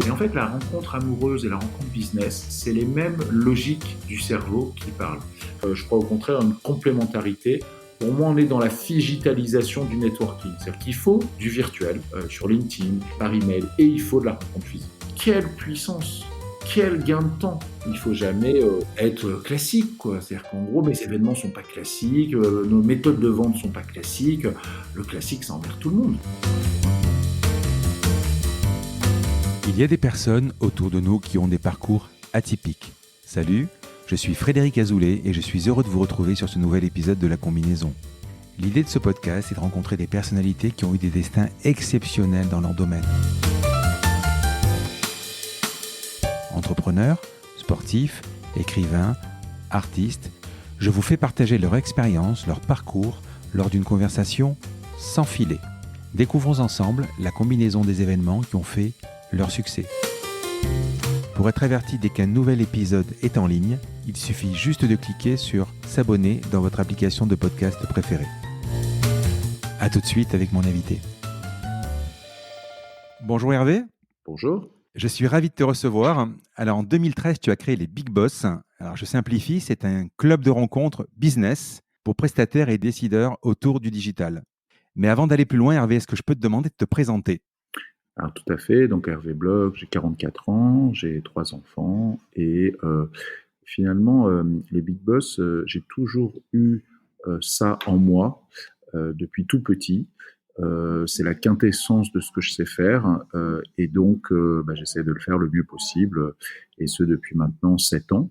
Et en fait, la rencontre amoureuse et la rencontre business, c'est les mêmes logiques du cerveau qui parlent. Je crois au contraire à une complémentarité. Pour moi, on est dans la digitalisation du networking. C'est-à-dire qu'il faut du virtuel sur LinkedIn, par email, et il faut de la rencontre physique. Quelle puissance! Quel gain de temps! Il ne faut jamais être classique, quoi. C'est-à-dire qu'en gros, mes événements ne sont pas classiques, nos méthodes de vente ne sont pas classiques. Le classique, ça emmerde tout le monde. Il y a des personnes autour de nous qui ont des parcours atypiques. Salut, je suis Frédéric Azoulay et je suis heureux de vous retrouver sur ce nouvel épisode de La Combinaison. L'idée de ce podcast est de rencontrer des personnalités qui ont eu des destins exceptionnels dans leur domaine. Entrepreneurs, sportifs, écrivains, artistes, je vous fais partager leur expérience, leur parcours lors d'une conversation sans filet. Découvrons ensemble la combinaison des événements qui ont fait leur succès. Pour être averti dès qu'un nouvel épisode est en ligne, il suffit juste de cliquer sur s'abonner dans votre application de podcast préférée. A tout de suite avec mon invité. Bonjour Hervé. Bonjour. Je suis ravi de te recevoir. Alors en 2013, tu as créé les Big Boss. Alors je simplifie, c'est un club de rencontres business pour prestataires et décideurs autour du digital. Mais avant d'aller plus loin, Hervé, est-ce que je peux te demander de te présenter ? Alors tout à fait, donc Hervé Bloch, j'ai 44 ans, j'ai 3 enfants et finalement les Big Boss, j'ai toujours eu ça en moi depuis tout petit. C'est la quintessence de ce que je sais faire et donc j'essaie de le faire le mieux possible et ce depuis maintenant 7 ans.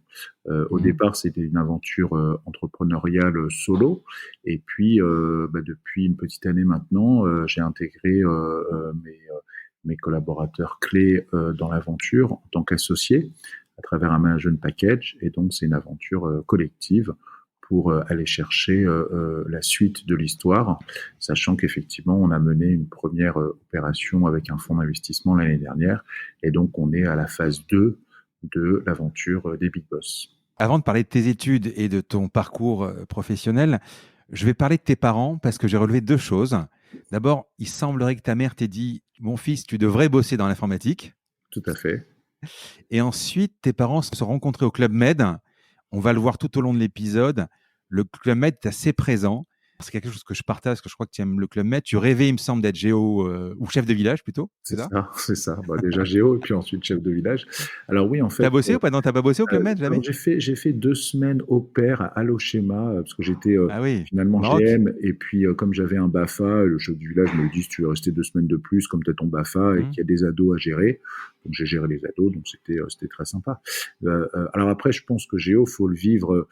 Au départ, c'était une aventure entrepreneuriale solo et puis depuis une petite année maintenant, j'ai intégré mes collaborateurs clés dans l'aventure en tant qu'associés à travers un management package et donc c'est une aventure collective pour aller chercher la suite de l'histoire, sachant qu'effectivement, on a mené une première opération avec un fonds d'investissement l'année dernière, et donc on est à la phase 2 de l'aventure des Big Boss. Avant de parler de tes études et de ton parcours professionnel, je vais parler de tes parents parce que j'ai relevé 2 choses. D'abord, il semblerait que ta mère t'ait dit « Mon fils, tu devrais bosser dans l'informatique ». Tout à fait. Et ensuite, tes parents se sont rencontrés au Club Med. On va le voir tout au long de l'épisode. Le Club Med est assez présent. C'est quelque chose que je partage, parce que je crois que tu aimes le Club Med. Tu rêvais, il me semble, d'être géo ou chef de village plutôt, c'est ça ? C'est ça. Déjà géo et puis ensuite chef de village. Alors oui, en fait. T'as bossé ou pas ? Non, t'as pas bossé au Club Med, jamais ? J'ai fait 2 semaines au pair à Alloschema parce que j'étais finalement Maroc. GM et puis comme j'avais un BAFA, le chef du village me dit si tu veux rester 2 semaines de plus comme tu as ton BAFA et qu'il y a des ados à gérer. Donc j'ai géré les ados, donc c'était très sympa. Alors après, je pense que géo, faut le vivre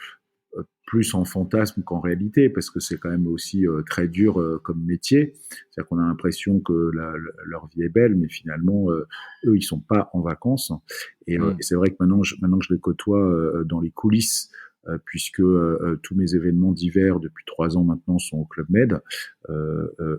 plus en fantasme qu'en réalité, parce que c'est quand même aussi très dur comme métier. C'est-à-dire qu'on a l'impression que leur vie est belle, mais finalement, eux, ils sont pas en vacances. Et c'est vrai que maintenant que je les côtoie dans les coulisses, puisque tous mes événements d'hiver depuis 3 ans maintenant sont au Club Med.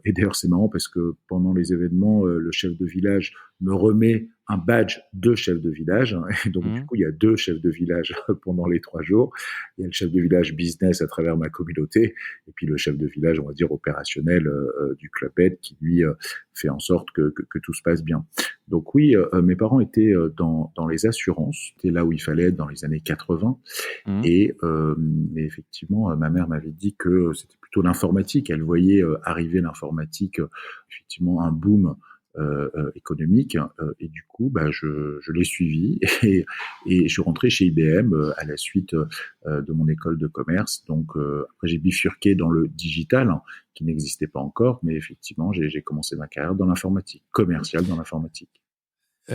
Et d'ailleurs, c'est marrant parce que pendant les événements, le chef de village me remet un badge de chef de village. Et donc, du coup, il y a 2 chefs de village pendant les 3 jours. Il y a le chef de village business à travers ma communauté, et puis le chef de village, on va dire, opérationnel du Club Med qui, lui, fait en sorte que tout se passe bien. Donc oui, mes parents étaient dans les assurances. C'était là où il fallait être dans les années 80. Et effectivement, ma mère m'avait dit que c'était plutôt l'informatique. Elle voyait arriver l'informatique, effectivement, un boom économique, et du coup je l'ai suivi et je suis rentré chez IBM à la suite de mon école de commerce. Donc après j'ai bifurqué dans le digital qui n'existait pas encore, mais effectivement j'ai commencé ma carrière dans l'informatique, commerciale dans l'informatique.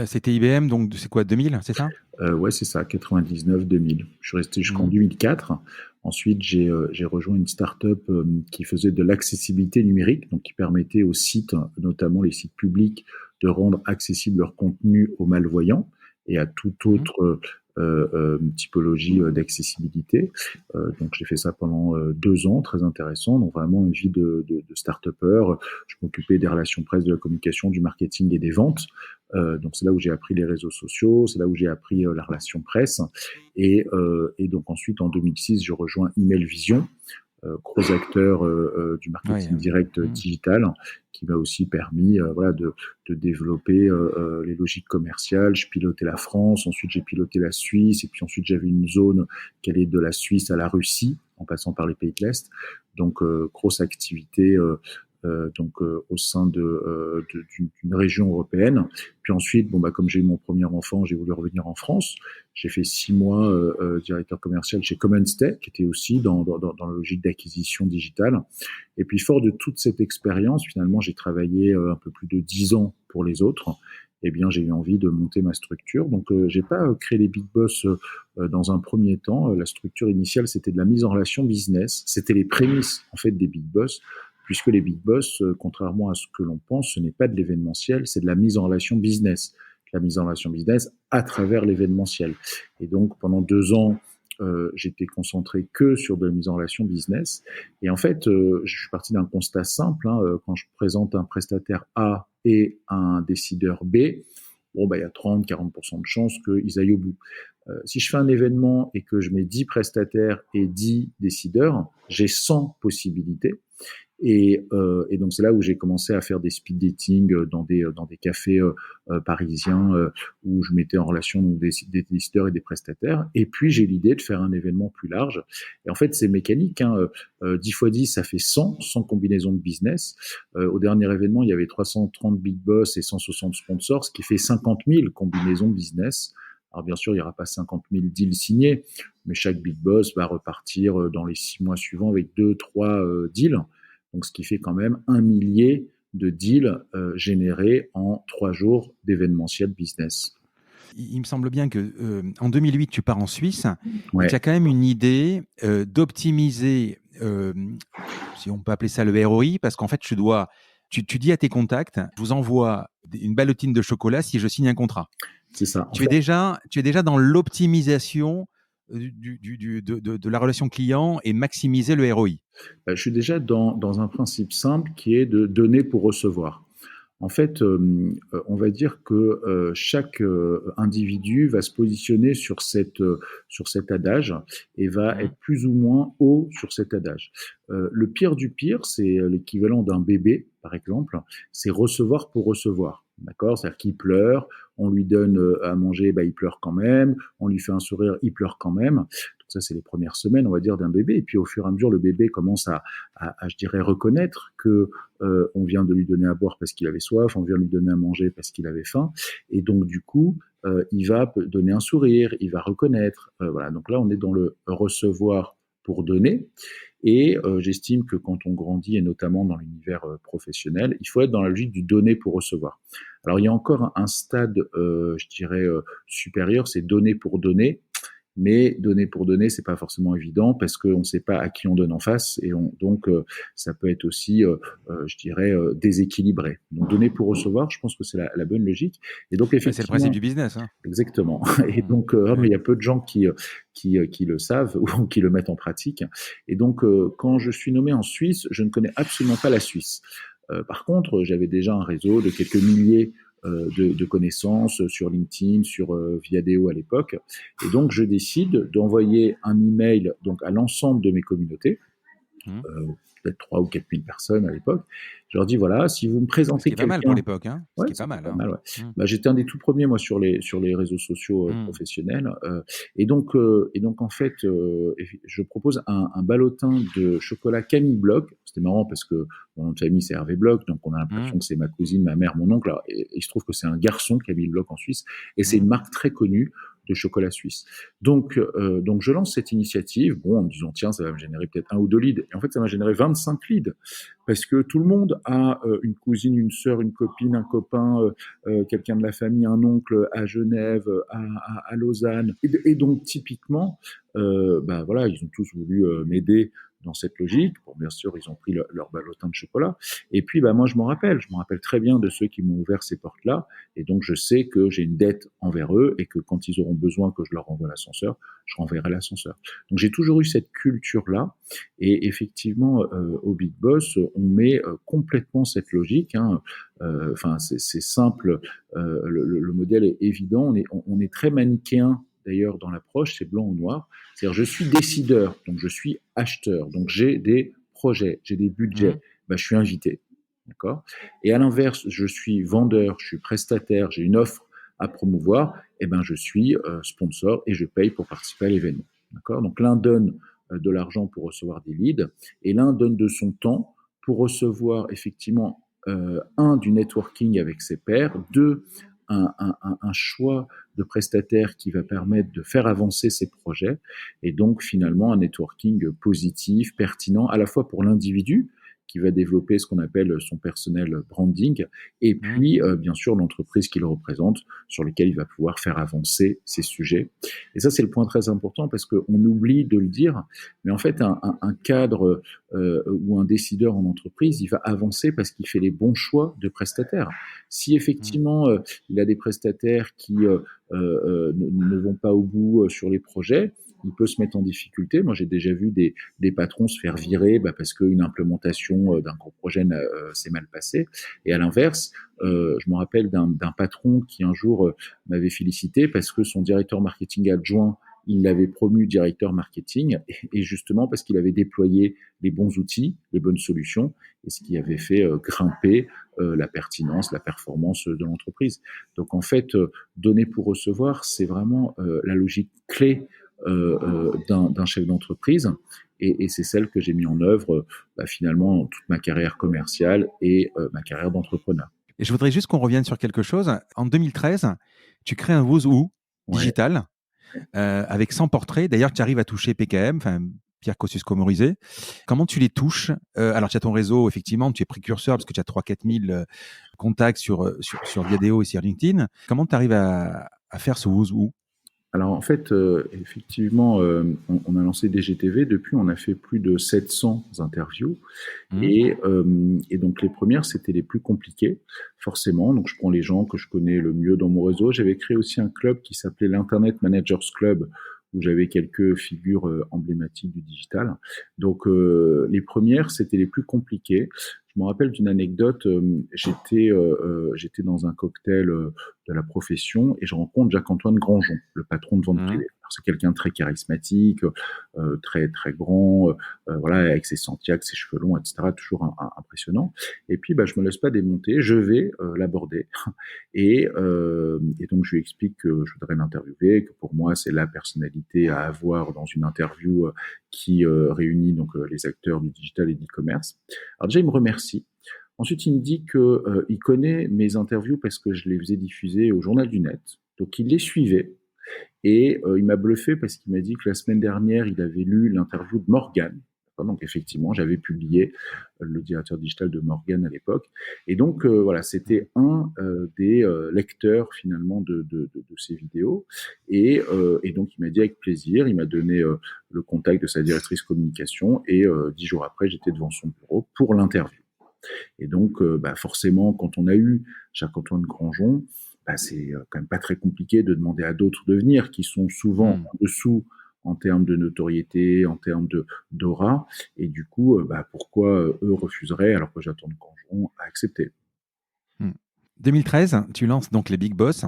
C'était IBM, donc c'est quoi, 2000, c'est ça ? Ouais, c'est ça, 99-2000. Je suis resté jusqu'en 2004. Ensuite, j'ai rejoint une start-up qui faisait de l'accessibilité numérique, donc qui permettait aux sites, notamment les sites publics, de rendre accessible leur contenu aux malvoyants et à toute autre typologie d'accessibilité. Donc j'ai fait ça pendant 2 ans, très intéressant. Donc vraiment une vie de start-upper. Je m'occupais des relations presse, de la communication, du marketing et des ventes. Donc c'est là où j'ai appris les réseaux sociaux, c'est là où j'ai appris la relation presse. Et donc ensuite en 2006, je rejoins Email Vision, gros acteur du marketing direct digital, qui m'a aussi permis de développer les logiques commerciales. Je pilotais la France, ensuite j'ai piloté la Suisse, et puis ensuite j'avais une zone qui allait de la Suisse à la Russie, en passant par les pays de l'Est. Donc grosse activité au sein d'une région européenne. Puis ensuite, comme j'ai eu mon premier enfant, j'ai voulu revenir en France. J'ai fait 6 mois directeur commercial chez Common Stay, qui était aussi dans la logique d'acquisition digitale. Et puis fort de toute cette expérience, finalement, j'ai travaillé un peu plus de 10 ans pour les autres. Eh bien, j'ai eu envie de monter ma structure. Donc, j'ai pas créé les Big Boss dans un premier temps. La structure initiale, c'était de la mise en relation business. C'était les prémices, en fait, des Big Boss, puisque les Big Boss, contrairement à ce que l'on pense, ce n'est pas de l'événementiel, c'est de la mise en relation business. La mise en relation business à travers l'événementiel. Et donc, pendant 2 ans, j'étais concentré que sur de la mise en relation business. Et en fait, je suis parti d'un constat simple. Quand je présente un prestataire A et un décideur B, il y a 30-40% de chances qu'ils aillent au bout. Si je fais un événement et que je mets 10 prestataires et 10 décideurs, j'ai 100 possibilités. Et donc c'est là où j'ai commencé à faire des speed dating dans des cafés parisiens où je mettais en relation des décideurs et des prestataires. Et puis j'ai l'idée de faire un événement plus large. Et en fait c'est mécanique. 10 x 10 ça fait 100 combinaisons de business. Au dernier événement il y avait 330 big boss et 160 sponsors, ce qui fait 50 000 combinaisons de business. Alors bien sûr, il n'y aura pas 50 000 deals signés, mais chaque big boss va repartir dans les 6 mois suivants avec 2-3 deals. Donc, ce qui fait quand même 1 millier de deals générés en 3 jours d'événementiel business. Il me semble bien que en 2008, tu pars en Suisse. Ouais. Et tu as quand même une idée d'optimiser, si on peut appeler ça le ROI, parce qu'en fait, tu dis à tes contacts, je vous envoie une ballotine de chocolat si je signe un contrat. C'est ça. Tu es déjà dans l'optimisation de la relation client et maximiser le ROI. Je suis déjà dans un principe simple qui est de donner pour recevoir. En fait, on va dire que chaque individu va se positionner sur cet adage et va être plus ou moins haut sur cet adage. Le pire du pire, c'est l'équivalent d'un bébé, par exemple, c'est recevoir pour recevoir. D'accord ? C'est-à-dire qu'il pleure, on lui donne à manger, il pleure quand même, on lui fait un sourire, il pleure quand même. Donc ça, c'est les premières semaines, on va dire, d'un bébé. Et puis au fur et à mesure, le bébé commence à je dirais, reconnaître que on vient de lui donner à boire parce qu'il avait soif, on vient de lui donner à manger parce qu'il avait faim. Et donc, du coup, il va donner un sourire, il va reconnaître. Voilà. Donc là, on est dans le recevoir pour donner. Et j'estime que quand on grandit, et notamment dans l'univers professionnel, il faut être dans la logique du donner pour recevoir. Alors, il y a encore un stade, je dirais, supérieur, c'est donner pour donner. Mais donner pour donner, c'est pas forcément évident parce qu'on ne sait pas à qui on donne en face et donc ça peut être aussi, je dirais, déséquilibré. Donc donner pour recevoir, je pense que c'est la bonne logique. Et donc effectivement, c'est le principe du business. Exactement. Et donc, mais il y a peu de gens qui le savent ou qui le mettent en pratique. Et donc, quand je suis nommé en Suisse, je ne connais absolument pas la Suisse. Par contre, j'avais déjà un réseau de quelques milliers de connaissances sur LinkedIn, sur Viadeo à l'époque. Et donc, je décide d'envoyer un email donc à l'ensemble de mes communautés, peut-être 3 ou 4 000 personnes à l'époque. Je leur dis, voilà, si vous me présentez quelqu'un... C'est pas mal pour l'époque, hein. Ouais, c'est pas mal. Pas mal, ouais. J'étais un des tout premiers, moi, sur les réseaux sociaux professionnels. Et donc, en fait, je propose un ballotin de chocolat Camille Bloch. C'était marrant parce que mon nom de famille, c'est Hervé Bloch, donc on a l'impression que c'est ma cousine, ma mère, mon oncle. Alors, et il se trouve que c'est un garçon, Camille Bloch, en Suisse. Et c'est une marque très connue de chocolat suisse. Donc je lance cette initiative, en me disant, tiens, ça va me générer peut-être 1 ou 2 leads. Et en fait, ça m'a généré 25 leads. Parce que tout le monde a une cousine, une sœur, une copine, un copain, quelqu'un de la famille, un oncle à Genève, à Lausanne. Et donc, typiquement, voilà, ils ont tous voulu m'aider dans cette logique. Bon, bien sûr, ils ont pris leur ballotin de chocolat. Et puis, moi, je m'en rappelle très bien de ceux qui m'ont ouvert ces portes-là. Et donc, je sais que j'ai une dette envers eux et que quand ils auront besoin que je leur renvoie l'ascenseur, je renverrai l'ascenseur. Donc, j'ai toujours eu cette culture-là. Et effectivement, au Big Boss, on met complètement cette logique. C'est simple. Le modèle est évident. On est très manichéen d'ailleurs dans l'approche, c'est blanc ou noir. C'est-à-dire je suis décideur, donc je suis acheteur, donc j'ai des projets, j'ai des budgets, ben, je suis invité. D'accord. Et à l'inverse, je suis vendeur, je suis prestataire, j'ai une offre à promouvoir, et ben je suis sponsor et je paye pour participer à l'événement. D'accord. Donc l'un donne de l'argent pour recevoir des leads et l'un donne de son temps pour recevoir effectivement un du networking avec ses pairs, deux un choix de prestataire qui va permettre de faire avancer ses projets et donc finalement un networking positif, pertinent à la fois pour l'individu qui va développer ce qu'on appelle son personnel branding, et puis bien sûr l'entreprise qu'il représente, sur lequel il va pouvoir faire avancer ses sujets. Et ça, c'est le point très important parce qu'on oublie de le dire, mais en fait, un cadre ou un décideur en entreprise, il va avancer parce qu'il fait les bons choix de prestataires. Si effectivement il a des prestataires qui ne vont pas au bout sur les projets, il peut se mettre en difficulté. Moi, j'ai déjà vu des patrons se faire virer parce qu'une implémentation d'un gros projet s'est mal passée. Et à l'inverse, je me rappelle d'un patron qui un jour m'avait félicité parce que son directeur marketing adjoint, il l'avait promu directeur marketing, et justement parce qu'il avait déployé les bons outils, les bonnes solutions, et ce qui avait fait grimper la pertinence, la performance de l'entreprise. Donc en fait, donner pour recevoir, c'est vraiment la logique clé d'un chef d'entreprise, et c'est celle que j'ai mis en œuvre finalement toute ma carrière commerciale et ma carrière d'entrepreneur. Et je voudrais juste qu'on revienne sur quelque chose. En 2013, tu crées un Who's Who digital avec 100 portraits. D'ailleurs, tu arrives à toucher PKM, enfin Pierre Kosciusko-Morizet. Comment tu les touches Alors, tu as ton réseau, effectivement, tu es précurseur parce que tu as 3-4 000 contacts sur Viadeo et sur LinkedIn. Comment tu arrives à faire ce Who's Who? Alors en fait, effectivement, on a lancé DGTV. Depuis, on a fait plus de 700 interviews. Et donc les premières, c'était les plus compliquées, forcément. Donc je prends les gens que je connais le mieux dans mon réseau. J'avais créé aussi un club qui s'appelait l'Internet Managers Club, où j'avais quelques figures emblématiques du digital. Donc les premières, c'était les plus compliquées. Je me rappelle d'une anecdote. J'étais dans un cocktail de la profession et je rencontre Jacques-Antoine Grandjean, le patron de Vente Privée. C'est quelqu'un de très charismatique, très très grand, voilà, avec ses Santiago, ses cheveux longs, etc. Toujours impressionnant. Et puis, je me laisse pas démonter, je vais l'aborder. Et donc, je lui explique que je voudrais l'interviewer, que pour moi, c'est la personnalité à avoir dans une interview qui réunit donc les acteurs du digital et de l'e-commerce. Alors déjà, il me remercie. Ensuite, il me dit qu'il connaît mes interviews parce que je les faisais diffuser au Journal du Net. Donc, il les suivait. Et il m'a bluffé parce qu'il m'a dit que la semaine dernière, il avait lu l'interview de Morgane. Donc effectivement, j'avais publié le directeur digital de Morgane à l'époque. Et donc voilà, c'était un des lecteurs finalement de ces vidéos. Et donc il m'a dit avec plaisir, il m'a donné le contact de sa directrice communication. Et 10 jours après, j'étais devant son bureau pour l'interview. Et donc forcément, quand on a eu Jacques-Antoine Grandjean, c'est quand même pas très compliqué de demander à d'autres de venir, qui sont souvent en dessous en termes de notoriété, en termes d'aura, et du coup, pourquoi eux refuseraient alors que Jacques-Antoine Grandjean a accepté. 2013, tu lances donc les Big Boss.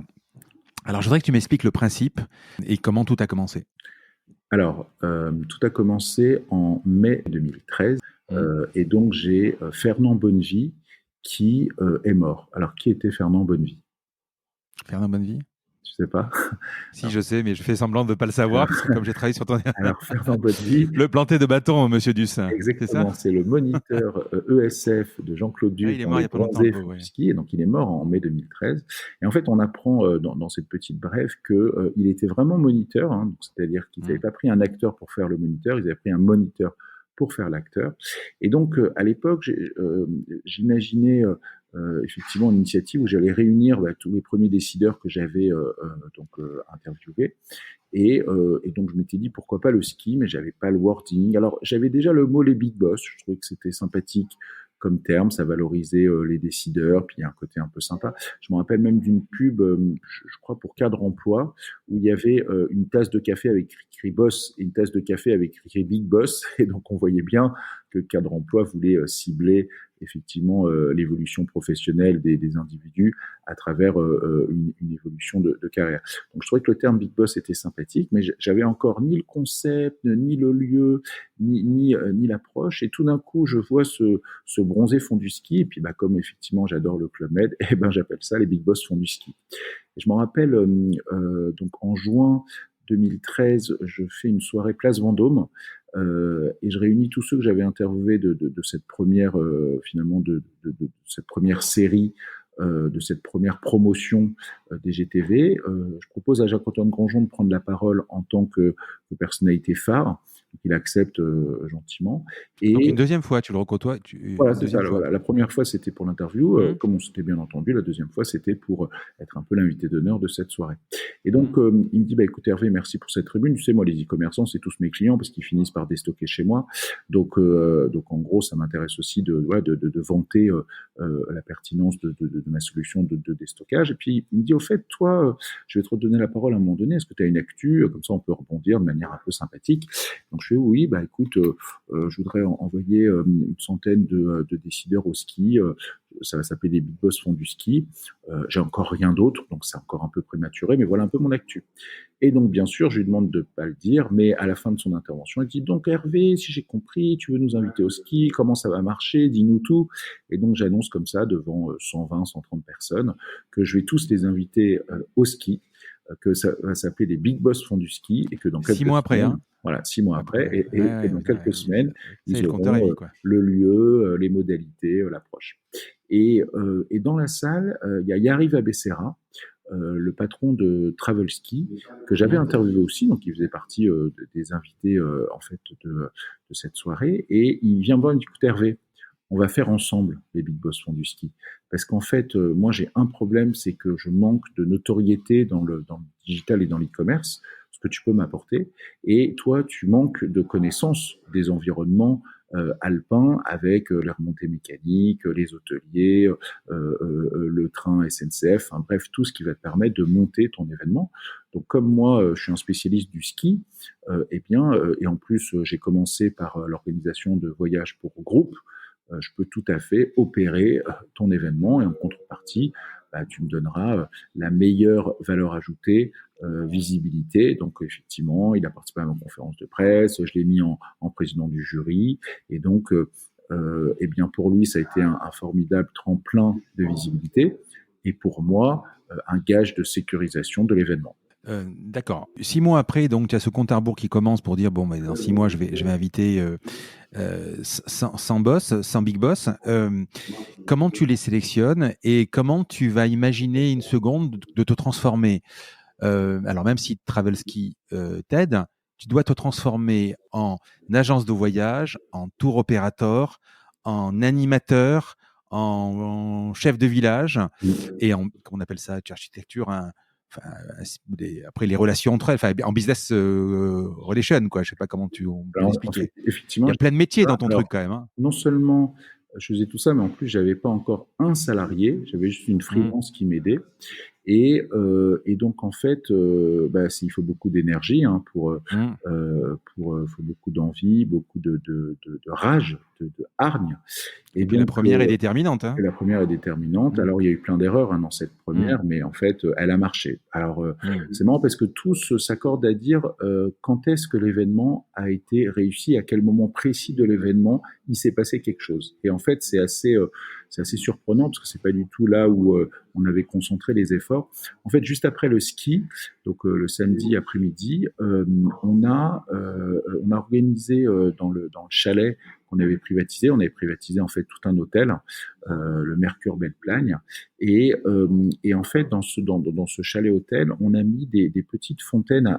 Alors, je voudrais que tu m'expliques le principe et comment tout a commencé. Alors, tout a commencé en mai 2013, et donc j'ai Fernand Bonnevie qui est mort. Alors, qui était Fernand Bonnevie ? Fernand Bonnevie ? Tu sais pas ? Si, je sais, mais je fais semblant de ne pas le savoir, parce que comme j'ai travaillé sur ton... Alors, Fernand Bonnevie... Le planté de bâton, monsieur Duss. Exactement, c'est le moniteur ESF de Jean-Claude Duss dans les Grands F du ski, et donc il est mort en mai 2013. Et en fait, on apprend dans cette petite brève qu'il était vraiment moniteur, c'est-à-dire qu'ils n'avaient pas pris un acteur pour faire le moniteur, ils avaient pris un moniteur pour faire l'acteur. Et donc, à l'époque, j'imaginais effectivement une initiative où j'allais réunir tous les premiers décideurs que j'avais interviewés. Et donc, je m'étais dit, pourquoi pas le ski, mais j'avais pas le wording. Alors, j'avais déjà le mot les big boss. Je trouvais que c'était sympathique comme terme. Ça valorisait les décideurs. Puis, il y a un côté un peu sympa. Je me rappelle même d'une pub, je crois, pour Cadre Emploi, où il y avait une tasse de café avec écrit boss et une tasse de café avec écrit big boss. Et donc, on voyait bien que Cadre Emploi voulait cibler effectivement l'évolution professionnelle des individus à travers une évolution de carrière. Donc je trouvais que le terme Big Boss était sympathique, mais j'avais encore ni le concept, ni le lieu, ni l'approche. Et tout d'un coup, je vois ce bronzé fond du ski. Et puis, comme effectivement j'adore le Club Med, et j'appelle ça les Big Boss fond du ski. Et je me rappelle, donc en juin 2013, je fais une soirée Place Vendôme et je réunis tous ceux que j'avais interviewés de cette première, finalement, de cette première série, de cette première promotion des GTV. Je propose à Jacques-Antoine Grandjean de prendre la parole en tant que personnalité phare. Il accepte gentiment. Donc Et une deuxième fois, tu le recôtoies voilà, une c'est ça. deuxième fois. La première fois, c'était pour l'interview, Mmh. comme on s'était bien entendu. La deuxième fois, c'était pour être un peu l'invité d'honneur de cette soirée. Et Mmh. donc, il me dit, écoute Hervé, merci pour cette tribune. Tu sais, moi, les e-commerçants, c'est tous mes clients parce qu'ils finissent par déstocker chez moi. Donc en gros, ça m'intéresse aussi de vanter la pertinence de ma solution de déstockage. Et puis, il me dit, au fait, toi, je vais te redonner la parole à un moment donné. Est-ce que tu as une actu? Comme ça, on peut rebondir de manière un peu sympathique. Donc, je fais, oui, écoute, je voudrais envoyer une centaine de décideurs au ski. Ça va s'appeler des Big Boss font du ski. J'ai encore rien d'autre, donc c'est encore un peu prématuré, mais voilà un peu mon actu. Et donc, bien sûr, je lui demande de ne pas le dire, mais à la fin de son intervention, il dit, donc Hervé, si j'ai compris, tu veux nous inviter au ski, comment ça va marcher, dis-nous tout. Et donc, j'annonce comme ça, devant 120, 130 personnes, que je vais tous les inviter au ski, que ça va s'appeler des Big Boss font du ski, et que dans quelques 6 mois après, semaines, hein. voilà, 6 mois après, et dans quelques semaines, Ça y est, ils le compteur est auront mis, quoi. le lieu, les modalités, l'approche. Et dans la salle, il y a Yariv Abessera, le patron de Travel Ski, que j'avais interviewé aussi, donc il faisait partie des invités en fait de cette soirée, et il vient me voir et me dit, écoute Hervé, on va faire ensemble les Big Boss font du ski. Parce qu'en fait, moi j'ai un problème, c'est que je manque de notoriété dans le digital et dans l'e-commerce, ce que tu peux m'apporter, et toi tu manques de connaissances des environnements alpins avec les remontées mécaniques, les hoteliers, le train SNCF, enfin, bref, tout ce qui va te permettre de monter ton événement. Donc comme moi, je suis un spécialiste du ski, et en plus j'ai commencé par l'organisation de voyages pour groupe, je peux tout à fait opérer ton événement et en contrepartie, tu me donneras la meilleure valeur ajoutée, visibilité. Donc effectivement, il a participé à ma conférence de presse, je l'ai mis en président du jury, et donc pour lui, ça a été un formidable tremplin de visibilité, et pour moi, un gage de sécurisation de l'événement. D'accord. 6 mois après, donc tu as ce compte à rebours qui commence pour dire bon, dans 6 mois, je vais inviter 100 boss, 100 big boss. Comment tu les sélectionnes et comment tu vas imaginer une seconde de te transformer? Alors même si Travel Ski t'aide, tu dois te transformer en agence de voyage, en tour opérateur, en animateur, en chef de village et comment on appelle ça, architecture, après les relations entre elles, en business relation, quoi. Je sais pas comment on peut Alors, en l'expliquer. fait, Il effectivement, y a plein de métiers dans ton alors, truc quand même, hein. non seulement je faisais tout ça, mais en plus, j'avais pas encore un salarié, j'avais juste une Mmh. freelance qui m'aidait. Et donc en fait, il faut beaucoup d'énergie Mmh. faut beaucoup d'envie, beaucoup de rage, de hargne. Et Et puis la donc première est déterminante, et hein. la première est déterminante. Mmh. Alors, il y a eu plein d'erreurs dans cette Mmh. première, mais en fait, elle a marché. Alors, Mmh. c'est marrant parce que tous s'accordent à dire quand est-ce que l'événement a été réussi, à quel moment précis de l'événement il s'est passé quelque chose. Et en fait, c'est assez surprenant parce que c'est pas du tout là où on avait concentré les efforts. En fait, juste après le ski, donc le samedi après-midi, on a organisé dans le chalet qu'on avait privatisé. On avait privatisé en fait tout un hôtel, le Mercure Belle Plagne, et en fait dans ce chalet hôtel, on a mis des petites fontaines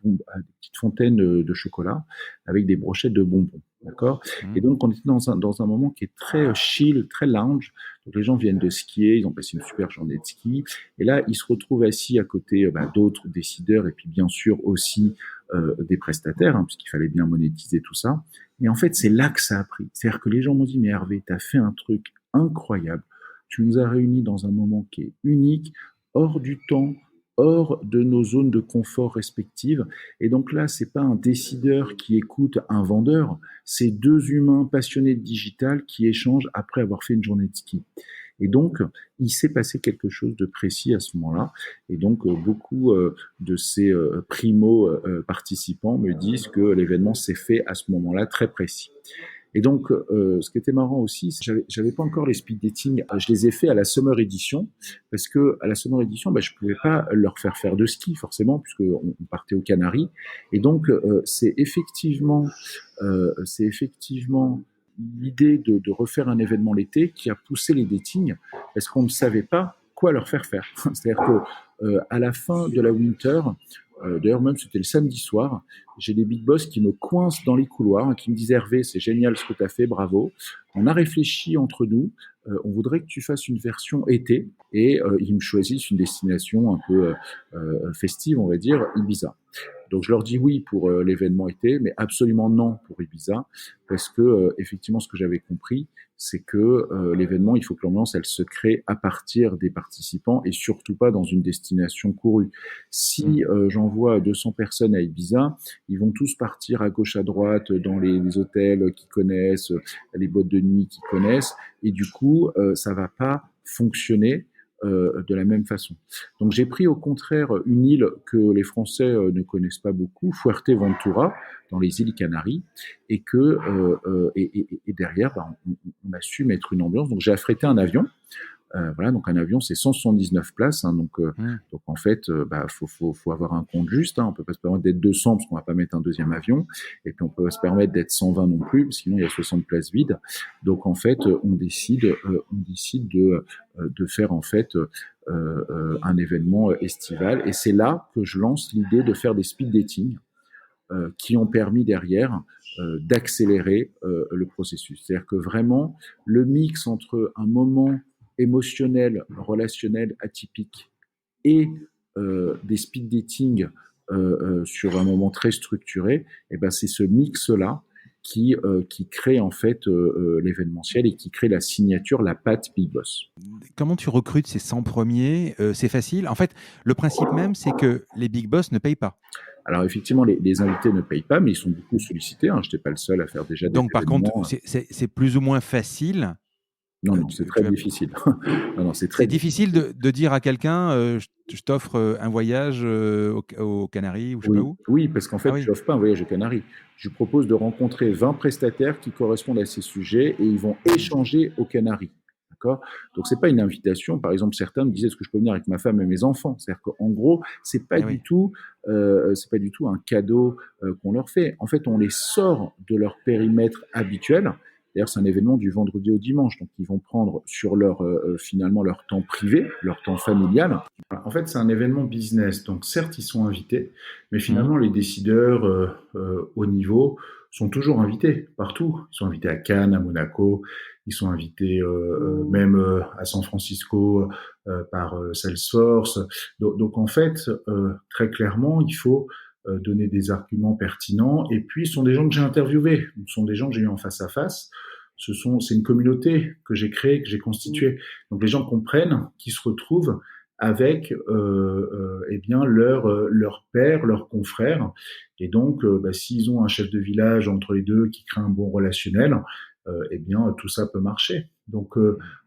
des petites fontaines de chocolat avec des brochettes de bonbons. D'accord. Et Mmh. donc on était dans un moment qui est très chill, très lounge. Donc les gens viennent de skier, ils ont passé une super journée de ski, et là ils se retrouvent assis à côté d'autres décideurs et puis bien sûr aussi des prestataires, hein, puisqu'il fallait bien monétiser tout ça. Et en fait, c'est là que ça a pris. C'est-à-dire que les gens m'ont dit, mais Hervé, tu as fait un truc incroyable. Tu nous as réunis dans un moment qui est unique, hors du temps, hors de nos zones de confort respectives. Et donc là, c'est pas un décideur qui écoute un vendeur, c'est deux humains passionnés de digital qui échangent après avoir fait une journée de ski. Et donc, il s'est passé quelque chose de précis à ce moment-là. Et donc, beaucoup de ces primo-participants me disent que l'événement s'est fait à ce moment-là très précis. Et donc, ce qui était marrant aussi, c'est que j'avais pas encore les speed dating. Je les ai fait à la Summer Edition parce que à la Summer Edition, bah, je pouvais pas leur faire faire de ski forcément puisque on partait aux Canaries. Et donc, c'est effectivement l'idée de refaire un événement l'été qui a poussé les datings parce qu'on ne savait pas quoi leur faire faire. C'est-à-dire que à la fin de la winter, d'ailleurs même c'était le samedi soir, j'ai des big boss qui me coincent dans les couloirs, hein, qui me disent Hervé, c'est génial ce que tu as fait, bravo. On a réfléchi entre nous, on voudrait que tu fasses une version été, et ils me choisissent une destination un peu festive, on va dire, Ibiza. Donc je leur dis oui pour l'événement été, mais absolument non pour Ibiza, parce que effectivement ce que j'avais compris, c'est que l'événement, il faut que l'ambiance, elle se crée à partir des participants et surtout pas dans une destination courue. Si j'envoie 200 personnes à Ibiza, ils vont tous partir à gauche à droite dans les hôtels qu'ils connaissent, les boîtes de nuit qu'ils connaissent, et du coup, ça va pas fonctionner de la même façon. Donc j'ai pris au contraire une île que les Français ne connaissent pas beaucoup, Fuerteventura, dans les îles Canaries, et que et derrière, bah, on a su mettre une ambiance. Donc j'ai affrété un avion. Voilà, donc un avion, c'est 179 places. Hein, donc en fait, bah, faut avoir un compte juste. Hein, on peut pas se permettre d'être 200 parce qu'on va pas mettre un deuxième avion. Et puis on peut pas se permettre d'être 120 non plus, sinon il y a 60 places vides. Donc en fait, on décide de faire en fait un événement estival. Et c'est là que je lance l'idée de faire des speed dating qui ont permis derrière d'accélérer le processus. C'est-à-dire que vraiment, le mix entre un moment émotionnel, relationnel atypique et des speed dating sur un moment très structuré, et ben c'est ce mix-là qui crée en fait l'événementiel et qui crée la signature, la patte Big Boss. Comment tu recrutes ces 100 premiers? C'est facile. En fait, le principe même, c'est que les big boss ne payent pas. Alors effectivement, les invités ne payent pas, mais ils sont beaucoup sollicités. Hein. Je n'étais pas le seul à faire déjà des Donc, par contre, événements. c'est plus ou moins facile. Non, non, c'est très difficile. Non, non, c'est très C'est difficile de dire à quelqu'un, je t'offre un voyage aux Canaries ou je sais pas Oui, où. oui, parce qu'en Ah fait, je oui. n'offre pas un voyage aux Canaries. Je lui propose de rencontrer 20 prestataires qui correspondent à ces sujets et ils vont échanger aux Canaries. D'accord? Donc, c'est pas une invitation. Par exemple, certains me disaient, est-ce que je peux venir avec ma femme et mes enfants? C'est-à-dire qu'en gros, Eh oui. c'est pas du tout un cadeau qu'on leur fait. En fait, on les sort de leur périmètre habituel. D'ailleurs, c'est un événement du vendredi au dimanche, donc ils vont prendre sur finalement leur temps privé, leur temps familial. En fait, c'est un événement business, donc certes, ils sont invités, mais Mhm. finalement, les décideurs haut niveau sont toujours invités partout. Ils sont invités à Cannes, à Monaco, ils sont invités même à San Francisco par Salesforce. Donc, en fait, très clairement, il faut donner des arguments pertinents. Et puis, ce sont des gens que j'ai interviewés, ce sont des gens que j'ai eu en face à face. C'est une communauté que j'ai créée, que j'ai constituée. Donc, les gens comprennent, qu'ils se retrouvent avec eh bien leur père, leurs confrères. Et donc, bah, s'ils ont un chef de village entre les deux qui crée un bon relationnel, eh bien tout ça peut marcher. Donc,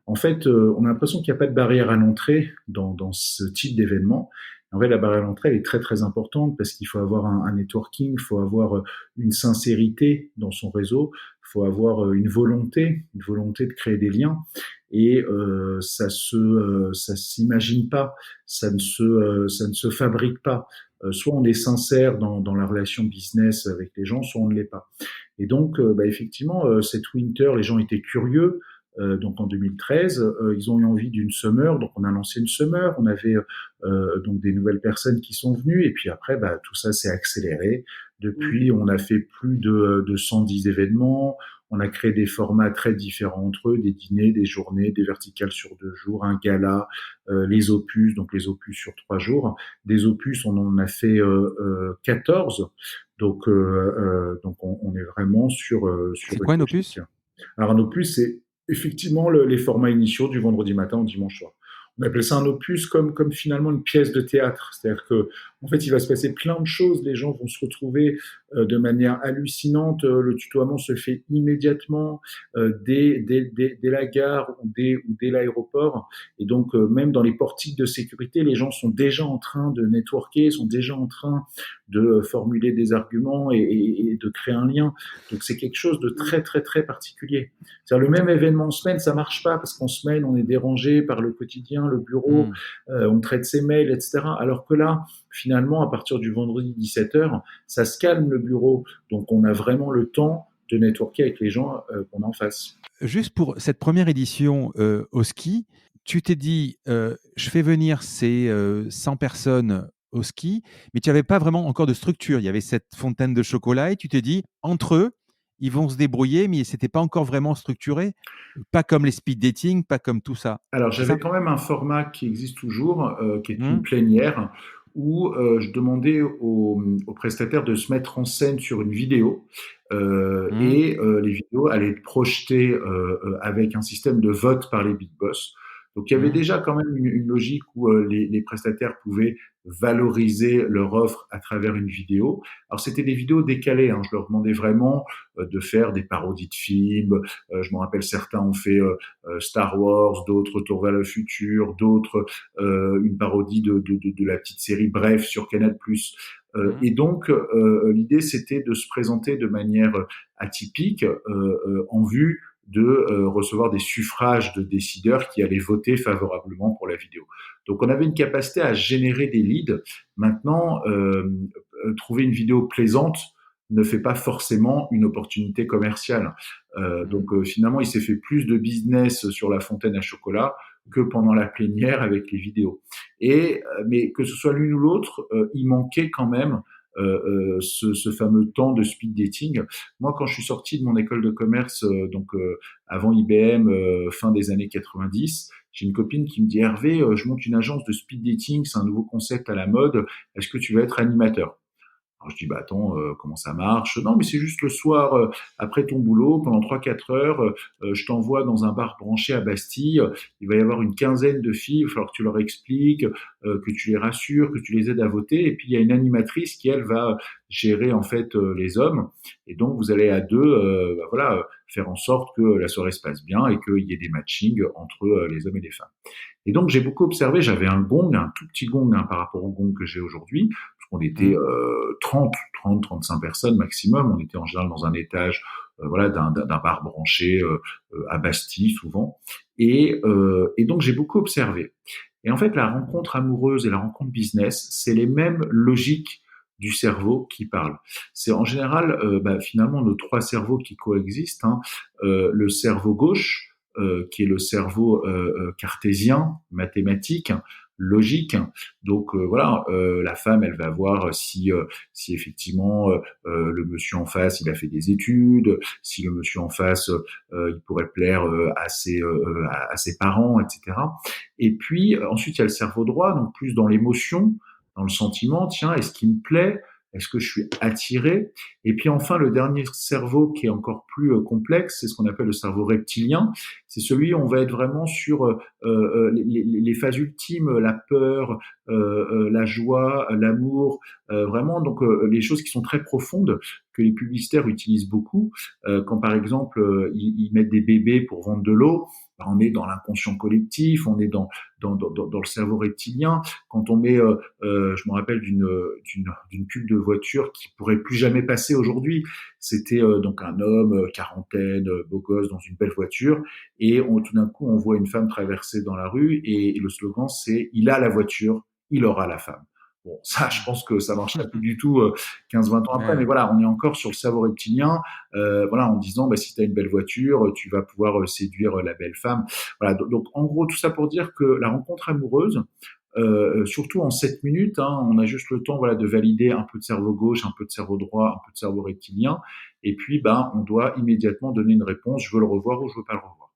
en fait, on a l'impression qu'il n'y a pas de barrière à l'entrée dans ce type d'événement. En fait, la barrière à l'entrée elle est très très importante parce qu'il faut avoir un networking, il faut avoir une sincérité dans son réseau, il faut avoir une volonté de créer des liens et ça s'imagine pas, ça ne se fabrique pas. Soit on est sincère dans la relation business avec les gens, soit on ne l'est pas. Et donc, bah, effectivement, cette winter, les gens étaient curieux. Donc en 2013, ils ont eu envie d'une summer, donc on a lancé une summer. On avait donc des nouvelles personnes qui sont venues, et puis après, bah, tout ça s'est accéléré. Depuis, on a fait plus de 110 événements. On a créé des formats très différents entre eux, des dîners, des journées, des verticales sur 2 jours, un gala, les opus, donc les opus sur 3 jours. Des opus, on en a fait 14. Donc on est vraiment sur C'est une quoi un logique. opus? Alors un opus, c'est effectivement les formats initiaux du vendredi matin au dimanche soir. On appelle ça un opus comme finalement une pièce de théâtre. C'est-à-dire que, en fait, il va se passer plein de choses. Les gens vont se retrouver de manière hallucinante. Le tutoiement se fait immédiatement dès la gare ou dès l'aéroport. Et donc, même dans les portiques de sécurité, les gens sont déjà en train de networker, sont déjà en train de formuler des arguments et de créer un lien. Donc, c'est quelque chose de très, très, très particulier. C'est-à-dire, le même événement en semaine, ça marche pas parce qu'en semaine, on est dérangé par le quotidien, le bureau, on traite ses mails, etc. Alors que là, finalement, à partir du vendredi 17h, ça se calme le bureau. Donc, on a vraiment le temps de networker avec les gens qu'on a en face. Juste pour cette première édition au ski, tu t'es dit, je fais venir ces 100 personnes au ski, mais tu n'avais pas vraiment encore de structure. Il y avait cette fontaine de chocolat et tu t'es dit, entre eux, ils vont se débrouiller, mais ce n'était pas encore vraiment structuré. Pas comme les speed dating, pas comme tout ça. Alors, C'est j'avais ça? quand même un format qui existe toujours, qui est une Mmh. plénière, où je demandais aux prestataires de se mettre en scène sur une vidéo, Mmh. et les vidéos allaient être projetées avec un système de vote par les big boss. Donc, il y avait Mmh. déjà quand même une logique où les prestataires pouvaient valoriser leur offre à travers une vidéo. Alors, c'était des vidéos décalées, hein. Je leur demandais vraiment de faire des parodies de films. Je me rappelle, certains ont fait Star Wars, d'autres Retour vers le futur, d'autres une parodie de la petite série Bref sur Canal+. Mmh. Et donc, l'idée, c'était de se présenter de manière atypique en vue de recevoir des suffrages de décideurs qui allaient voter favorablement pour la vidéo. Donc, on avait une capacité à générer des leads. Maintenant, trouver une vidéo plaisante ne fait pas forcément une opportunité commerciale. Mmh. Donc, finalement, il s'est fait plus de business sur la fontaine à chocolat que pendant la plénière avec les vidéos. Mais que ce soit l'une ou l'autre, il manquait quand même ce fameux temps de speed dating. Moi, quand je suis sorti de mon école de commerce, avant IBM, fin des années 90, j'ai une copine qui me dit: Hervé, je monte une agence de speed dating, c'est un nouveau concept à la mode. Est-ce que tu veux être animateur? Alors je dis: bah attends, comment ça marche? Non, mais c'est juste le soir, après ton boulot, pendant 3-4 heures, je t'envoie dans un bar branché à Bastille. Il va y avoir une quinzaine de filles, il va falloir que tu leur expliques, que tu les rassures, que tu les aides à voter. Et puis il y a une animatrice qui, elle, va gérer en fait les hommes. Et donc vous allez à deux, voilà, faire en sorte que la soirée se passe bien et qu'il y ait des matchings entre les hommes et les femmes. Et donc j'ai beaucoup observé, j'avais un gong, un tout petit gong, hein, par rapport au gong que j'ai aujourd'hui, parce qu'on était Mmh. 35 personnes maximum. On était en général dans un étage, voilà, d'un bar branché à Bastille souvent. Et donc j'ai beaucoup observé. Et en fait, la rencontre amoureuse et la rencontre business, c'est les mêmes logiques du cerveau qui parlent. C'est en général, finalement, nos trois cerveaux qui coexistent, hein. Le cerveau gauche, qui est le cerveau cartésien, mathématique, logique. Donc voilà, la femme, elle va voir si effectivement le monsieur en face, il a fait des études, si le monsieur en face, il pourrait plaire à ses parents, etc. Et puis ensuite, il y a le cerveau droit, donc plus dans l'émotion, dans le sentiment. Tiens, est-ce qu'il me plaît? Est-ce que je suis attiré? Et puis enfin, le dernier cerveau qui est encore plus complexe, c'est ce qu'on appelle le cerveau reptilien. C'est celui où on va être vraiment sur les phases ultimes, la peur, la joie, l'amour, vraiment donc les choses qui sont très profondes que les publicitaires utilisent beaucoup. Quand par exemple ils mettent des bébés pour vendre de l'eau, ben, on est dans l'inconscient collectif, on est dans le cerveau reptilien. Quand on met, je me rappelle d'une pub de voiture qui pourrait plus jamais passer aujourd'hui. C'était donc un homme, quarantaine, beau gosse, dans une belle voiture, et tout d'un coup, on voit une femme traverser dans la rue, et le slogan, c'est: il a la voiture, il aura la femme. Bon, ça, je pense que ça marcherait plus du tout 15-20 ans après, mais Ouais. voilà, on est encore sur le cerveau reptilien, voilà, en disant, bah, si tu as une belle voiture, tu vas pouvoir séduire la belle femme. Voilà, donc en gros, tout ça pour dire que la rencontre amoureuse, surtout en 7 minutes, hein, on a juste le temps, voilà, de valider un peu de cerveau gauche, un peu de cerveau droit, un peu de cerveau reptilien, et puis ben, on doit immédiatement donner une réponse: je veux le revoir ou je veux pas le revoir.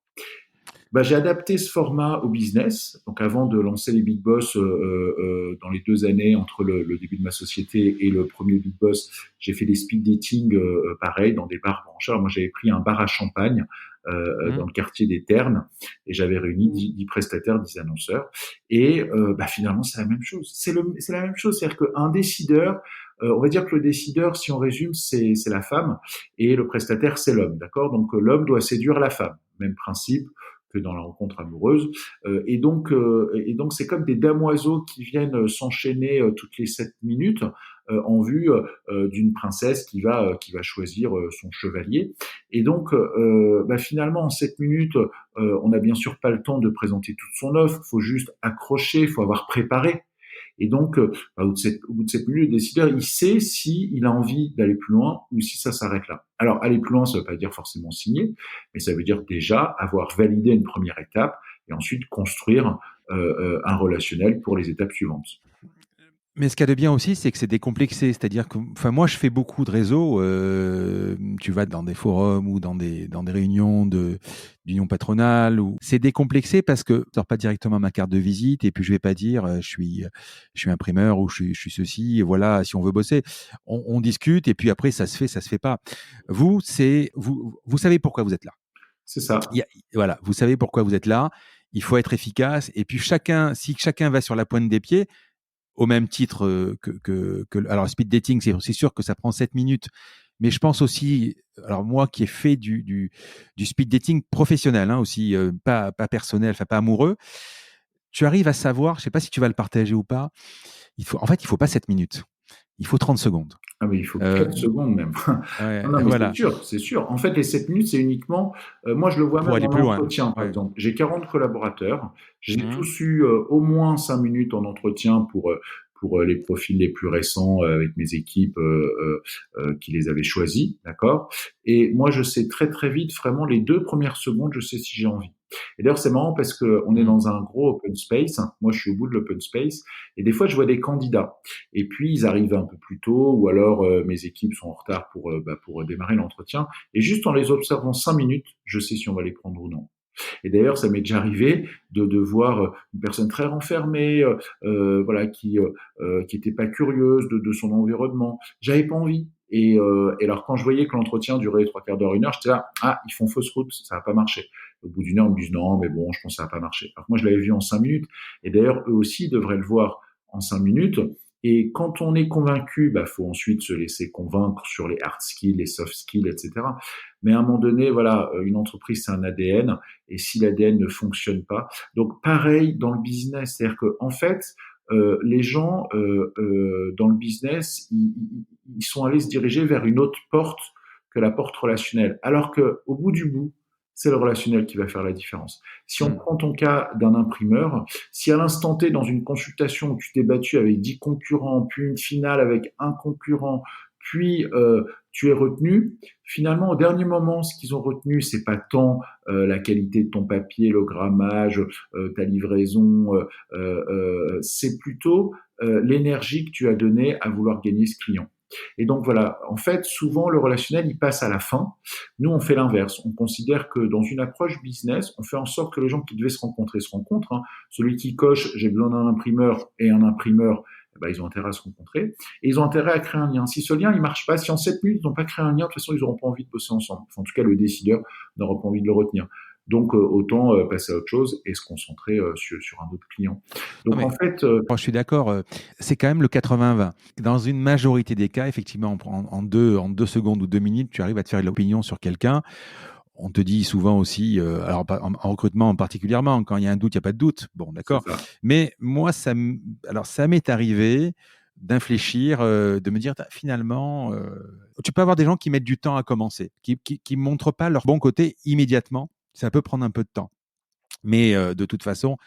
Bah, j'ai adapté ce format au business. Donc, avant de lancer les Big Boss dans les 2 années entre le début de ma société et le premier Big Boss, j'ai fait des speed dating pareil dans des bars brancheurs. Moi, j'avais pris un bar à champagne dans le quartier des Ternes et j'avais réuni 10 prestataires, 10 annonceurs. Et bah, finalement, c'est la même chose. C'est la même chose. C'est-à-dire qu'un décideur, on va dire que le décideur, si on résume, c'est la femme et le prestataire, c'est l'homme. D'accord? Donc, l'homme doit séduire la femme. Même principe que dans la rencontre amoureuse. Et donc, c'est comme des damoiseaux qui viennent s'enchaîner toutes les 7 minutes en vue d'une princesse qui va choisir son chevalier. Et donc, bah, finalement, en 7 minutes, on n'a bien sûr pas le temps de présenter toute son offre. Il faut juste accrocher, il faut avoir préparé. Et donc, bah, au bout de 7 minutes, le décideur, il sait s'il a envie d'aller plus loin ou si ça s'arrête là. Alors, aller plus loin, ça ne veut pas dire forcément signer, mais ça veut dire déjà avoir validé une première étape et ensuite construire un relationnel pour les étapes suivantes. Mais ce qu'il y a de bien aussi, c'est que c'est décomplexé. C'est-à-dire que, enfin, moi, je fais beaucoup de réseaux. Tu vas dans des forums ou dans des réunions d'union patronale. C'est décomplexé parce que je sors pas directement ma carte de visite et puis je vais pas dire je suis imprimeur ou je suis ceci. Et voilà, si on veut bosser, on discute et puis après ça se fait pas. Vous savez pourquoi vous êtes là. C'est ça. Voilà, vous savez pourquoi vous êtes là. Il faut être efficace et puis si chacun va sur la pointe des pieds. Au même titre alors speed dating, c'est sûr que ça prend 7 minutes, mais je pense aussi, alors moi qui ai fait du speed dating professionnel, hein, aussi, pas personnel, enfin pas amoureux, tu arrives à savoir, je sais pas si tu vas le partager ou pas, en fait, il faut pas 7 minutes, il faut 30 secondes. Ah oui, il faut 4 secondes même. Ouais, Non, mais voilà. c'est sûr. En fait, les 7 minutes, c'est uniquement, moi je le vois Pour même aller en plus loin. entretien, par Ouais. exemple. J'ai 40 collaborateurs, j'ai Mmh. tous eu au moins 5 minutes en entretien pour les profils les plus récents avec mes équipes qui les avaient choisis, d'accord? Et moi, je sais très très vite, vraiment les 2 premières secondes, je sais si j'ai envie. Et d'ailleurs, c'est marrant parce qu'on est Mmh. dans un gros open space. Moi, je suis au bout de l'open space. Et des fois, je vois des candidats. Et puis, ils arrivent un peu plus tôt, ou alors mes équipes sont en retard pour démarrer l'entretien. Et juste en les observant 5 minutes, je sais si on va les prendre ou non. Et d'ailleurs, ça m'est déjà arrivé de voir une personne très renfermée, voilà, qui était pas curieuse de son environnement. J'avais pas envie. Et alors, quand je voyais que l'entretien durait 3/4 d'heure, 1 heure, j'étais là, ah, ils font fausse route, ça va pas marcher. Au bout d'1 heure, ils me disent non, mais bon, je pense que ça va pas marcher. Alors que moi, je l'avais vu en 5 minutes. Et d'ailleurs, eux aussi devraient le voir en 5 minutes. Et quand on est convaincu, bah, faut ensuite se laisser convaincre sur les hard skills, les soft skills, etc. Mais à un moment donné, voilà, une entreprise, c'est un ADN. Et si l'ADN ne fonctionne pas, donc pareil dans le business, c'est-à-dire que en fait, les gens dans le business, ils sont allés se diriger vers une autre porte que la porte relationnelle, alors que au bout du bout, c'est le relationnel qui va faire la différence. Si on prend ton cas d'un imprimeur, si à l'instant T, dans une consultation où tu t'es battu avec 10 concurrents, puis une finale avec un concurrent, puis tu es retenu, finalement, au dernier moment, ce qu'ils ont retenu, c'est pas tant la qualité de ton papier, le grammage, ta livraison, c'est plutôt l'énergie que tu as donnée à vouloir gagner ce client. Et donc voilà, en fait, souvent le relationnel, il passe à la fin. Nous, on fait l'inverse. On considère que dans une approche business, on fait en sorte que les gens qui devaient se rencontrer se rencontrent. Hein. Celui qui coche, j'ai besoin d'un imprimeur et un imprimeur, eh ben, ils ont intérêt à se rencontrer. Et ils ont intérêt à créer un lien. Si ce lien, il marche pas, si en 7 minutes, ils n'ont pas créé un lien, de toute façon, ils n'auront pas envie de bosser ensemble. Enfin, en tout cas, le décideur n'aura pas envie de le retenir. Donc, autant passer à autre chose et se concentrer sur un autre client. Donc, en fait... je suis d'accord, c'est quand même le 80-20. Dans une majorité des cas, effectivement, en 2 secondes ou 2 minutes, tu arrives à te faire l'opinion sur quelqu'un. On te dit souvent aussi, alors en recrutement particulièrement, quand il y a un doute, il n'y a pas de doute. Bon, d'accord. Mais moi, ça m'est arrivé d'infléchir, de me dire, finalement, tu peux avoir des gens qui mettent du temps à commencer, qui ne montrent pas leur bon côté immédiatement. Ça peut prendre un peu de temps. Mais de toute façon,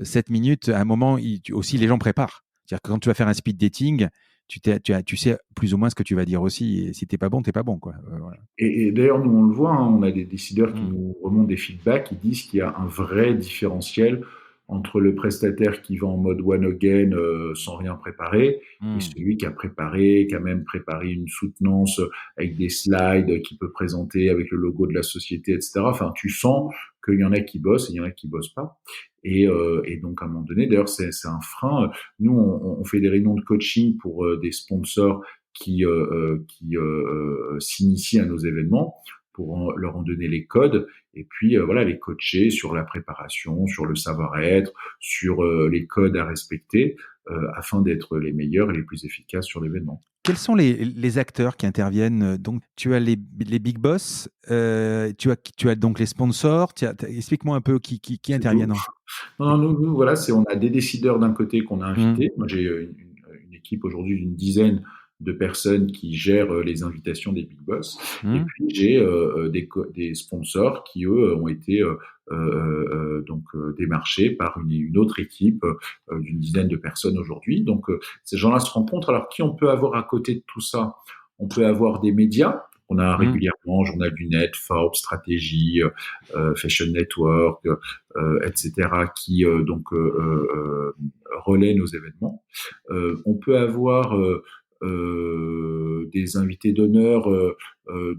7 minutes, à un moment, aussi les gens préparent. C'est-à-dire que quand tu vas faire un speed dating, tu sais plus ou moins ce que tu vas dire aussi. Et si t'es pas bon, quoi. Voilà. Et d'ailleurs, nous, on le voit, hein, on a des décideurs qui nous remontent des feedbacks, qui disent qu'il y a un vrai différentiel entre le prestataire qui va en mode one again sans rien préparer et celui qui a préparé, qui a même préparé une soutenance avec des slides qu'il peut présenter avec le logo de la société, etc. Enfin, tu sens qu'il y en a qui bossent et il y en a qui bossent pas. Et donc à un moment donné, d'ailleurs c'est un frein. Nous on fait des réunions de coaching pour des sponsors qui s'initient à nos événements pour leur en donner les codes et puis voilà les coacher sur la préparation, sur le savoir-être, sur les codes à respecter afin d'être les meilleurs et les plus efficaces sur l'événement. Quels sont les acteurs qui interviennent? Donc, tu as les big boss, tu as donc les sponsors. Explique-moi un peu qui C'est tout. interviennent. Non, nous, voilà, on a des décideurs d'un côté qu'on a Mmh. invités. Moi, j'ai une équipe aujourd'hui d'une dizaine de personnes qui gèrent les invitations des big boss. Et Mmh. puis, j'ai des sponsors qui, eux, ont été démarchés par une autre équipe d'une dizaine de personnes aujourd'hui. Donc, ces gens-là se rencontrent. Alors, qui on peut avoir à côté de tout ça? On peut avoir des médias. On a Mmh. régulièrement Journal du Net, Forbes, Stratégie, Fashion Network, etc., qui relaient nos événements. On peut avoir des invités d'honneur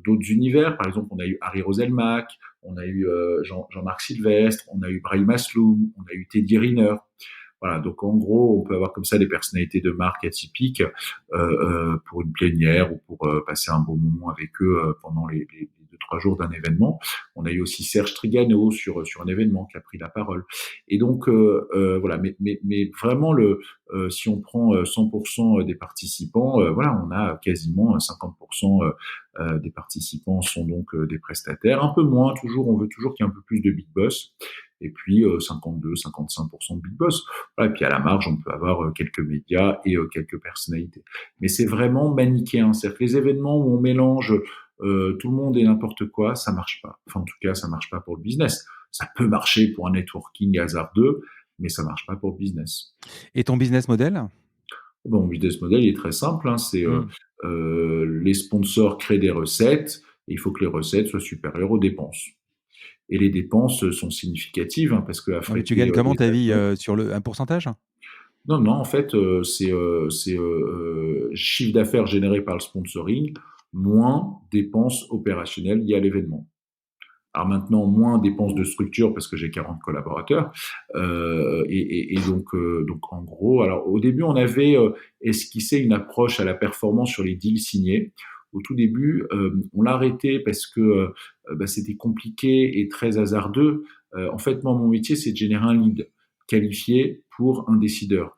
d'autres univers. Par exemple, on a eu Harry Roselmack, on a eu Jean-Marc Sylvestre, on a eu Brahim Asloum, on a eu Teddy Riner. Voilà, donc en gros, on peut avoir comme ça des personnalités de marque atypiques pour une plénière ou pour passer un bon moment avec eux pendant les 2-3 jours d'un événement. On a eu aussi Serge Trigano sur un événement qui a pris la parole. Et donc voilà, mais vraiment si on prend 100% des participants, voilà, on a quasiment 50% des participants sont donc des prestataires. Un peu moins, toujours, on veut toujours qu'il y ait un peu plus de big boss. Et puis 52-55% de big boss. Voilà, et puis à la marge, on peut avoir quelques médias et quelques personnalités. Mais c'est vraiment manichéen. C'est-à-dire que les événements où on mélange tout le monde et n'importe quoi, ça marche pas. Enfin, en tout cas, ça marche pas pour le business. Ça peut marcher pour un networking hasardeux, mais ça marche pas pour le business. Et ton business model? Bon, mon business model il est très simple. Hein, c'est Mmh. les sponsors créent des recettes et il faut que les recettes soient supérieures aux dépenses. Et les dépenses sont significatives hein, parce que Ouais, mais tu affréter gagnes comment les ta vie, avions. sur un pourcentage? Non, non, en fait, c'est chiffre d'affaires généré par le sponsoring moins dépenses opérationnelles liées à l'événement. Alors maintenant, moins dépenses de structure parce que j'ai 40 collaborateurs. Donc en gros, alors au début, on avait esquissé une approche à la performance sur les deals signés. Au tout début, on l'a arrêté parce que c'était compliqué et très hasardeux. En fait, moi, mon métier, c'est de générer un lead qualifié pour un décideur.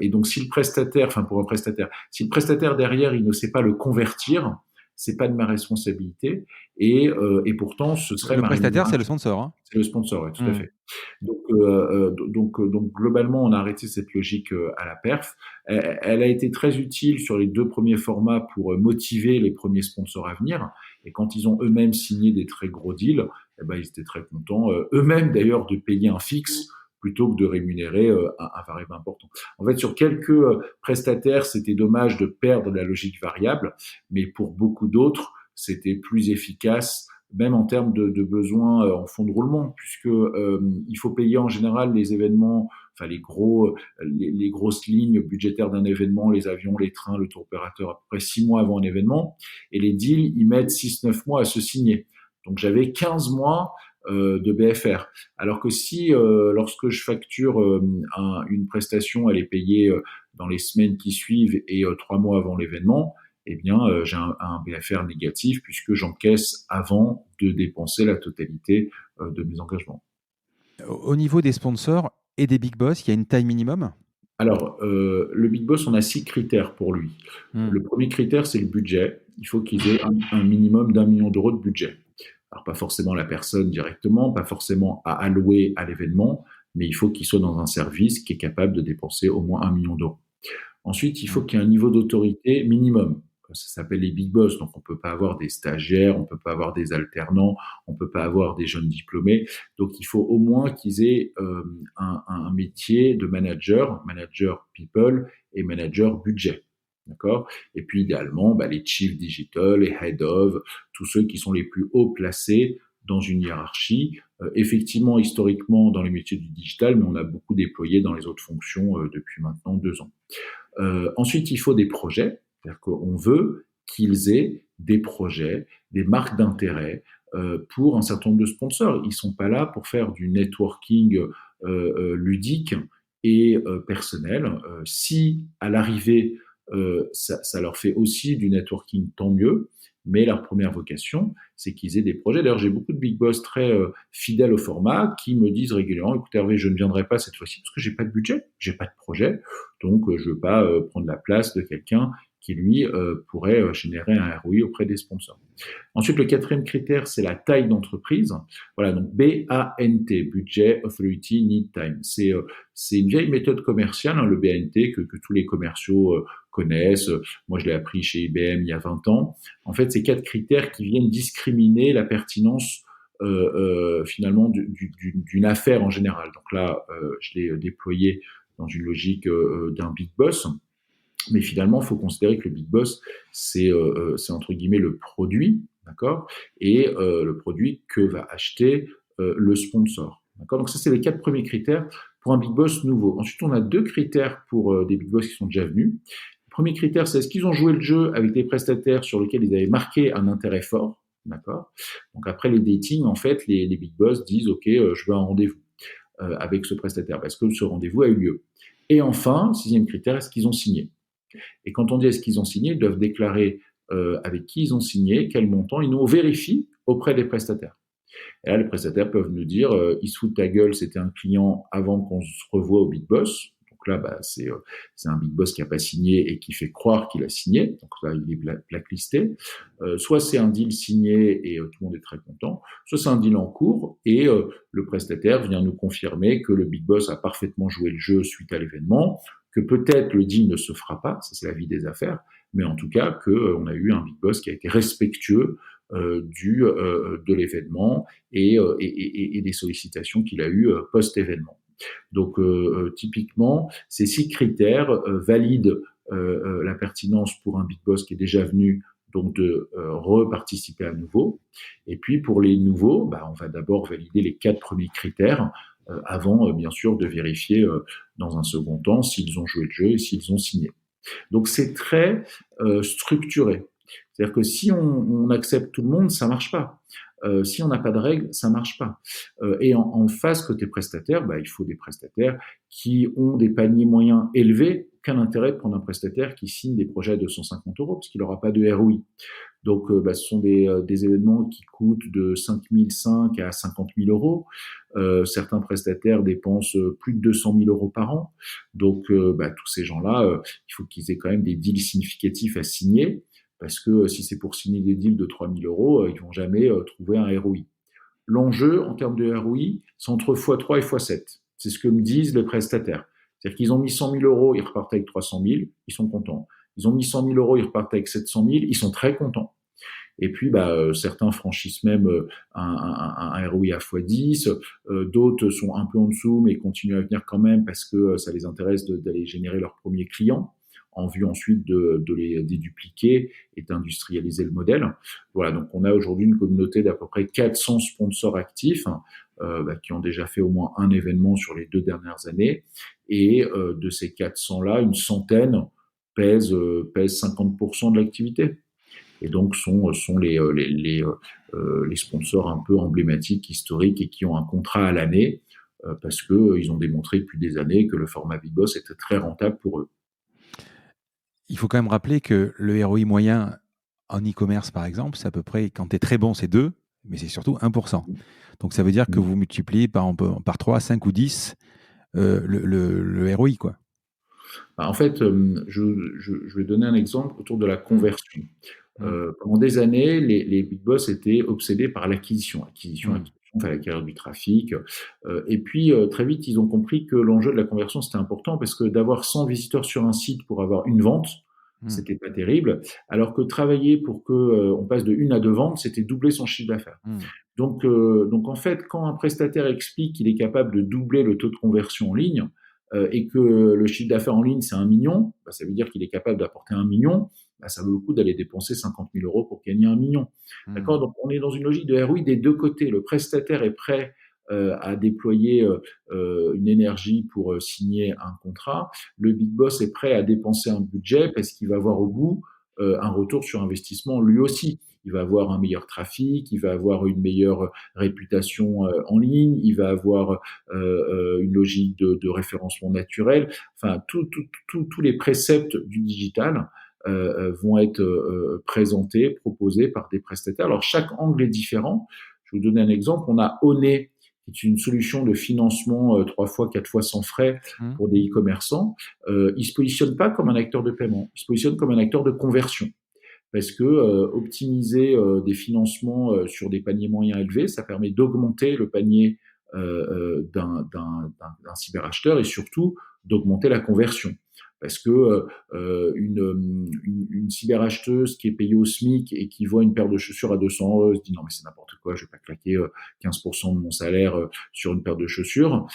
Et donc, si le prestataire, enfin pour un prestataire, si le prestataire derrière, il ne sait pas le convertir, c'est pas de ma responsabilité. Et pourtant, ce serait Le ma prestataire, c'est le rémunération. sponsor, hein? C'est le sponsor, ouais, tout à Mmh. fait. Donc globalement, on a arrêté cette logique à la perf. Elle a été très utile sur les 2 premiers formats pour motiver les premiers sponsors à venir. Et quand ils ont eux-mêmes signé des très gros deals, eh ben, ils étaient très contents, eux-mêmes d'ailleurs, de payer un fixe plutôt que de rémunérer un variable important. En fait, sur quelques prestataires, c'était dommage de perdre la logique variable, mais pour beaucoup d'autres, c'était plus efficace même en termes de besoins en fonds de roulement, puisque il faut payer en général les événements, enfin les grosses lignes budgétaires d'un événement, les avions, les trains, le tour opérateur à peu près 6 mois avant un événement, et les deals, ils mettent 6-9 mois à se signer. Donc j'avais 15 mois de BFR. Alors que si, lorsque je facture une prestation, elle est payée dans les semaines qui suivent et 3 mois avant l'événement, eh bien, j'ai un BFR négatif puisque j'encaisse avant de dépenser la totalité de mes engagements. Au niveau des sponsors et des big boss, il y a une taille minimum? Alors, le Big Boss, on a 6 critères pour lui. Mmh. Le premier critère, c'est le budget. Il faut qu'ils aient un minimum d'1 million d'euros de budget. Alors, pas forcément la personne directement, pas forcément à allouer à l'événement, mais il faut qu'il soit dans un service qui est capable de dépenser au moins 1 million d'euros. Ensuite, il faut Mmh. qu'il y ait un niveau d'autorité minimum. Ça s'appelle les big boss, donc on peut pas avoir des stagiaires, on peut pas avoir des alternants, on peut pas avoir des jeunes diplômés. Donc il faut au moins qu'ils aient un métier de manager people et manager budget. D'accord. Et puis idéalement, les chief digital, les head of, tous ceux qui sont les plus haut placés dans une hiérarchie. Effectivement, historiquement, dans les métiers du digital, mais on a beaucoup déployé dans les autres fonctions depuis maintenant 2 ans. Ensuite, il faut des projets, c'est-à-dire qu'on veut qu'ils aient des projets, des marques d'intérêt, pour un certain nombre de sponsors. Ils sont pas là pour faire du networking ludique et personnel. Si à l'arrivée ça leur fait aussi du networking, tant mieux. Mais leur première vocation, c'est qu'ils aient des projets. D'ailleurs, j'ai beaucoup de big boss très fidèles au format qui me disent régulièrement, écoute Hervé, je ne viendrai pas cette fois-ci parce que j'ai pas de budget, j'ai pas de projet, donc je veux pas prendre la place de quelqu'un qui lui pourrait générer un ROI auprès des sponsors. Ensuite, le quatrième critère, c'est la taille d'entreprise. Voilà, donc BANT, Budget, Authority, Need, Time. C'est une vieille méthode commerciale, hein, le BANT, que tous les commerciaux connaissent. Moi, je l'ai appris chez IBM il y a 20 ans. En fait, c'est 4 critères qui viennent discriminer la pertinence finalement d'une affaire en général. Donc là, je l'ai déployé dans une logique d'un big boss. Mais finalement, il faut considérer que le big boss, c'est entre guillemets le produit, d'accord, et le produit que va acheter le sponsor, d'accord. Donc ça, c'est les 4 premiers critères pour un big boss nouveau. Ensuite, on a 2 critères pour des big boss qui sont déjà venus. Le premier critère, c'est est-ce qu'ils ont joué le jeu avec des prestataires sur lesquels ils avaient marqué un intérêt fort, d'accord. Donc après les datings, en fait, les big boss disent, ok, je veux un rendez-vous avec ce prestataire parce que ce rendez-vous a eu lieu. Et enfin, 6e critère, est-ce qu'ils ont signé? Et quand on dit est-ce qu'ils ont signé, ils doivent déclarer avec qui ils ont signé, quel montant, et nous on vérifie auprès des prestataires. Et là, les prestataires peuvent nous dire il se fout de ta gueule, c'était un client avant qu'on se revoie au Big Boss. Donc là, c'est un Big Boss qui n'a pas signé et qui fait croire qu'il a signé. Donc là, il est blacklisté. Soit c'est un deal signé et tout le monde est très content, soit c'est un deal en cours et le prestataire vient nous confirmer que le Big Boss a parfaitement joué le jeu suite à l'événement, que peut-être le deal ne se fera pas, ça c'est la vie des affaires, mais en tout cas qu'on a eu un Big Boss qui a été respectueux de l'événement et des sollicitations qu'il a eues post-événement. Donc typiquement, ces 6 critères valident la pertinence pour un Big Boss qui est déjà venu, donc de reparticiper à nouveau. Et puis pour les nouveaux, on va d'abord valider les 4 premiers critères avant bien sûr de vérifier dans un second temps s'ils ont joué le jeu et s'ils ont signé. Donc c'est très structuré. C'est-à-dire que si on accepte tout le monde, ça marche pas. Si on n'a pas de règles, ça marche pas. Et en face, côté prestataire, il faut des prestataires qui ont des paniers moyens élevés. Aucun intérêt de prendre un prestataire qui signe des projets à 250 € parce qu'il n'aura pas de ROI. Donc, ce sont des événements qui coûtent de 5 500 à 50 000 €. Certains prestataires dépensent plus de 200 000 € par an. Donc, tous ces gens-là, il faut qu'ils aient quand même des deals significatifs à signer. Parce que si c'est pour signer des deals de 3 000 €, ils vont jamais trouver un ROI. L'enjeu, en termes de ROI, c'est entre x3 et x7. C'est ce que me disent les prestataires. C'est-à-dire qu'ils ont mis 100 000 €, ils repartent avec 300 000, ils sont contents. Ils ont mis 100 000 €, ils repartent avec 700 000, ils sont très contents. Et puis, certains franchissent même un ROI à x10, d'autres sont un peu en dessous, mais continuent à venir quand même parce que ça les intéresse d'aller générer leurs premiers clients, en vue ensuite de les dédupliquer et d'industrialiser le modèle. Voilà, donc on a aujourd'hui une communauté d'à peu près 400 sponsors actifs qui ont déjà fait au moins un événement sur les 2 dernières années. Et de ces 400-là, une centaine pèsent 50% de l'activité. Et donc sont les sponsors un peu emblématiques, historiques et qui ont un contrat à l'année parce qu'ils ont démontré depuis des années que le format Big Boss était très rentable pour eux. Il faut quand même rappeler que le ROI moyen en e-commerce, par exemple, c'est à peu près, quand tu es très bon, c'est 2, mais c'est surtout 1%. Donc, ça veut dire que vous multipliez par 3, 5 ou 10 le ROI, quoi. En fait, je vais donner un exemple autour de la conversion. Pendant des années, les big boss étaient obsédés par l'acquisition. Il fallait acquérir du trafic. Et puis, très vite, ils ont compris que l'enjeu de la conversion, c'était important parce que d'avoir 100 visiteurs sur un site pour avoir une vente, c'était pas terrible. Alors que travailler pour que on passe de 1 à 2 ventes, c'était doubler son chiffre d'affaires. Donc en fait, quand un prestataire explique qu'il est capable de doubler le taux de conversion en ligne et que le chiffre d'affaires en ligne, c'est 1 million, ça veut dire qu'il est capable d'apporter 1 million, ça vaut le coup d'aller dépenser 50 000 € pour gagner 1 million. D'accord ? Donc, on est dans une logique de ROI des 2 côtés. Le prestataire est prêt à déployer une énergie pour signer un contrat. Le big boss est prêt à dépenser un budget parce qu'il va avoir au bout un retour sur investissement lui aussi. il va avoir un meilleur trafic, il va avoir une meilleure réputation en ligne, il va avoir une logique de référencement naturel. Enfin, tous les préceptes du digital vont être présentés, proposés par des prestataires. Alors, chaque angle est différent. Je vais vous donner un exemple. On a Onet, qui est une solution de financement 3 fois, 4 fois sans frais pour des e-commerçants. Il se positionne pas comme un acteur de paiement, il se positionne comme un acteur de conversion. Parce que optimiser des financements sur des paniers moyens élevés, ça permet d'augmenter le panier d'un cyberacheteur et surtout d'augmenter la conversion. Parce que une cyberacheteuse qui est payée au SMIC et qui voit une paire de chaussures à 200 euros, se dit non mais c'est n'importe quoi, je vais pas claquer 15% de mon salaire sur une paire de chaussures.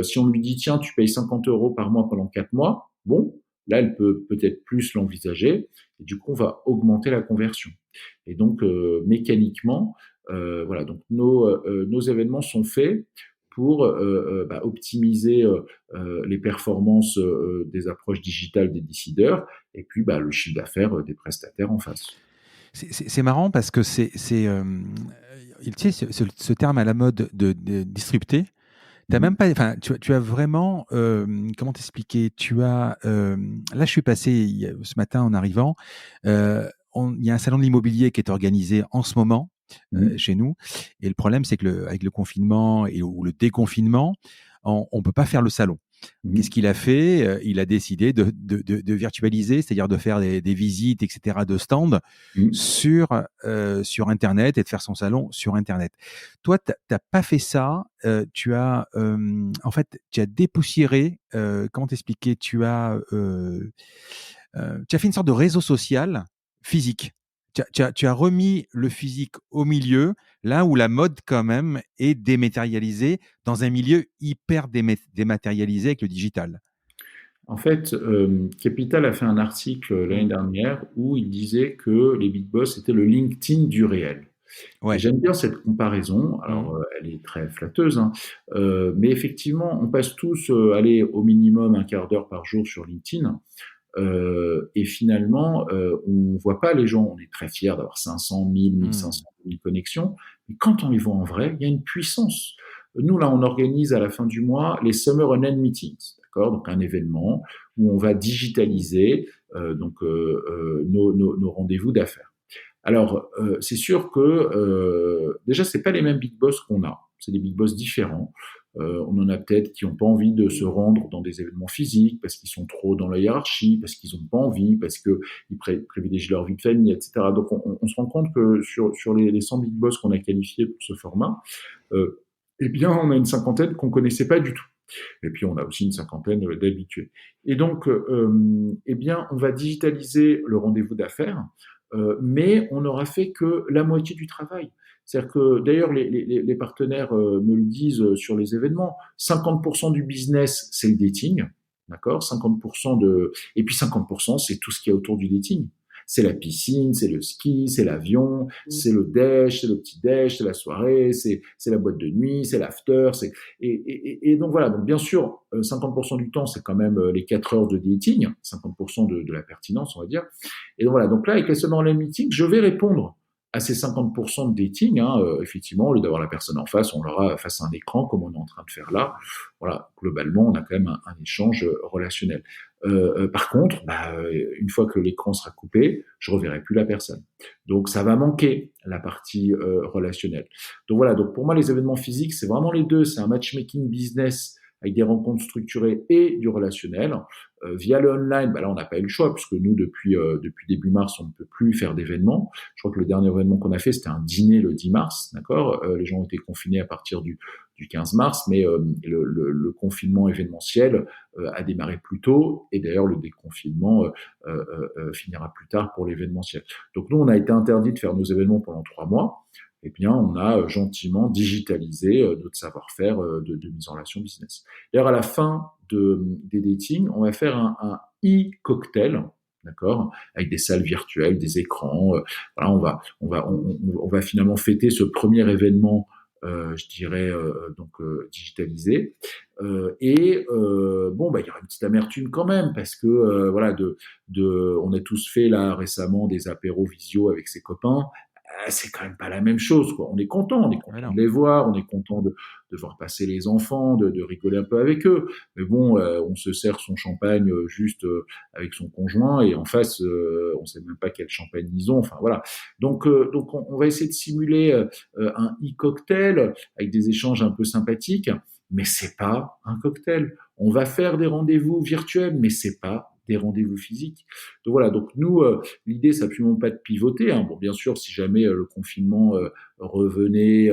Si on lui dit tiens tu payes 50 euros par mois pendant 4 mois, bon, là elle peut peut-être plus l'envisager et du coup on va augmenter la conversion. Et donc mécaniquement, voilà, donc nos événements sont faits pour optimiser les performances des approches digitales des décideurs et puis le chiffre d'affaires des prestataires en face. C'est marrant parce que tu sais, ce terme à la mode de disrupter, t'as même pas, enfin, tu as vraiment, comment t'expliquer? Là, je suis passé ce matin en arrivant. Il y a un salon de l'immobilier qui est organisé en ce moment chez nous, et le problème, c'est que avec le confinement ou le déconfinement, on peut pas faire le salon. Qu'est-ce qu'il a fait? Il a décidé de virtualiser, c'est-à-dire de faire des visites, etc., de stands sur Internet et de faire son salon sur Internet. Toi, t'as pas fait ça. Tu as dépoussiéré. Comment t'expliquer? Tu as fait une sorte de réseau social physique. Tu as remis le physique au milieu, là où la mode quand même est dématérialisée, dans un milieu hyper dématérialisé avec le digital. En fait, Capital a fait un article l'année dernière où il disait que les big boss étaient le LinkedIn du réel. Ouais. Et j'aime bien cette comparaison. Alors, elle est très flatteuse, hein, mais effectivement, on passe tous aller au minimum un quart d'heure par jour sur LinkedIn. Et finalement, on voit pas les gens. On est très fiers d'avoir 500, 1000, 1500, 1000 connexions. Mais quand on les voit en vrai, il y a une puissance. Nous, là, on organise à la fin du mois les Summer On-End Meetings. D'accord, donc un événement où on va digitaliser nos rendez-vous d'affaires. Alors, c'est sûr que déjà, c'est pas les mêmes big boss qu'on a. C'est des big boss différents. On en a peut-être qui n'ont pas envie de se rendre dans des événements physiques parce qu'ils sont trop dans la hiérarchie, parce qu'ils n'ont pas envie, parce qu'ils privilégient leur vie de famille, etc. Donc, on se rend compte que sur les 100 big boss qu'on a qualifiés pour ce format, eh bien, on a une cinquantaine qu'on connaissait pas du tout. Et puis, on a aussi une cinquantaine d'habitués. Et donc, eh bien, on va digitaliser le rendez-vous d'affaires, mais on n'aura fait que la moitié du travail. C'est-à-dire que, d'ailleurs, les partenaires me le disent sur les événements, 50% du business, c'est le dating, d'accord, 50% et puis 50%, c'est tout ce qui est autour du dating. C'est la piscine, c'est le ski, c'est l'avion, c'est le déj, c'est le petit déj, c'est la soirée, c'est la boîte de nuit, c'est l'after, et donc voilà. Donc bien sûr, 50% du temps, c'est quand même les 4 heures de dating, 50% de la pertinence, on va dire. Et donc voilà. Donc là, avec les Summer On-End Meetings, je vais répondre à ces 50% de dating, effectivement, au lieu d'avoir la personne en face, on l'aura face à un écran, comme on est en train de faire là. Voilà, globalement, on a quand même un échange relationnel. Par contre, une fois que l'écran sera coupé, je reverrai plus la personne. Donc, ça va manquer la partie relationnelle. Donc voilà, donc pour moi, les événements physiques, c'est vraiment les deux. C'est un matchmaking business avec des rencontres structurées et du relationnel. Via le online, là, on n'a pas eu le choix, puisque nous, depuis début mars, on ne peut plus faire d'événements. Je crois que le dernier événement qu'on a fait, c'était un dîner le 10 mars, d'accord. Les gens ont été confinés à partir du 15 mars, mais le confinement événementiel a démarré plus tôt, et d'ailleurs, le déconfinement finira plus tard pour l'événementiel. Donc nous, on a été interdit de faire nos événements pendant 3 mois. Eh bien, on a gentiment digitalisé notre savoir-faire de mise en relation business. D'ailleurs, à la fin des datings, on va faire un e-cocktail, d'accord, avec des salles virtuelles, des écrans. Voilà, on va finalement fêter ce premier événement, je dirais, digitalisé. Bon, il y aura une petite amertume quand même parce que voilà, on a tous fait là récemment des apéros visio avec ses copains. c'est quand même pas la même chose, quoi. On est Ouais, content non. de les voir, on est content de voir passer les enfants, de rigoler un peu avec eux. Mais bon, on se sert son champagne juste avec son conjoint et en face, on sait même pas quel champagne ils ont. Enfin voilà. Donc on va essayer de simuler un e-cocktail avec des échanges un peu sympathiques, mais c'est pas un cocktail. On va faire des rendez-vous virtuels, mais c'est pas des rendez-vous physiques. Donc voilà, donc nous, l'idée, c'est absolument pas de pivoter. Hein. Bon, bien sûr, si jamais le confinement revenait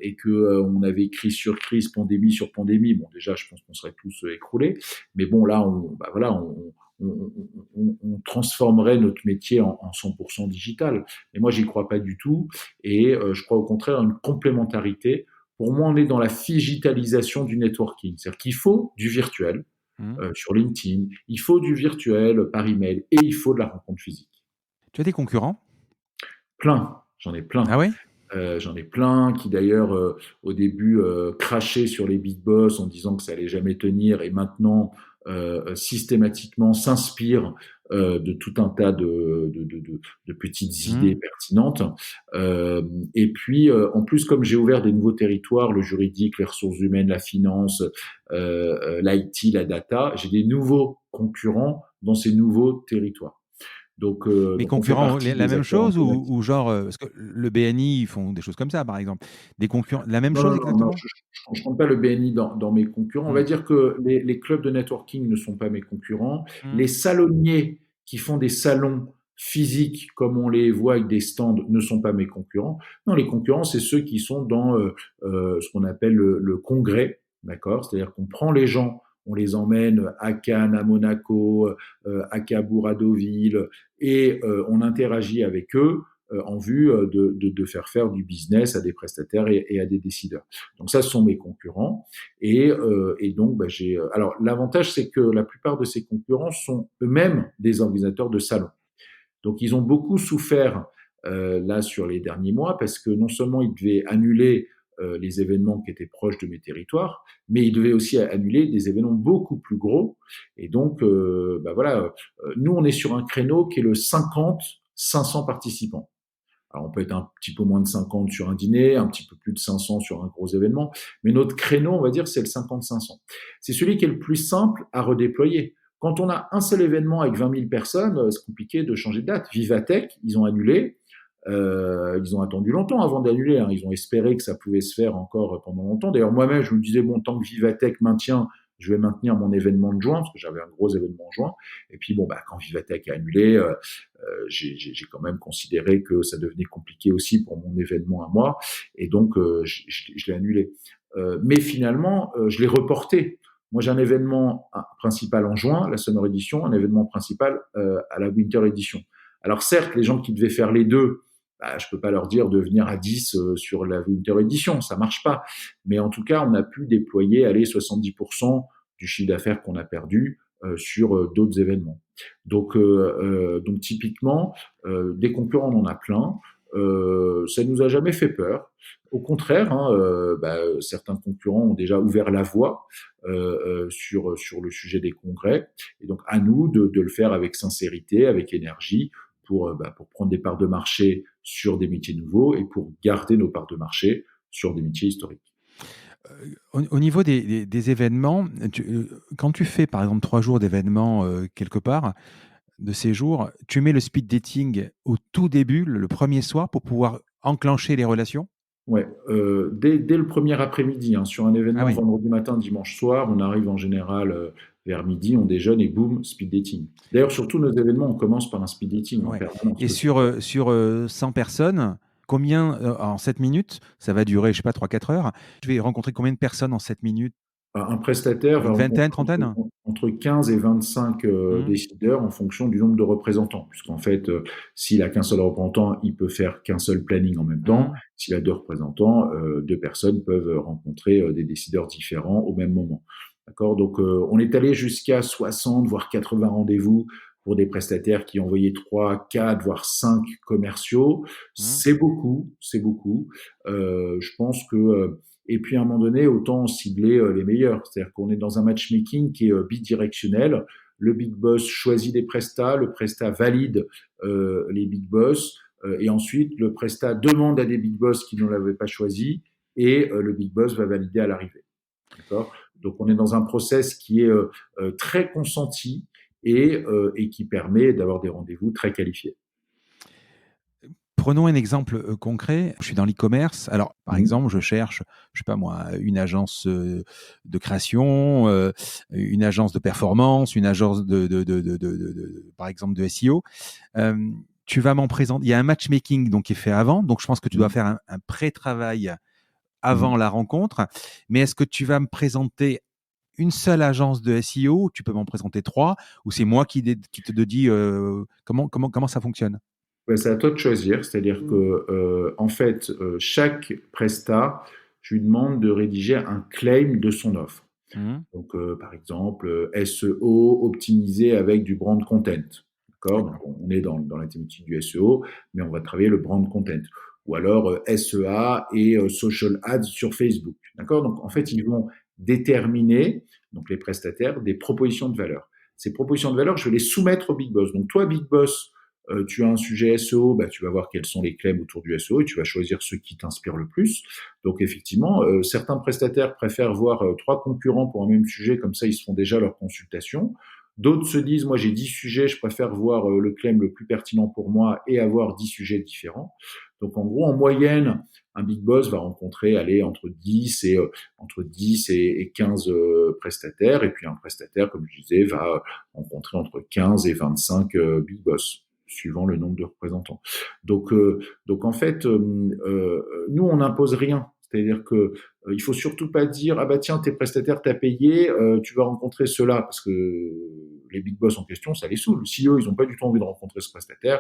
et que on avait crise sur crise, pandémie sur pandémie, bon, déjà, je pense qu'on serait tous écroulés. Mais bon, là, on transformerait notre métier en 100% digital. Et moi, j'y crois pas du tout. Et je crois au contraire à une complémentarité. Pour moi, on est dans la digitalisation du networking. C'est-à-dire qu'il faut du virtuel Mmh. sur LinkedIn, il faut du virtuel par email et il faut de la rencontre physique. Tu as des concurrents? Plein, j'en ai Ah plein. oui? J'en ai plein qui d'ailleurs au début crachaient sur les big boss en disant que ça allait jamais tenir et maintenant systématiquement s'inspirent de tout un tas de petites Mmh. idées pertinentes. Et puis en plus comme j'ai ouvert des nouveaux territoires, le juridique, les ressources humaines, la finance, l'IT, la data, j'ai des nouveaux concurrents dans ces nouveaux territoires. Mais Donc on fait concurrents, partie la des même acteurs chose emblématiques. ou genre, parce que le BNI, ils font des choses comme ça, par exemple. Des concurrents la même Non, non, chose non, non, exactement? je compte pas le BNI dans mes concurrents. On va Mmh. dire que les clubs de networking ne sont pas mes concurrents. Mmh. Les salonniers qui font des salons physiques, comme on les voit avec des stands, ne sont pas mes concurrents. Non, les concurrents, c'est ceux qui sont dans ce qu'on appelle le congrès, d'accord? C'est-à-dire qu'on prend les gens, on les emmène à Cannes, à Monaco, à Cabourg, à Deauville, et on interagit avec eux en vue de faire du business à des prestataires et à des décideurs. Donc ça, ce sont mes concurrents. Et donc, bah, alors, l'avantage, c'est que la plupart de ces concurrents sont eux-mêmes des organisateurs de salons. Donc, ils ont beaucoup souffert là sur les derniers mois parce que non seulement ils devaient annuler les événements qui étaient proches de mes territoires, mais ils devaient aussi annuler des événements beaucoup plus gros. Et donc, bah voilà, nous, on est sur un créneau qui est le 50-500 participants. Alors, on peut être un petit peu moins de 50 sur un dîner, un petit peu plus de 500 sur un gros événement, mais notre créneau, on va dire, c'est le 50-500. C'est celui qui est le plus simple à redéployer. Quand on a un seul événement avec 20 000 personnes, c'est compliqué de changer de date. Vivatech, ils ont annulé. Ils ont attendu longtemps avant d'annuler. Hein. Ils ont espéré que ça pouvait se faire encore pendant longtemps. D'ailleurs, moi-même, je me disais, bon, tant que Vivatech maintient, je vais maintenir mon événement de juin, parce que j'avais un gros événement en juin. Et puis, bon, bah, quand Vivatech a annulé, j'ai quand même considéré que ça devenait compliqué aussi pour mon événement à moi. Et donc, je l'ai annulé. Mais finalement, je l'ai reporté. Moi, j'ai un événement principal en juin, la Summer Edition, un événement principal à la Winter Edition. Alors certes, les gens qui devaient faire les deux, bah, je peux pas leur dire de venir à 10 sur la Winter Edition, ça marche pas. Mais en tout cas, on a pu déployer, allez, 70% du chiffre d'affaires qu'on a perdu sur d'autres événements. Donc typiquement, des concurrents, on en a plein. Ça nous a jamais fait peur. Au contraire, hein, bah, certains concurrents ont déjà ouvert la voie sur le sujet des congrès. Et donc à nous de le faire avec sincérité, avec énergie, pour prendre des parts de marché sur des métiers nouveaux et pour garder nos parts de marché sur des métiers historiques. Au niveau des événements, quand tu fais, par exemple, 3 jours d'événements, quelque part, de séjour, tu mets le speed dating au tout début, le 1er soir pour pouvoir enclencher les relations? Ouais, dès le premier après-midi, hein, sur un Ah événement oui. vendredi matin, dimanche soir, on arrive en général vers midi, on déjeune et boum, speed dating. D'ailleurs, sur tous nos événements, on commence par un speed dating en Ouais, permanence. et sur 100 personnes, combien, en 7 minutes, ça va durer, je sais pas, 3-4 heures. Je vais rencontrer combien de personnes en 7 minutes? Un prestataire va Une vingtaine, rencontrer trentaine? entre 15 et 25 Mmh. décideurs en fonction du nombre de représentants. Puisqu'en fait, s'il a qu'un seul représentant, il peut faire qu'un seul planning en même temps. Mmh. S'il a deux représentants, deux personnes peuvent rencontrer des décideurs différents au même moment. D'accord? Donc, on est allé jusqu'à 60, voire 80 rendez-vous pour des prestataires qui envoyaient 3, 4, voire 5 commerciaux. Mmh. C'est beaucoup, c'est beaucoup. Je pense que et puis à un moment donné, autant cibler les meilleurs. C'est-à-dire qu'on est dans un matchmaking qui est bidirectionnel. Le big boss choisit des prestats, le prestat valide les big boss. et ensuite le prestat demande à des big boss qui ne l'avaient pas choisi et le big boss va valider à l'arrivée. D'accord. Donc on est dans un process qui est très consenti et qui permet d'avoir des rendez-vous très qualifiés. Prenons un exemple concret. Je suis dans l'e-commerce. Alors, par Mmh. exemple, je cherche, je sais pas moi, une agence de création, une agence de performance, une agence par exemple, de SEO. Tu vas m'en présenter. Il y a un matchmaking donc qui est fait avant. Donc, je pense que tu dois Mmh. faire un pré-travail Mmh. avant la rencontre. Mais est-ce que tu vas me présenter une seule agence de SEO? Tu peux m'en présenter 3, ou c'est moi qui te dis comment ça fonctionne? Ouais, c'est à toi de choisir, c'est-à-dire que en fait, chaque prestat, je lui demande de rédiger un claim de son offre. Mhm. Donc, par exemple, SEO optimisé avec du brand content. D'accord. Donc, D'accord. on est dans la thématique du SEO, mais on va travailler le brand content. Ou alors SEA et social ads sur Facebook. D'accord. Donc, en fait, ils vont déterminer, donc les prestataires, des propositions de valeur. Ces propositions de valeur, je vais les soumettre au Big Boss. Donc, toi, Big Boss, tu as un sujet SEO, bah, tu vas voir quels sont les claims autour du SEO et tu vas choisir ceux qui t'inspirent le plus. Donc effectivement, certains prestataires préfèrent voir 3 concurrents pour un même sujet, comme ça ils se font déjà leur consultation. D'autres se disent, moi j'ai 10 sujets, je préfère voir le claim le plus pertinent pour moi et avoir 10 sujets différents. Donc en gros, en moyenne, un big boss va rencontrer aller entre 10 et 15 prestataires, et puis un prestataire, comme je disais, va rencontrer entre 15 et 25 big boss, suivant le nombre de représentants. Donc, donc en fait, nous, on n'impose rien. C'est-à-dire que il faut surtout pas dire ah bah tiens tes prestataires t'as payé, tu vas rencontrer ceux-là parce que les big boss en question ça les saoule. Si eux ils ont pas du tout envie de rencontrer ce prestataire,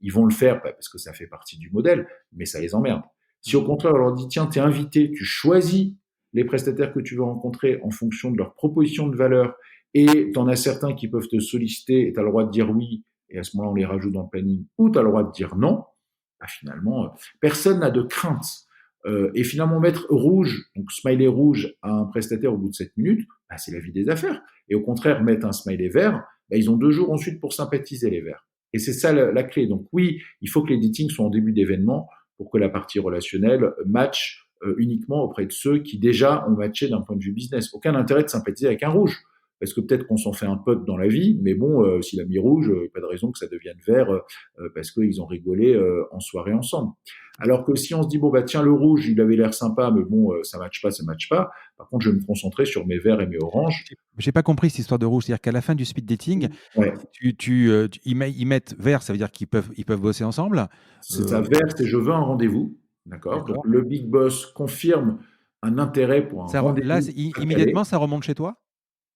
ils vont le faire parce que ça fait partie du modèle, mais ça les emmerde. Si au contraire on leur dit tiens t'es invité, tu choisis les prestataires que tu veux rencontrer en fonction de leur proposition de valeur et t'en as certains qui peuvent te solliciter et t'as le droit de dire oui et à ce moment-là on les rajoute dans le planning ou t'as le droit de dire non, bah, finalement personne n'a de crainte. Et finalement, mettre rouge, donc smiley rouge à un prestataire au bout de 7 minutes, bah, c'est la vie des affaires. Et au contraire, mettre un smiley vert, bah, ils ont 2 jours ensuite pour sympathiser les verts. Et c'est ça la clé. Donc oui, il faut que les datings soient en début d'événement pour que la partie relationnelle match uniquement auprès de ceux qui déjà ont matché d'un point de vue business. Aucun intérêt de sympathiser avec un rouge. Parce que peut-être qu'on s'en fait un pote dans la vie, mais bon, s'il a mis rouge, pas de raison que ça devienne vert parce qu'ils ont rigolé en soirée ensemble. Alors que si on se dit, bon, bah, tiens, le rouge, il avait l'air sympa, mais bon, ça matche pas, ça matche pas. Par contre, je vais me concentrer sur mes verts et mes oranges. J'ai pas compris cette histoire de rouge. C'est-à-dire qu'à la fin du speed dating, Ouais. ils mettent vert, ça veut dire qu'ils peuvent bosser ensemble. C'est ça, Euh, vert, c'est je veux un rendez-vous. D'accord. Donc, d'accord. le big boss confirme un intérêt pour un Là, rendez-vous à caler. immédiatement, ça remonte chez toi?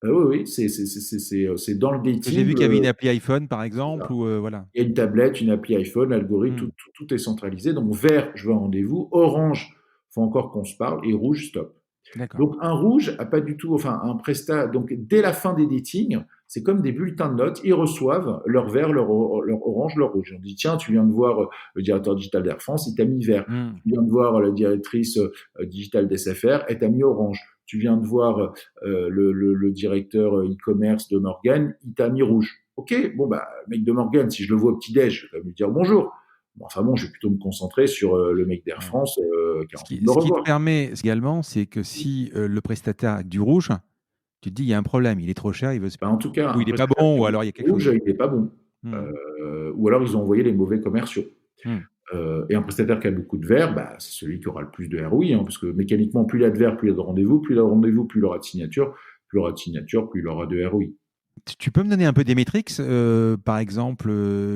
Oui, oui, c'est dans le Parce que j'ai dating. vu qu'il y avait une appli iPhone, par C'est exemple, ça. ou voilà. Il y a une tablette, une appli iPhone, l'algorithme, Hmm. tout est centralisé. Donc, vert, je veux un rendez-vous. Orange, faut encore qu'on se parle. Et rouge, stop. D'accord. Donc un rouge a pas du tout, enfin un prestat. Donc dès la fin des datings, c'est comme des bulletins de notes. Ils reçoivent leur vert, leur orange, leur rouge. On dit tiens, tu viens de voir le directeur digital d'Air France, il t'a mis vert. Hmm. Tu viens de voir la directrice digitale d'SFR, elle t'a mis orange. Tu viens de voir le directeur e-commerce de Morgan, il t'a mis rouge. Ok, bon bah mec de Morgan, si je le vois au petit déj, je vais lui dire bonjour. Bon, enfin bon, je vais plutôt me concentrer sur le mec d'Air Ouais. France qui a Ce envie qui, de me ce qui te revoir. permet également, c'est que si le prestataire a du rouge, tu te dis, il y a un problème, il est trop cher, il veut, Ben, en tout cas, ou un il est pas prestataire bon, qui a ou beaucoup alors il y a de quelque rouge, chose. il n'est pas bon. Hmm. Ou alors ils ont envoyé les mauvais commerciaux. Hmm. Et un prestataire qui a beaucoup de verts, bah, c'est celui qui aura le plus de ROI, hein, parce que mécaniquement, plus il a de verts, plus il y a de rendez-vous, plus il a de rendez-vous, plus il aura de signature, plus il aura de signature, plus il aura de ROI. Tu peux me donner un peu des métriques, par exemple,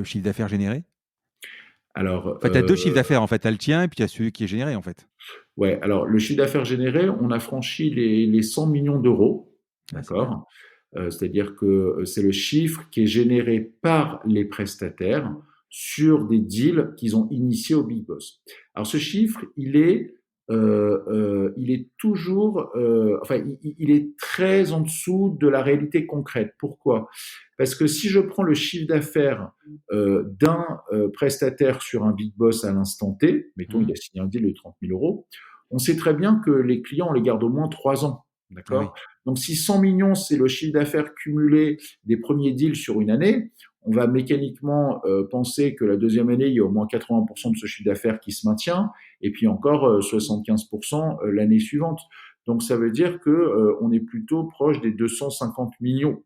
chiffre d'affaires généré? Alors, En fait, tu as deux chiffres d'affaires, en fait. Tu as le tien et puis tu as celui qui est généré, en fait. ouais, alors le chiffre d'affaires généré, on a franchi les 100 millions d'euros, Ah, c'est bien. d'accord. C'est-à-dire que c'est le chiffre qui est généré par les prestataires sur des deals qu'ils ont initiés au Big Boss. Alors ce chiffre, il est toujours, enfin, il est très en dessous de la réalité concrète. Pourquoi? Parce que si je prends le chiffre d'affaires d'un prestataire sur un Big Boss à l'instant T, mettons il Hmm. a signé un deal de 30 000 euros, on sait très bien que les clients, on les garde au moins 3 ans. Ah oui. D'accord. Donc, si 100 millions, c'est le chiffre d'affaires cumulé des premiers deals sur une année, on va mécaniquement penser que la deuxième année, il y a au moins 80% de ce chiffre d'affaires qui se maintient, et puis encore 75% l'année suivante. Donc ça veut dire que on est plutôt proche des 250 millions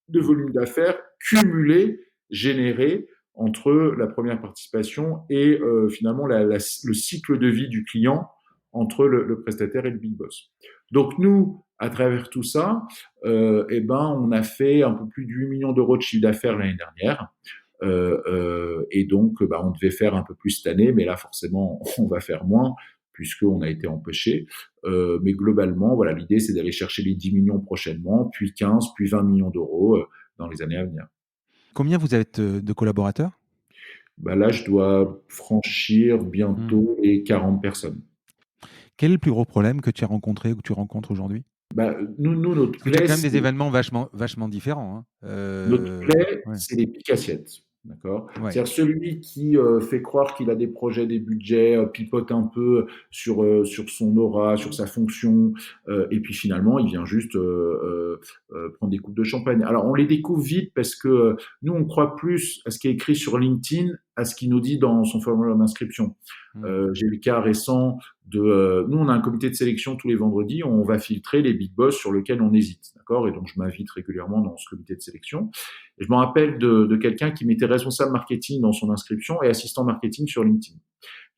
de volume d'affaires cumulés, générés entre la première participation et finalement le cycle de vie du client entre le prestataire et le big boss. Donc nous, à travers tout ça, on a fait un peu plus de 8 millions d'euros de chiffre d'affaires l'année dernière. Et donc, on devait faire un peu plus cette année, mais là, forcément, on va faire moins puisqu'on a été empêché. Mais globalement, voilà, l'idée, c'est d'aller chercher les 10 millions prochainement, puis 15, puis 20 millions d'euros dans les années à venir. Combien vous êtes de collaborateurs? Là, je dois franchir bientôt les 40 personnes. Quel est le plus gros problème que tu as rencontré ou que tu rencontres aujourd'hui? Nous, notre Parce que tu as plaie, quand même des événements vachement différents, hein. notre plaie, Ouais, c'est les piques-assiettes. D'accord. ouais. C'est-à-dire celui qui fait croire qu'il a des projets, des budgets, pipote un peu sur son aura, sur sa fonction, et puis finalement il vient juste prendre des coupes de champagne. Alors on les découvre vite parce que nous on croit plus à ce qui est écrit sur LinkedIn, à ce qu'il nous dit dans son formulaire d'inscription. J'ai le cas récent de nous on a un comité de sélection tous les vendredis, on va filtrer les big boss sur lesquels on hésite, d'accord, et donc je m'invite régulièrement dans ce comité de sélection. Et je me rappelle de quelqu'un qui mettait responsable marketing dans son inscription et assistant marketing sur LinkedIn.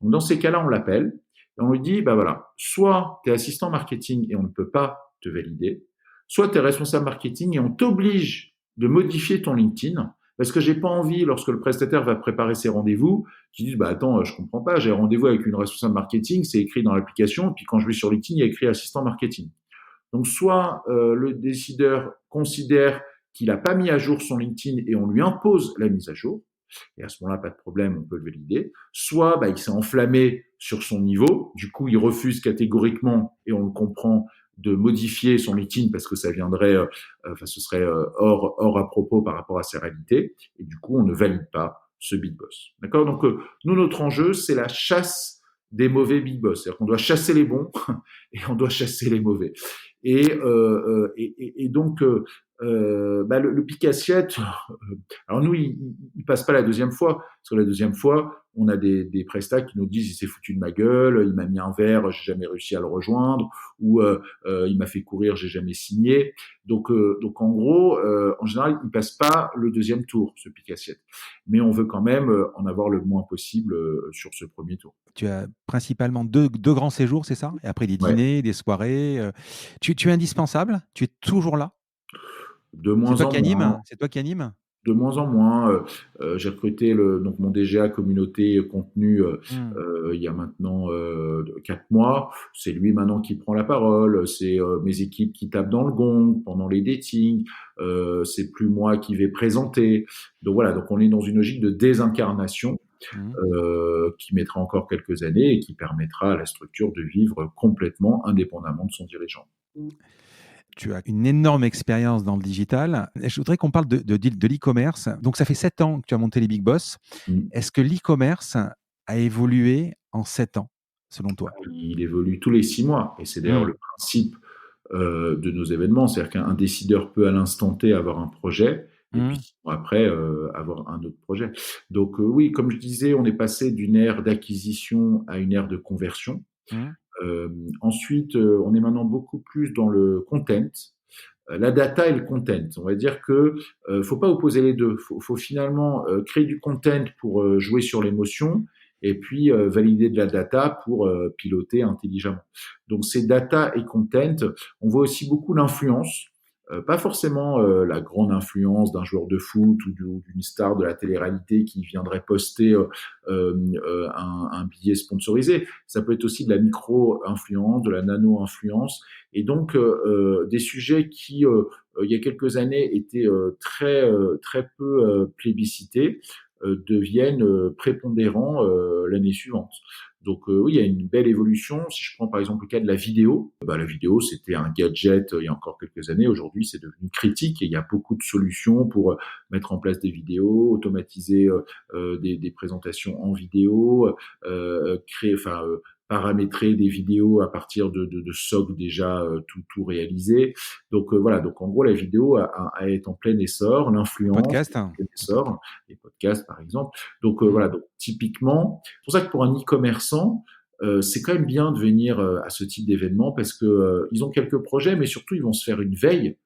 Donc dans ces cas-là, on l'appelle et on lui dit, voilà, soit tu es assistant marketing et on ne peut pas te valider, soit tu es responsable marketing et on t'oblige de modifier ton LinkedIn parce que j'ai pas envie, lorsque le prestataire va préparer ses rendez-vous, qu'il dise, attends, je comprends pas, j'ai rendez-vous avec une responsable marketing, c'est écrit dans l'application, et puis quand je vais sur LinkedIn, il y a écrit assistant marketing. Donc, soit le décideur considère qu'il n'a pas mis à jour son LinkedIn et on lui impose la mise à jour, et à ce moment-là, pas de problème, on peut le valider. Soit il s'est enflammé sur son niveau, du coup, il refuse catégoriquement, et on le comprend, de modifier son LinkedIn parce que ça viendrait, ce serait hors à propos par rapport à ses réalités, et du coup, on ne valide pas ce big boss. D'accord. Donc, nous, notre enjeu, c'est la chasse des mauvais big boss. C'est-à-dire qu'on doit chasser les bons et on doit chasser les mauvais. Et donc, le pic assiette, alors nous, il passe pas la deuxième fois, parce que la deuxième fois, on a des prestats qui nous disent il s'est foutu de ma gueule, il m'a mis un verre, j'ai jamais réussi à le rejoindre, ou il m'a fait courir, j'ai jamais signé. Donc en gros, en général, il passe pas le deuxième tour, ce pic assiette. Mais on veut quand même en avoir le moins possible sur ce premier tour. Tu as principalement deux grands séjours, c'est ça? Et après des Ouais. dîners, des soirées. Tu es indispensable? Tu es toujours là? De C'est moins toi en qui moins. anime? C'est toi qui anime? De moins en moins. J'ai recruté donc mon DGA communauté contenu Mmh. il y a maintenant 4 mois. C'est lui maintenant qui prend la parole. C'est mes équipes qui tapent dans le gong pendant les datings. C'est plus moi qui vais présenter. Donc voilà, donc on est dans une logique de désincarnation Mmh. qui mettra encore quelques années et qui permettra à la structure de vivre complètement indépendamment de son dirigeant. Tu as une énorme expérience dans le digital. Et je voudrais qu'on parle de l'e-commerce. Donc, ça fait 7 ans que tu as monté les Big Boss. Mm. Est-ce que l'e-commerce a évolué en 7 ans, selon toi? Il évolue tous les 6 mois et c'est d'ailleurs Mmh. le principe de nos événements. C'est-à-dire qu'un décideur peut à l'instant T avoir un projet et puis Mmh. 6 mois après avoir un autre projet. Donc oui, comme je disais, on est passé d'une ère d'acquisition à une ère de conversion. Mmh. Ensuite, on est maintenant beaucoup plus dans le content, la data et le content. On va dire que faut pas opposer les deux. Faut finalement créer du content pour jouer sur l'émotion et puis valider de la data pour piloter intelligemment. Donc c'est data et content. On voit aussi beaucoup l'influence. Pas forcément la grande influence d'un joueur de foot ou d'une star de la télé-réalité qui viendrait poster un billet sponsorisé. Ça peut être aussi de la micro-influence, de la nano-influence, et donc des sujets qui, il y a quelques années, étaient très peu plébiscités, deviennent prépondérants l'année suivante. Donc oui, il y a une belle évolution. Si je prends par exemple le cas de la vidéo, la vidéo c'était un gadget il y a encore quelques années. Aujourd'hui, c'est devenu critique et il y a beaucoup de solutions pour mettre en place des vidéos, automatiser des présentations en vidéo, créer, paramétrer des vidéos à partir de SOC déjà tout réalisé. Donc voilà, donc en gros la vidéo est en plein essor, l'influence Podcast, est en hein, plein les essor, podcasts. les podcasts par exemple. Donc Mm. voilà, donc typiquement, c'est pour ça que pour un e-commerçant, c'est quand même bien de venir à ce type d'événement parce que ils ont quelques projets, mais surtout ils vont se faire une veille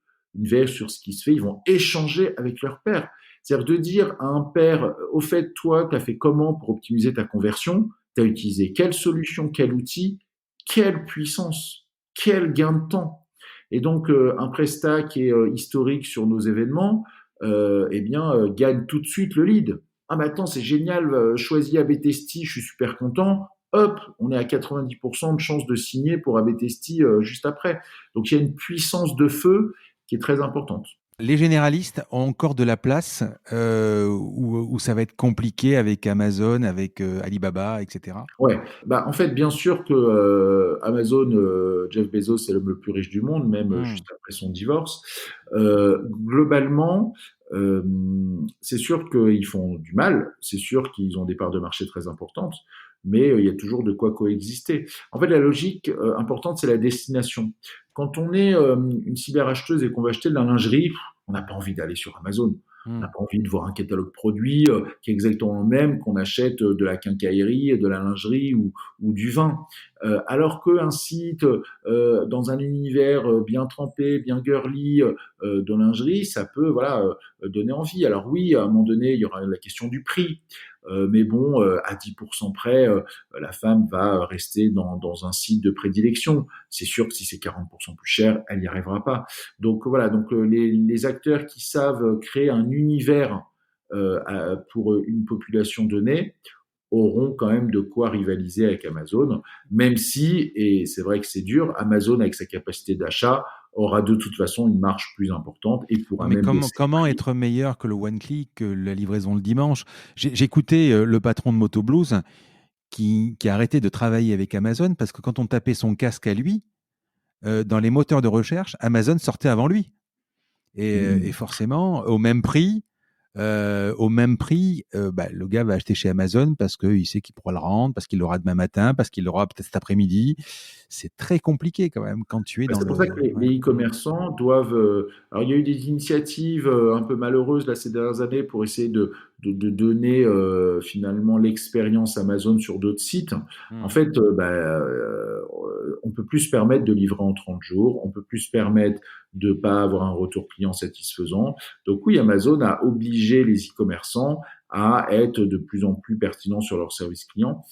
sur ce qui se fait, ils vont échanger avec leur père. C'est-à-dire de dire à un père, au fait, toi, tu as fait comment pour optimiser ta conversion? Tu as utilisé quelle solution, quel outil, quelle puissance, quel gain de temps. Et donc, un prestat qui est historique sur nos événements, eh bien, gagne tout de suite le lead. Ah, mais attends, c'est génial, choisis AB Testi, je suis super content. Hop, on est à 90% de chances de signer pour AB Testi juste après. Donc, il y a une puissance de feu qui est très importante. Les généralistes ont encore de la place où ça va être compliqué avec Amazon, avec Alibaba, etc. Ouais, bah en fait, bien sûr que Amazon, Jeff Bezos, c'est l'homme le plus riche du monde, même Mm. juste après son divorce. Globalement, euh, c'est sûr qu'ils font du mal, c'est sûr qu'ils ont des parts de marché très importantes, mais il y a toujours de quoi coexister. En fait, la logique importante, c'est la destination. Quand on est une cyberacheteuse et qu'on va acheter de la lingerie, on n'a pas envie d'aller sur Amazon. On n'a Mm. pas envie de voir un catalogue produit qui est exactement le même qu'on achète de la quincaillerie, de la lingerie ou du vin. Alors qu'un site dans un univers bien trempé, bien girly de lingerie, ça peut voilà donner envie. Alors oui, à un moment donné, il y aura la question du prix. Mais bon, à 10% près, la femme va rester dans un site de prédilection. C'est sûr que si c'est 40% plus cher, elle n'y arrivera pas. Donc voilà, donc les acteurs qui savent créer un univers pour une population donnée auront quand même de quoi rivaliser avec Amazon, même si, et c'est vrai que c'est dur, Amazon avec sa capacité d'achat aura de toute façon une marge plus importante et Ouais, pourra mais même comment, baisser le comment prix. être meilleur que le one click, que la livraison le dimanche? J'écoutais le patron de Moto Blues qui a arrêté de travailler avec Amazon parce que quand on tapait son casque à lui, dans les moteurs de recherche, Amazon sortait avant lui. Et Mm. forcément, bah, le gars va acheter chez Amazon parce qu'il sait qu'il pourra le rendre, parce qu'il l'aura demain matin, parce qu'il l'aura peut-être cet après-midi. C'est très compliqué quand même quand tu es dans C'est pour ça le... que les, Ouais. les e-commerçants doivent. Alors, il y a eu des initiatives un peu malheureuses là ces dernières années pour essayer de donner finalement l'expérience Amazon sur d'autres sites. En Mm. fait, on peut plus se permettre de livrer en 30 jours, on peut plus se permettre de pas avoir un retour client satisfaisant. Donc oui, Amazon a obligé les e-commerçants à être de plus en plus pertinents sur leur service client.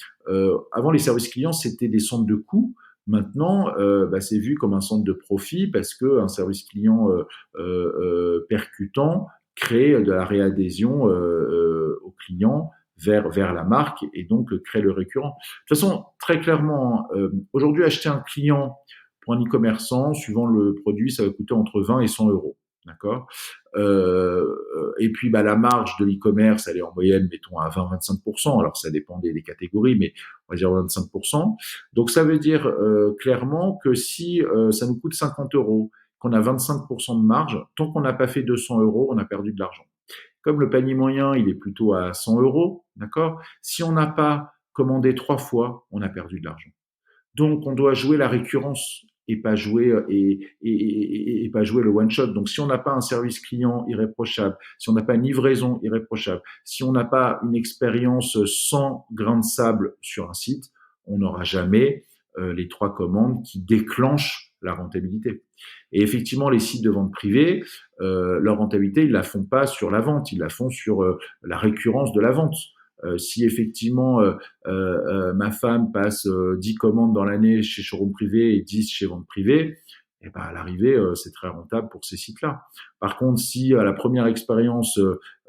Avant, les services clients, c'était des centres de coûts. Maintenant, c'est vu comme un centre de profit parce que un service client percutant crée de la réadhésion au client vers la marque et donc crée le récurrent. De toute façon, très clairement, aujourd'hui, acheter un client pour un e-commerçant, suivant le produit, ça va coûter entre 20 et 100 euros. D'accord. Et puis la marge de l'e-commerce, elle est en moyenne, mettons à 20-25%. Alors ça dépend des catégories, mais on va dire 25%. Donc ça veut dire clairement que si ça nous coûte 50 euros, qu'on a 25% de marge, tant qu'on n'a pas fait 200 euros, on a perdu de l'argent. Comme le panier moyen, il est plutôt à 100 euros, d'accord. Si on n'a pas commandé 3 fois, on a perdu de l'argent. Donc, on doit jouer la récurrence et pas jouer et pas jouer le one shot. Donc, si on n'a pas un service client irréprochable, si on n'a pas une livraison irréprochable, si on n'a pas une expérience sans grain de sable sur un site, on n'aura jamais les 3 commandes qui déclenchent la rentabilité. Et effectivement, les sites de vente privée, leur rentabilité, ils la font pas sur la vente, ils la font sur la récurrence de la vente. Si effectivement ma femme passe 10 commandes dans l'année chez showroom privé et 10 chez vente privée, et ben à l'arrivée, c'est très rentable pour ces sites-là. Par contre, si à la première expérience,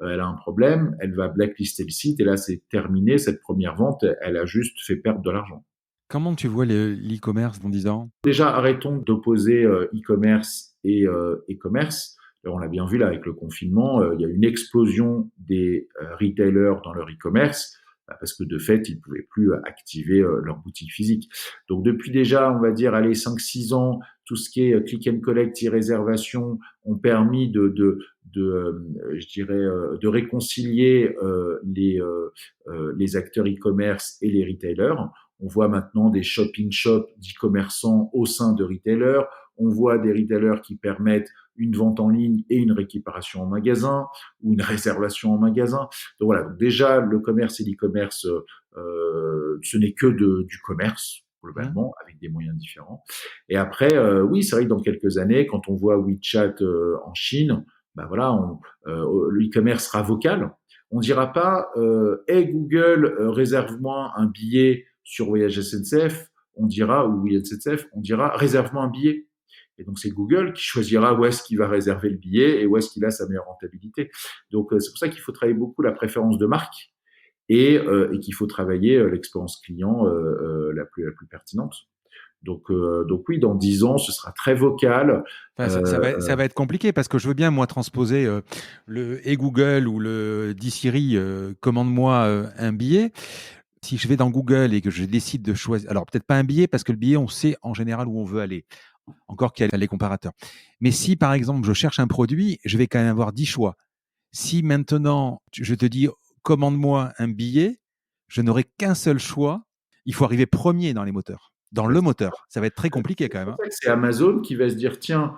elle a un problème, elle va blacklister le site et là, c'est terminé. Cette première vente, elle a juste fait perdre de l'argent. Comment tu vois l'e-commerce dans 10 ans? Déjà, arrêtons d'opposer e-commerce et e-commerce. On l'a bien vu là avec le confinement, il y a une explosion des retailers dans leur e-commerce parce que de fait, ils ne pouvaient plus activer leur boutique physique. Donc depuis déjà, on va dire, allez, 5-6 ans, tout ce qui est click and collect, e-réservation ont permis je dirais, de réconcilier les acteurs e-commerce et les retailers. On voit maintenant des shop-in-shop d'e-commerçants au sein de retailers. On voit des retailers qui permettent une vente en ligne et une récupération en magasin ou une réservation en magasin. Donc voilà, donc déjà le commerce et l'e-commerce, ce n'est que du commerce globalement, avec des moyens différents. Et après, oui, c'est vrai que dans quelques années, quand on voit WeChat en Chine, ben voilà, le e-commerce sera vocal. On dira pas, hey Google, réserve-moi un billet sur Voyage SNCF. On dira, ou Voyage SNCF, on dira, réserve-moi un billet. Et donc, c'est Google qui choisira où est-ce qu'il va réserver le billet et où est-ce qu'il a sa meilleure rentabilité. Donc, c'est pour ça qu'il faut travailler beaucoup la préférence de marque et qu'il faut travailler l'expérience client la plus pertinente. Donc oui, dans 10 ans, ce sera très vocal. Enfin, ça va être compliqué parce que je veux bien, moi, transposer le Hey Google ou le Dis Siri, commande-moi un billet. Si je vais dans Google et que je décide de choisir, alors peut-être pas un billet parce que le billet, on sait en général où on veut aller. Encore qu'il y a les comparateurs. Mais si, par exemple, je cherche un produit, je vais quand même avoir 10 choix. Si maintenant, je te dis, commande-moi un billet, je n'aurai qu'un seul choix. Il faut arriver premier dans les moteurs. Dans le moteur. Ça va être très compliqué quand même. Hein. C'est Amazon qui va se dire, tiens,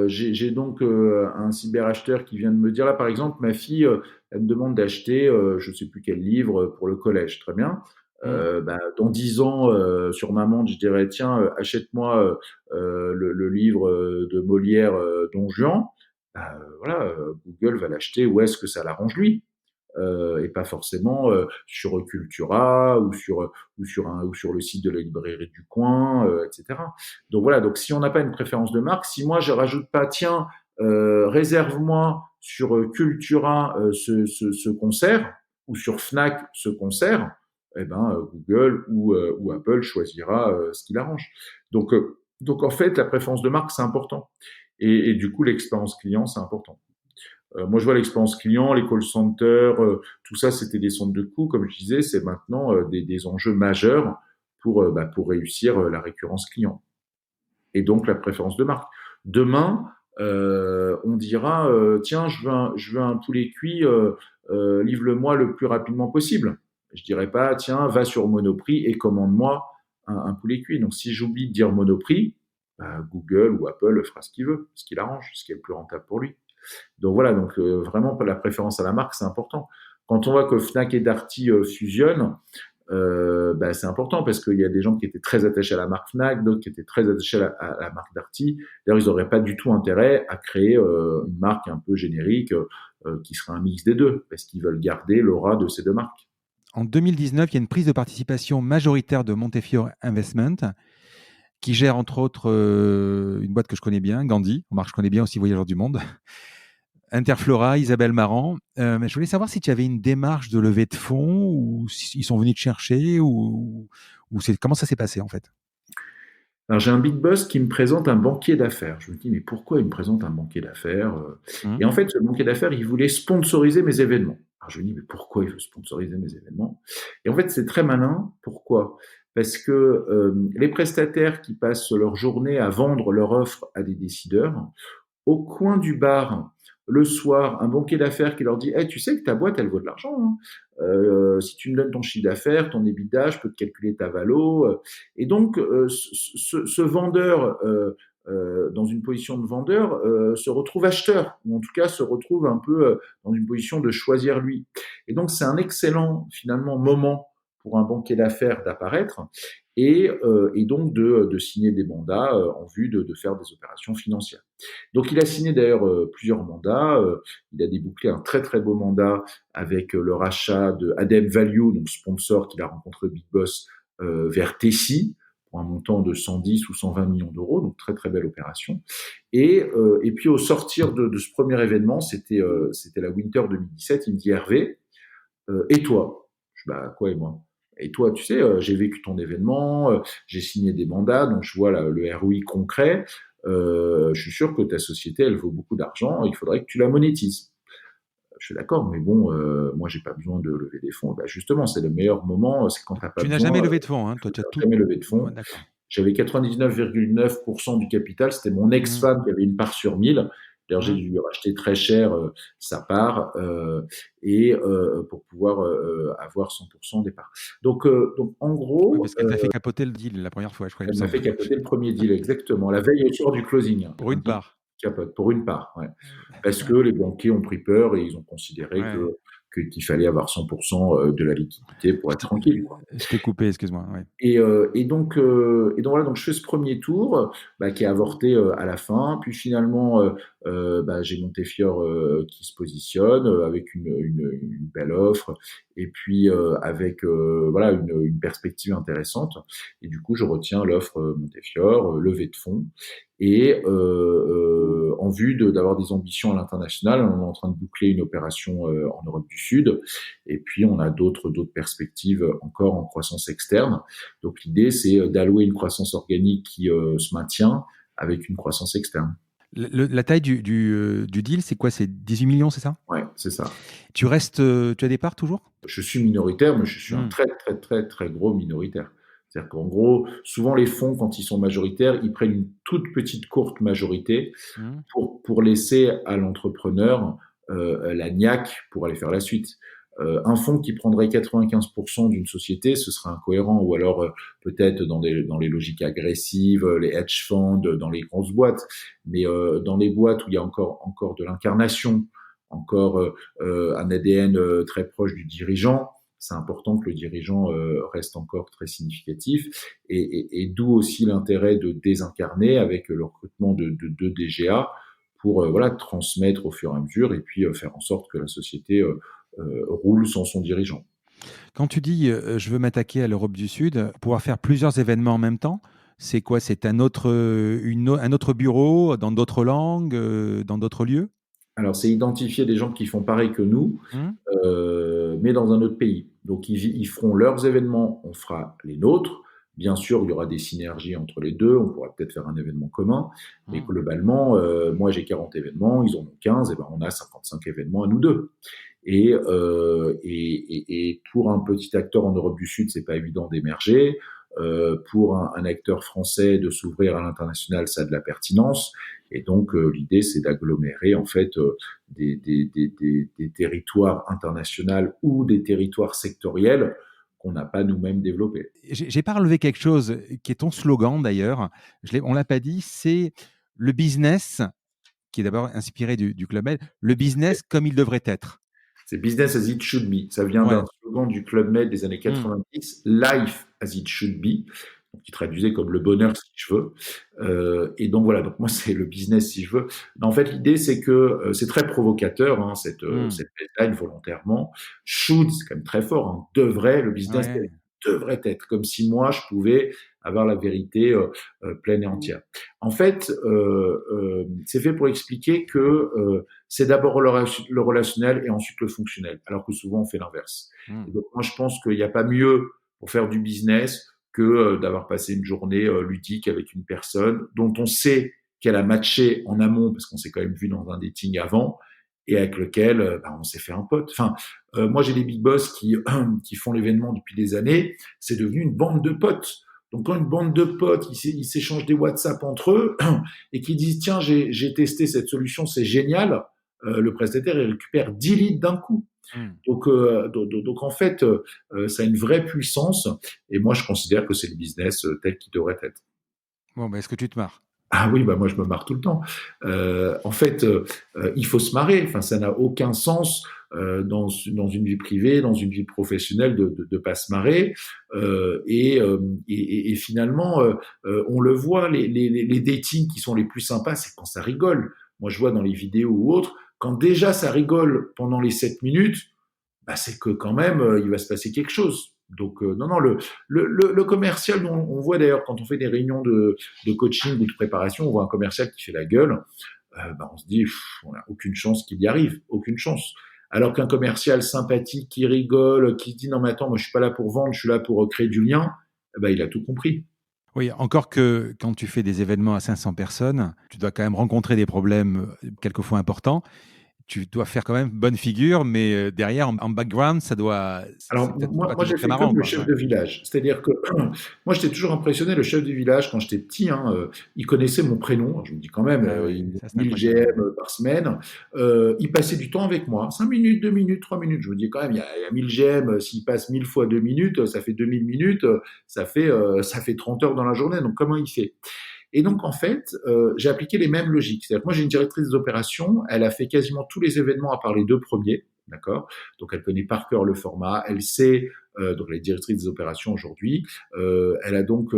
j'ai donc un cyberacheteur qui vient de me dire, là, par exemple, ma fille, elle me demande d'acheter, je ne sais plus quel livre pour le collège. Très bien. Dans 10 ans, sur ma montre, je dirais, tiens, achète-moi le livre de Molière, Don Juan. Voilà, Google va l'acheter où est-ce que ça l'arrange lui. Et pas forcément sur Cultura ou sur le site de la librairie du coin, etc. Donc voilà, donc si on n'a pas une préférence de marque, si moi je rajoute pas, tiens, réserve-moi sur Cultura ce concert ou sur Fnac ce concert, eh ben Google ou Apple choisira ce qui l'arrange. Donc en fait, la préférence de marque c'est important et du coup l'expérience client c'est important. Moi, je vois l'expérience client, les call centers, tout ça, c'était des centres de coûts, comme je disais, c'est maintenant des enjeux majeurs pour réussir la récurrence client et donc la préférence de marque. Demain, on dira tiens, je veux un poulet cuit, livre-le-moi le plus rapidement possible. Je dirais pas tiens, va sur Monoprix et commande-moi un poulet cuit. Donc si j'oublie de dire Monoprix, Google ou Apple fera ce qu'il veut, ce qu'il arrange, ce qui est le plus rentable pour lui. Donc voilà, donc vraiment la préférence à la marque, c'est important. Quand on voit que Fnac et Darty fusionnent, c'est important parce qu'il y a des gens qui étaient très attachés à la marque Fnac, d'autres qui étaient très attachés à la marque Darty. D'ailleurs, ils n'auraient pas du tout intérêt à créer une marque un peu générique qui serait un mix des deux, parce qu'ils veulent garder l'aura de ces deux marques. En 2019, il y a une prise de participation majoritaire de Montefiore Investment, qui gère entre autres une boîte que je connais bien, Gandhi. Je connais bien aussi Voyageurs du Monde. Interflora, Isabelle Marant. Mais je voulais savoir si tu avais une démarche de levée de fonds ou s'ils sont venus te chercher ou comment ça s'est passé en fait. Alors j'ai un big boss qui me présente un banquier d'affaires. Je me dis mais pourquoi il me présente un banquier d'affaires Et en fait ce banquier d'affaires il voulait sponsoriser mes événements. Alors je me dis mais pourquoi il veut sponsoriser mes événements Et en fait c'est très malin. Pourquoi Parce que les prestataires qui passent leur journée à vendre leur offre à des décideurs, au coin du bar, le soir, un banquier d'affaires qui leur dit hey, tu sais que ta boîte, elle vaut de l'argent. Hein. Si tu me donnes ton chiffre d'affaires, ton EBITDA, je peux te calculer ta valo. Et donc, ce vendeur, dans une position de vendeur, se retrouve acheteur, ou en tout cas se retrouve un peu dans une position de choisir lui. Et donc, c'est un excellent, finalement, moment pour un banquier d'affaires d'apparaître et donc de signer des mandats en vue de faire des opérations financières. Donc il a signé d'ailleurs plusieurs mandats. Il a débouclé un très très beau mandat avec le rachat de Adem Value, donc sponsor qu'il a rencontré Big Boss vers Tessie pour un montant de 110 ou 120 millions d'euros, donc très très belle opération. Et puis au sortir de ce premier événement, c'était la Winter 2017, il me dit Hervé, et toi? Je dis quoi et moi? Et toi, tu sais, j'ai vécu ton événement, j'ai signé des mandats, donc je vois le ROI concret. Je suis sûr que ta société, elle vaut beaucoup d'argent, il faudrait que tu la monétises. Je suis d'accord, mais bon, moi, j'ai pas besoin de lever des fonds. Justement, c'est le meilleur moment, c'est quand t'as pas besoin. Tu n'as jamais levé de fonds, hein, toi, tu as jamais levé de fonds. D'accord. J'avais 99,9% du capital, c'était mon ex-femme qui avait une part sur 1000, D'ailleurs, j'ai dû racheter très cher sa part et pour pouvoir avoir 100% des parts. Donc en Oui, gros, parce qu'elle t'a fait capoter le deal la première fois, je crois, il me elle m'a semble. fait capoter le premier deal, exactement, la veille au soir du closing. Pour Un une deal part. qui capote, pour une part, ouais. Parce que les banquiers ont pris peur et ils ont considéré Ouais. qu'il fallait avoir 100% de la liquidité pour être tranquille, quoi. Je t'ai coupé, excuse-moi. Ouais. Et donc voilà, donc je fais ce premier tour qui est avorté à la fin. Puis finalement, j'ai Montefiore qui se positionne avec une belle offre et puis avec voilà une perspective intéressante. Et du coup, je retiens l'offre Montefiore, levée de fonds. Et en vue d'avoir des ambitions à l'international, on est en train de boucler une opération en Europe du Sud. Et puis, on a d'autres perspectives encore en croissance externe. Donc, l'idée, c'est d'allouer une croissance organique qui se maintient avec une croissance externe. La taille du deal, c'est quoi? C'est 18 millions, c'est ça? Ouais, c'est ça. Tu restes, tu as des parts toujours? Je suis minoritaire, mais je suis un très, très, très, très gros minoritaire. C'est-à-dire qu'en gros, souvent les fonds, quand ils sont majoritaires, ils prennent une toute petite courte majorité pour laisser à l'entrepreneur la niaque pour aller faire la suite. Un fonds qui prendrait 95% d'une société, ce serait incohérent, ou alors peut-être dans les logiques agressives, les hedge funds, dans les grosses boîtes, mais dans les boîtes où il y a encore de l'incarnation, encore un ADN très proche du dirigeant, c'est important que le dirigeant reste encore très significatif, et d'où aussi l'intérêt de désincarner avec le recrutement de DGA pour transmettre au fur et à mesure et puis faire en sorte que la société roule sans son dirigeant. Quand tu dis je veux m'attaquer à l'Europe du Sud, pouvoir faire plusieurs événements en même temps, c'est quoi? C'est un autre bureau dans d'autres langues, dans d'autres lieux? Alors, c'est identifier des gens qui font pareil que nous, mais dans un autre pays. Donc, ils feront leurs événements, on fera les nôtres. Bien sûr, il y aura des synergies entre les deux, on pourra peut-être faire un événement commun, mais globalement, moi j'ai 40 événements, ils en ont 15, et ben on a 55 événements à nous deux. Et pour un petit acteur en Europe du Sud, c'est pas évident d'émerger. Pour un acteur français de s'ouvrir à l'international, ça a de la pertinence. Et donc l'idée, c'est d'agglomérer en fait des territoires internationaux ou des territoires sectoriels qu'on n'a pas nous-mêmes développés. J'ai pas relevé quelque chose qui est ton slogan d'ailleurs. On l'a pas dit, c'est le business qui est d'abord inspiré du Club Med, le business comme il devrait être. C'est business as it should be. Ça vient d'un slogan du Club Med des années 90, life as it should be, qui traduisait comme le bonheur si je veux. Et donc voilà, donc moi c'est le business si je veux. Mais en fait l'idée c'est que c'est très provocateur cette headline volontairement. Should, c'est quand même très fort, hein, devrait, le business devrait être, comme si moi je pouvais avoir la vérité pleine et entière. En fait, c'est fait pour expliquer que c'est d'abord le relationnel et ensuite le fonctionnel, alors que souvent on fait l'inverse. Et donc moi je pense qu'il n'y a pas mieux pour faire du business que d'avoir passé une journée ludique avec une personne dont on sait qu'elle a matché en amont, parce qu'on s'est quand même vu dans un dating avant, et avec lequel on s'est fait un pote. Enfin, moi j'ai des big boss qui font l'événement depuis des années, c'est devenu une bande de potes. Donc quand une bande de potes, ils s'échangent des WhatsApp entre eux et qui disent tiens j'ai testé cette solution, c'est génial, le prestataire il récupère 10 litres d'un coup. Donc en fait ça a une vraie puissance et moi je considère que c'est le business tel qu'il devrait être. Bon, est-ce que tu te marres? Ah oui, moi je me marre tout le temps. En fait, il faut se marrer. Enfin, ça n'a aucun sens dans une vie privée, dans une vie professionnelle de pas se marrer. Et finalement, on le voit, les datings qui sont les plus sympas, c'est quand ça rigole. Moi, je vois dans les vidéos ou autres, quand déjà ça rigole pendant les 7 minutes, c'est que quand même, il va se passer quelque chose. Donc non, le commercial, on voit d'ailleurs quand on fait des réunions de coaching ou de préparation, on voit un commercial qui fait la gueule, on se dit on n'a aucune chance qu'il y arrive, aucune chance. Alors qu'un commercial sympathique qui rigole, qui se dit non mais attends, moi je suis pas là pour vendre, je suis là pour créer du lien, il a tout compris. Oui, encore que quand tu fais des événements à 500 personnes, tu dois quand même rencontrer des problèmes quelquefois importants. tu dois faire quand même bonne figure, mais derrière, en background, c'est Alors, peut-être moi, pas moi toujours j'ai très fait marrant, comme le quoi. chef Ouais. de village. C'est-à-dire que moi, j'étais toujours impressionné. Le chef du village, quand j'étais petit, hein, il connaissait mon prénom. Je me dis quand même, Ah ouais, il me ça c'est 1000 impressionnant. Ouais. GM par semaine. Il passait du temps avec moi. 5 minutes, 2 minutes, 3 minutes. Je me dis quand même, il y a 1000 GM. S'il passe 1000 fois 2 minutes, ça fait 2000 minutes. Ça fait 30 heures dans la journée. Donc, comment il fait? Et donc, en fait, j'ai appliqué les mêmes logiques. C'est-à-dire que moi, j'ai une directrice des opérations. Elle a fait quasiment tous les événements à part les 2 premiers. D'accord. Donc, elle connaît par cœur le format. Elle sait, donc elle est directrice des opérations aujourd'hui. Elle a donc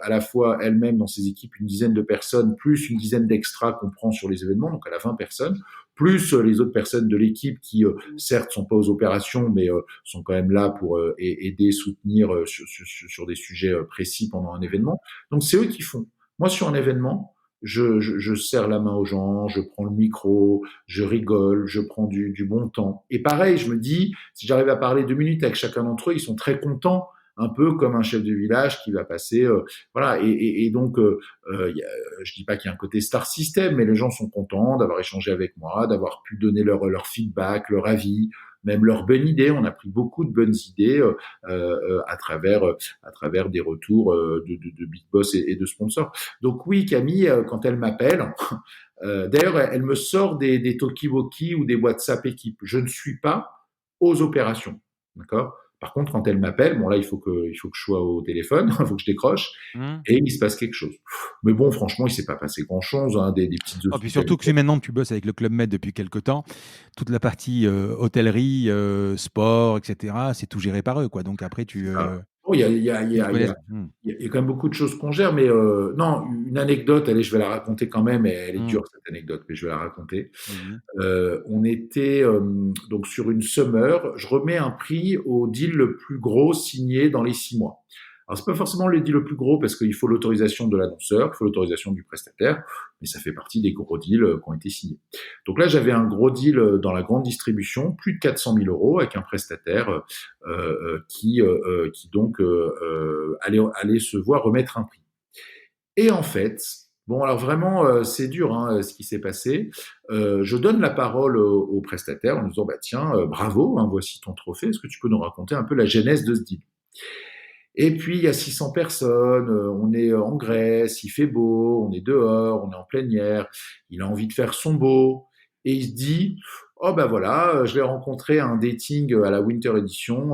à la fois elle-même dans ses équipes une dizaine de personnes, plus une dizaine d'extras qu'on prend sur les événements. Donc, elle a 20 personnes, plus les autres personnes de l'équipe qui, certes, sont pas aux opérations, mais sont quand même là pour aider, soutenir sur des sujets précis pendant un événement. Donc, c'est eux qui font. Moi, sur un événement, je serre la main aux gens, je prends le micro, je rigole, je prends du bon temps. Et pareil, je me dis, si j'arrive à parler 2 minutes avec chacun d'entre eux, ils sont très contents, un peu comme un chef de village qui va passer, voilà. Et donc, je dis pas qu'il y a un côté star system, mais les gens sont contents d'avoir échangé avec moi, d'avoir pu donner leur feedback, leur avis, même leurs bonnes idées. On a pris beaucoup de bonnes idées à travers des retours de Big Boss et de sponsors. Donc oui, Camille, quand elle m'appelle, d'ailleurs, elle me sort des talkie-walkie ou des WhatsApp équipe. Je ne suis pas aux opérations, d'accord. Par contre, quand elle m'appelle, bon là, il faut que je sois au téléphone, il faut que je décroche, Mmh. et il se passe quelque chose. Mais bon, franchement, il s'est pas passé grand-chose, hein, des petites Oh, puis surtout que hospitalités. si maintenant tu bosses avec le Club Med depuis quelque temps, toute la partie hôtellerie, sport, etc., c'est tout géré par eux, quoi. Donc après, Ah. Oh, il y a, il y a, il y ils a, il y a, connaissent. Hmm. il y a quand même beaucoup de choses qu'on gère, mais non, une anecdote, allez, je vais la raconter quand même, et elle est Hmm. dure cette anecdote, mais je vais la raconter. Vas-y. On était donc sur une summer. Je remets un prix au deal le plus gros signé dans les 6 mois. Alors c'est pas forcément le deal le plus gros parce qu'il faut l'autorisation de l'annonceur, il faut l'autorisation du prestataire, mais ça fait partie des gros deals qui ont été signés. Donc là j'avais un gros deal dans la grande distribution, plus de 400 000 euros avec un prestataire qui donc allait se voir remettre un prix. Et en fait, bon, alors vraiment, c'est dur hein, ce qui s'est passé. Je donne la parole au prestataire en lui disant, bah tiens, bravo, hein, voici ton trophée. Est-ce que tu peux nous raconter un peu la genèse de ce deal? Et puis il y a 600 personnes, on est en Grèce, il fait beau, on est dehors, on est en pleine air. Il a envie de faire son beau et il se dit, oh ben voilà, je l'ai rencontré à un dating à la Winter Edition.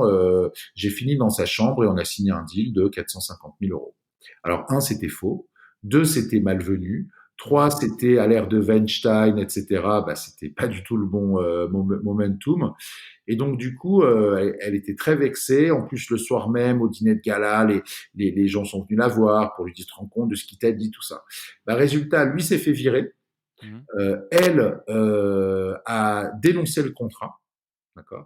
J'ai fini dans sa chambre et on a signé un deal de 450 000 euros. Alors, un, c'était faux. Deux, c'était malvenu. Hmm. Trois, c'était à l'ère de Weinstein, etc. Bah, c'était pas du tout le bon momentum. Et donc, du coup, elle était très vexée. En plus, le soir même, au dîner de gala, les gens sont venus la voir pour lui dire, te rends compte de ce qu'il t'a dit, tout ça. Bah, résultat, lui s'est fait virer. Hmm. Elle a dénoncé le contrat. D'accord.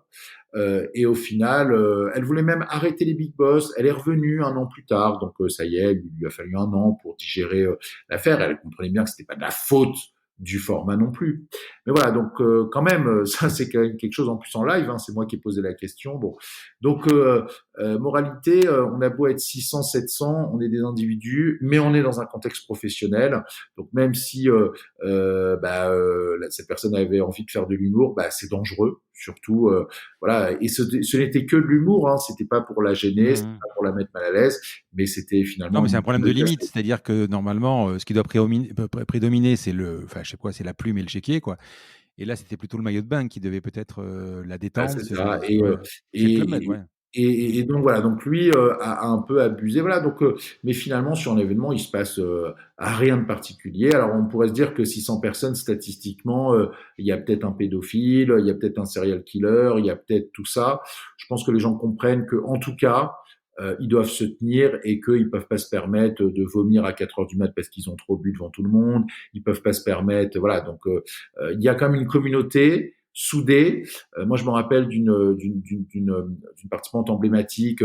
Et au final, elle voulait même arrêter les big boss. Elle est revenue un an plus tard, donc ça y est, il lui a fallu un an pour digérer l'affaire. Elle comprenait bien que c'était pas de la faute du format non plus. Mais voilà, donc quand même, ça c'est quand même quelque chose en plus en live. Hein, c'est moi qui ai posé la question. Bon, donc moralité, on a beau être 600, 700, on est des individus, mais on est dans un contexte professionnel. Donc même si cette personne avait envie de faire de l'humour, bah, c'est dangereux, surtout voilà. Et ce n'était que de l'humour, hein, c'était pas pour la gêner, c'était Hmm. pas pour la mettre mal à l'aise, mais c'était Non, finalement mais c'est une un problème de de limite. casse-tête. C'est-à-dire que normalement, ce qui doit prédominer, c'est enfin, je sais quoi, c'est la plume et le chéquier, quoi. Et là, c'était plutôt le maillot de bain qui devait peut-être la Ah, détente. c'est ça. Et, Ouais. Chez le Club Med, et, ouais. et donc voilà, donc lui a un peu abusé, voilà. Donc, mais finalement sur un événement, il se passe rien de particulier. Alors on pourrait se dire que 600 personnes, statistiquement, il y a peut-être un pédophile, il y a peut-être un serial killer, il y a peut-être tout ça. Je pense que les gens comprennent que, en tout cas, ils doivent se tenir et qu'ils peuvent pas se permettre de vomir à 4 heures du mat parce qu'ils ont trop bu devant tout le monde. Ils peuvent pas se permettre, voilà. Donc il y a quand même une communauté soudée. Moi, je me rappelle d'une participante emblématique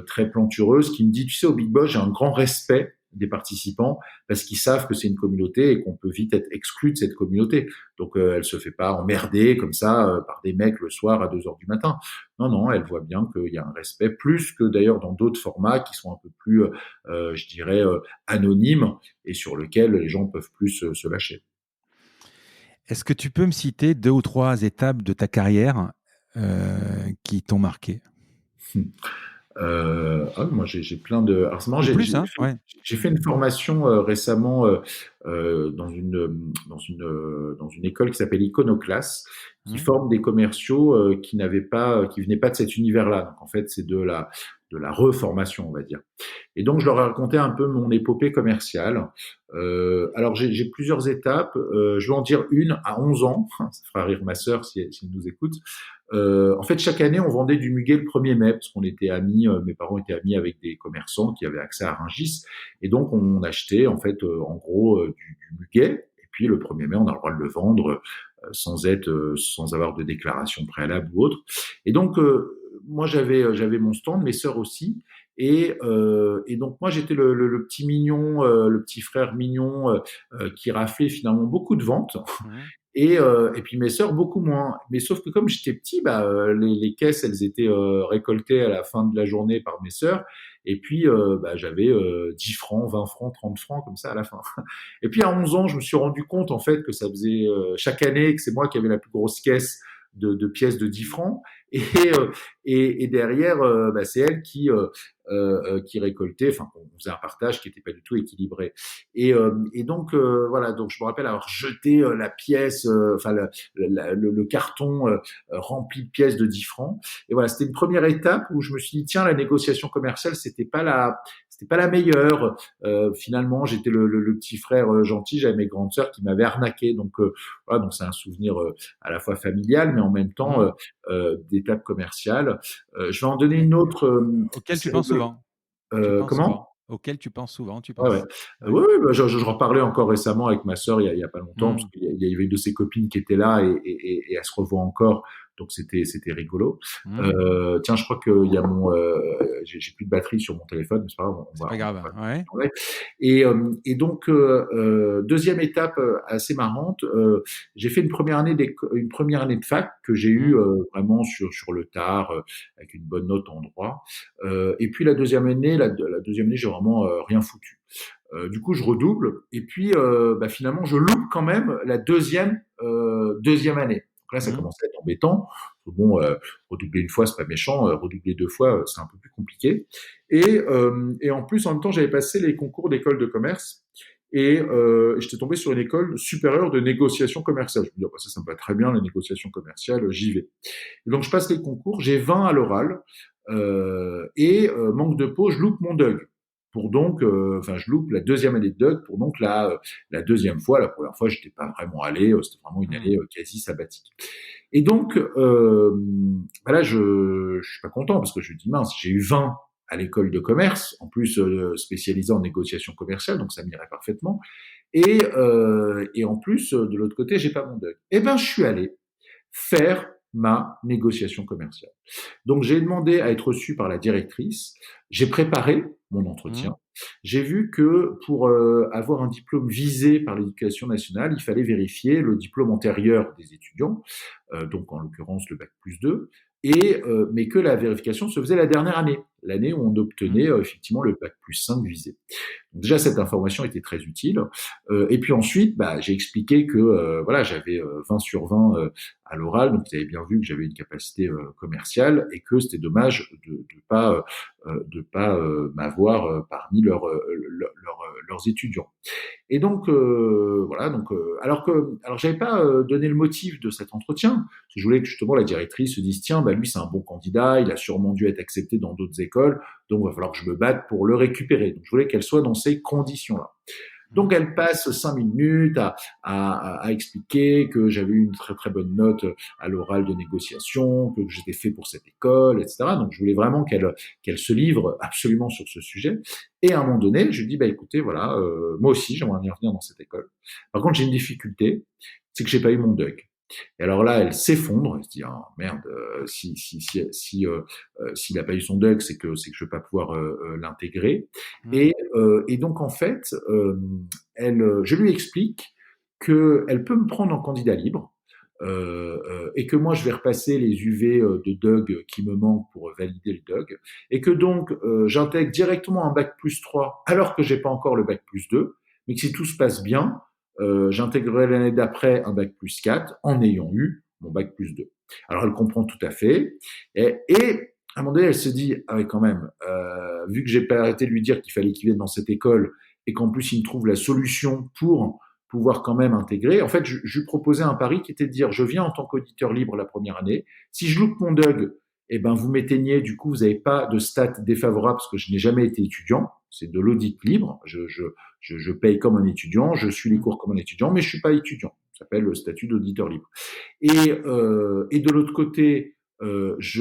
très plantureuse qui me dit, tu sais, au Big Boss, j'ai un grand respect des participants parce qu'ils savent que c'est une communauté et qu'on peut vite être exclu de cette communauté. Donc, elle se fait pas emmerder comme ça par des mecs le soir à 2 heures du matin. Non, non, elle voit bien qu'il y a un respect, plus que d'ailleurs dans d'autres formats qui sont un peu plus, je dirais, anonymes et sur lesquels les gens peuvent plus se lâcher. Est-ce que tu peux me citer 2 ou 3 étapes de ta carrière qui t'ont marqué? Moi j'ai plein de. Alors, c'est marrant, Ou plus, hein? Ouais. j'ai fait une formation récemment dans dans une école qui s'appelle Iconoclass, qui Mmh. forme des commerciaux qui venaient pas de cet univers-là. Donc en fait, c'est de la reformation, on va dire. Et donc, je leur ai raconté un peu mon épopée commerciale. Alors, j'ai plusieurs étapes. Je vais en dire une à 11 ans. Ça fera rire ma sœur si elle nous écoute. En fait, chaque année, on vendait du muguet le 1er mai, parce qu'on était amis, mes parents étaient amis avec des commerçants qui avaient accès à Rungis. Et donc, on achetait, en fait, en gros, du muguet. Et puis, le 1er mai, on a le droit de le vendre sans avoir de déclaration préalable ou autre. Et donc, moi, j'avais mon stand, mes sœurs aussi. Et donc moi j'étais le petit mignon, le petit frère mignon qui raflait finalement beaucoup de ventes. Mmh. Et puis mes sœurs beaucoup moins. Mais sauf que comme j'étais petit, les caisses elles étaient récoltées à la fin de la journée par mes sœurs. Et puis j'avais 10 francs, 20 francs, 30 francs comme ça à la fin. Et puis à 11 ans, je me suis rendu compte en fait que ça faisait chaque année que c'est moi qui avais la plus grosse caisse de pièces de 10 francs. Et, et derrière, c'est elle qui récoltait. Enfin, on faisait un partage qui n'était pas du tout équilibré. Et donc voilà. Donc je me rappelle avoir jeté la pièce, le carton rempli de pièces de 10 francs. Et voilà, c'était une première étape où je me suis dit tiens, la négociation commerciale, c'était pas la meilleure. Finalement, j'étais le petit frère gentil, j'avais mes grandes sœurs qui m'avaient arnaqué. Donc voilà, donc c'est un souvenir à la fois familial, mais en même temps Mmh. d'étape commerciale. Je vais en donner une autre. Auquel tu C'est penses rigolo. souvent? Tu penses Comment? souvent? Auquel tu penses souvent, tu Ouais, ouais. penses? Ouais. Ouais, ouais, je reparlais encore récemment avec ma sœur il y a pas longtemps, parce Mmh. qu'il y avait une de ses copines qui était là et elle se revoit encore, donc c'était rigolo. Mmh. Tiens, je crois qu'il y a j'ai plus de batterie sur mon téléphone, mais c'est pas grave, C'est pas grave, hein. Ouais. ouais. Et donc, deuxième étape assez marrante, j'ai fait une première année de fac que j'ai eue Mmh. vraiment sur le tard, avec une bonne note en droit. Et puis la deuxième année, j'ai vraiment rien foutu. Du coup, je redouble et puis finalement, je loupe quand même la deuxième année. Donc là, ça Mmh. commence à être embêtant. Bon, redoubler une fois, c'est pas méchant. Redoubler deux fois, c'est un peu plus compliqué. Et en plus, en même temps, j'avais passé les concours d'école de commerce et j'étais tombé sur une école supérieure de négociation commerciale. Je me dis, oh, ça me va très bien, les négociations commerciales, j'y vais. Et donc, je passe les concours, j'ai 20 à l'oral manque de peau, je loupe mon DUG. Pour donc, je loupe la deuxième année de DUG pour donc la deuxième fois. La première fois, j'étais pas vraiment allé, c'était vraiment une Mmh. année quasi sabbatique. Et donc, là, je suis pas content parce que je me dis mince, j'ai eu 20 à l'école de commerce, en plus spécialisé en négociation commerciale, donc ça m'irait parfaitement. Et en plus, de l'autre côté, j'ai pas mon DUG. Eh ben, je suis allé faire ma négociation commerciale. Donc j'ai demandé à être reçu par la directrice, j'ai préparé mon Mmh. entretien, j'ai vu que pour avoir un diplôme visé par l'éducation nationale, il fallait vérifier le diplôme antérieur des étudiants, donc en l'occurrence le bac plus 2, mais que la vérification se faisait la dernière année, l'année où on obtenait Mmh. effectivement le bac plus 5 visé. Donc déjà cette information était très utile. Et puis ensuite, j'ai expliqué que voilà, j'avais 20 sur 20 à l'oral, donc ils avaient bien vu que j'avais une capacité commerciale et que c'était dommage de pas m'avoir parmi leurs étudiants. Et donc voilà, donc alors j'avais pas donné le motif de cet entretien, parce que je voulais que justement la directrice se dise tiens, lui c'est un bon candidat, il a sûrement dû être accepté dans d'autres écoles, donc il va falloir que je me batte pour le récupérer. Donc je voulais qu'elle soit dans ces conditions-là. Donc Mmh. elle passe 5 minutes à expliquer que j'avais eu une très très bonne note à l'oral de négociation, que j'étais fait pour cette école, etc. Donc je voulais vraiment qu'elle se livre absolument sur ce sujet. Et à un moment donné, je lui dis écoutez voilà, moi aussi j'aimerais bien venir dans cette école. Par contre j'ai une difficulté, c'est que j'ai pas eu mon DUG. Et alors là, elle s'effondre, elle se dit ah, merde, s'il n'a pas eu son DUG, c'est que je vais pas pouvoir l'intégrer. Mmh. Et donc en fait, je lui explique que elle peut me prendre en candidat libre. Et que moi je vais repasser les UV de DUG qui me manquent pour valider le DUG, et que donc j'intègre directement un bac plus 3 alors que j'ai pas encore le bac plus 2, mais que si tout se passe bien, j'intégrerai l'année d'après un bac plus 4 en ayant eu mon bac plus 2. Alors elle comprend tout à fait. Et à un moment donné, elle se dit, ah ouais, quand même, vu que j'ai pas arrêté de lui dire qu'il fallait qu'il vienne dans cette école et qu'en plus il me trouve la solution pour pouvoir quand même intégrer, en fait, je lui proposais un pari qui était de dire, je viens en tant qu'auditeur libre la première année. Si je loupe mon DUG, eh ben, vous m'éteignez, du coup, vous n'avez pas de stats défavorables parce que je n'ai jamais été étudiant. C'est de l'audit libre. Je paye comme un étudiant, je suis les cours comme un étudiant, mais je suis pas étudiant. Ça s'appelle le statut d'auditeur libre. Et de l'autre côté, si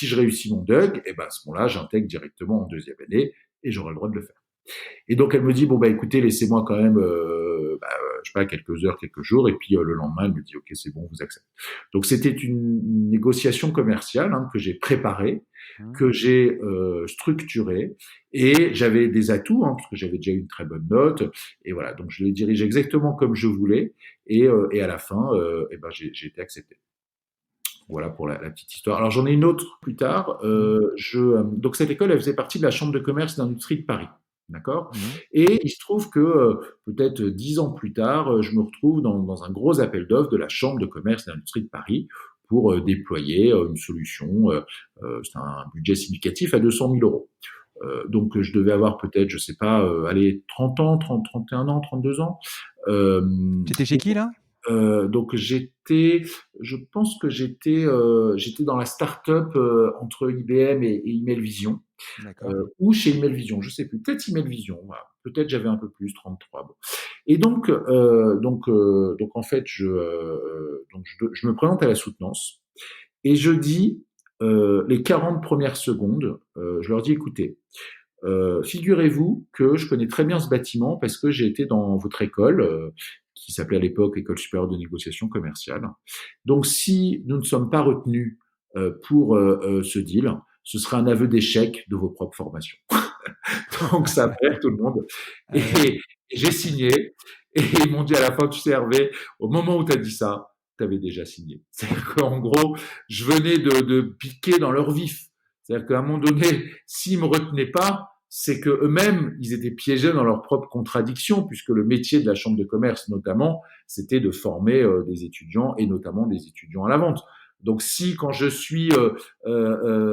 je réussis mon DUG, et ben à ce moment-là, j'intègre directement en deuxième année et j'aurai le droit de le faire. Et donc elle me dit bon bah écoutez, laissez-moi quand même, je sais pas, quelques heures, quelques jours, et puis le lendemain elle me dit ok c'est bon, vous acceptez. Donc c'était une négociation commerciale que j'ai préparée, que j'ai structurée, et j'avais des atouts parce que j'avais déjà eu une très bonne note, et voilà, donc je l'ai dirigé exactement comme je voulais, et à la fin, ben j'ai été accepté. Voilà pour la petite histoire. Alors j'en ai une autre plus tard. Donc cette école, elle faisait partie de la Chambre de commerce et d'industrie de Paris. D'accord. Et il se trouve que peut-être 10 ans plus tard, je me retrouve dans un gros appel d'offres de la Chambre de commerce et d'industrie de Paris pour déployer une solution. C'est un budget significatif à 200 000 euros. Donc je devais avoir peut-être, je sais pas, 30 ans, 31 ans, 32 ans. C'était chez qui là? Donc je pense que j'étais dans la start-up entre IBM et Emailvision, ou chez Emailvision, je sais plus, peut-être Emailvision, voilà. Peut-être j'avais un peu plus, 33. Bon. Et donc en fait je me présente à la soutenance et je dis les 40 premières secondes, je leur dis écoutez, figurez-vous que je connais très bien ce bâtiment parce que j'ai été dans votre école, qui s'appelait à l'époque École supérieure de négociation commerciale. Donc, si nous ne sommes pas retenus pour ce deal, ce sera un aveu d'échec de vos propres formations. Donc, ça fait tout le monde. Et j'ai signé. Et ils m'ont dit à la fin, tu sais, Hervé, au moment où tu as dit ça, tu avais déjà signé. C'est-à-dire qu'en gros, je venais de piquer dans leur vif. C'est-à-dire qu'à un moment donné, s'ils me retenaient pas, c'est que eux-mêmes, ils étaient piégés dans leurs propres contradictions, puisque le métier de la chambre de commerce, notamment, c'était de former des étudiants, et notamment des étudiants à la vente. Donc, si quand je suis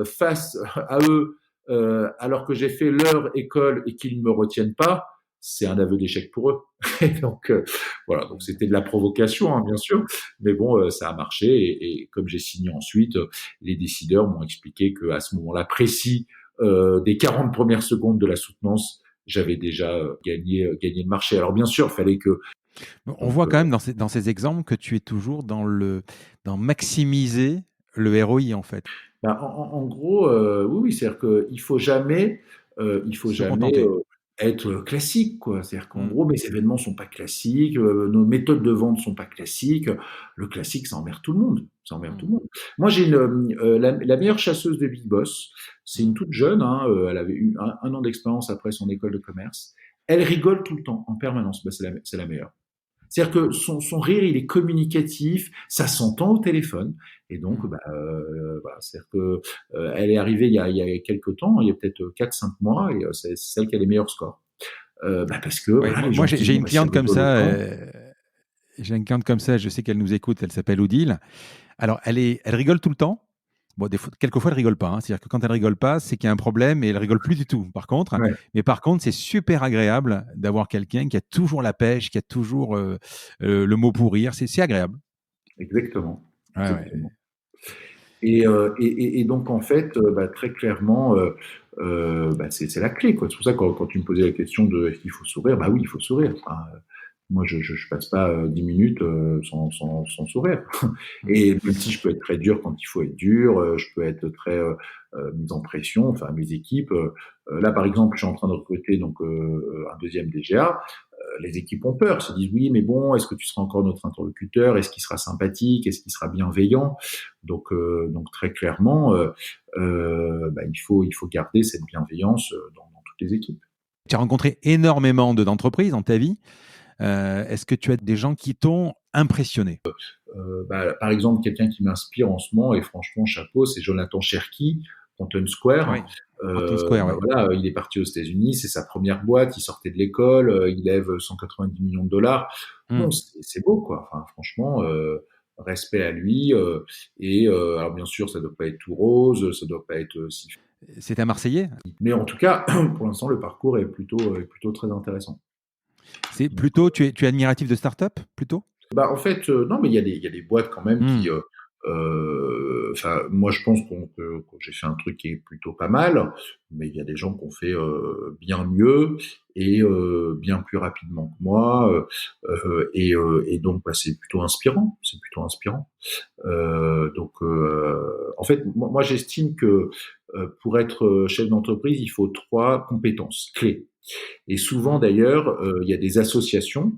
face à eux, alors que j'ai fait leur école et qu'ils ne me retiennent pas, c'est un aveu d'échec pour eux. Et donc voilà, donc c'était de la provocation, bien sûr, mais bon, ça a marché. Et comme j'ai signé ensuite, les décideurs m'ont expliqué que à ce moment-là précis, des 40 premières secondes de la soutenance, j'avais déjà gagné le marché. Alors bien sûr, il fallait que... On voit quand même dans ces exemples que tu es toujours dans maximiser le ROI en fait. Ben, en gros, oui, c'est-à-dire qu'il faut jamais, être classique, quoi. C'est-à-dire qu'en gros, mes événements sont pas classiques, nos méthodes de vente sont pas classiques. Le classique, ça emmerde tout le monde. Ça emmerde tout le monde. Moi, j'ai la meilleure chasseuse de Big Boss. C'est une toute jeune, elle avait eu un an d'expérience après son école de commerce. Elle rigole tout le temps, en permanence. Ben, c'est la meilleure. C'est-à-dire que son rire, il est communicatif, ça s'entend au téléphone. Et donc, voilà, c'est-à-dire que elle est arrivée il y a quelques temps, il y a peut-être 4-5 mois, et c'est celle qui a les meilleurs scores. Parce que voilà, moi, j'ai une cliente comme ça. J'ai une cliente comme ça, je sais qu'elle nous écoute, elle s'appelle Odile. Alors, elle rigole tout le temps. Bon, quelquefois, elle rigole pas. C'est-à-dire que quand elle rigole pas, c'est qu'il y a un problème et elle rigole plus du tout. Par contre, par contre, c'est super agréable d'avoir quelqu'un qui a toujours la pêche, qui a toujours le mot pour rire. C'est agréable. Exactement. Exactement. Et donc en fait, très clairement, c'est la clé, quoi. C'est pour ça que quand tu me posais la question de est-ce qu'il faut sourire, oui, il faut sourire. Enfin, moi, je passe pas 10 minutes sans sourire. Et même si je peux être très dur quand il faut être dur, je peux être très mis en pression. Enfin, mes équipes. Là, par exemple, je suis en train de recruter donc un deuxième DGA. Les équipes ont peur, se disent oui, mais bon, est-ce que tu seras encore notre interlocuteur? Est-ce qu'il sera sympathique? Est-ce qu'il sera bienveillant? Donc très clairement, il faut garder cette bienveillance dans toutes les équipes. Tu as rencontré énormément d'entreprises dans ta vie. Est-ce que tu as des gens qui t'ont impressionné? Par exemple, quelqu'un qui m'inspire en ce moment, et franchement, chapeau, c'est Jonathan Cherki, Content Square. Oui. Content Square, Bah ouais. voilà, il est parti aux États-Unis, c'est sa première boîte, il sortait de l'école, il lève 190 millions de dollars. Bon, c'est beau, quoi. Enfin, franchement, respect à lui. Alors bien sûr, ça doit pas être tout rose, ça doit pas être si. C'est un Marseillais? Mais en tout cas, pour l'instant, le parcours est plutôt très intéressant. C'est plutôt, tu es admiratif de start-up, plutôt? Bah, en fait, non, mais il y a des boîtes quand même qui, enfin, moi, je pense que j'ai fait un truc qui est plutôt pas mal, mais il y a des gens qui ont fait bien mieux et bien plus rapidement que moi, et donc, bah, c'est plutôt inspirant. C'est plutôt inspirant. En fait, moi, j'estime que pour être chef d'entreprise, il faut 3 compétences clés. Et souvent d'ailleurs, il y a des associations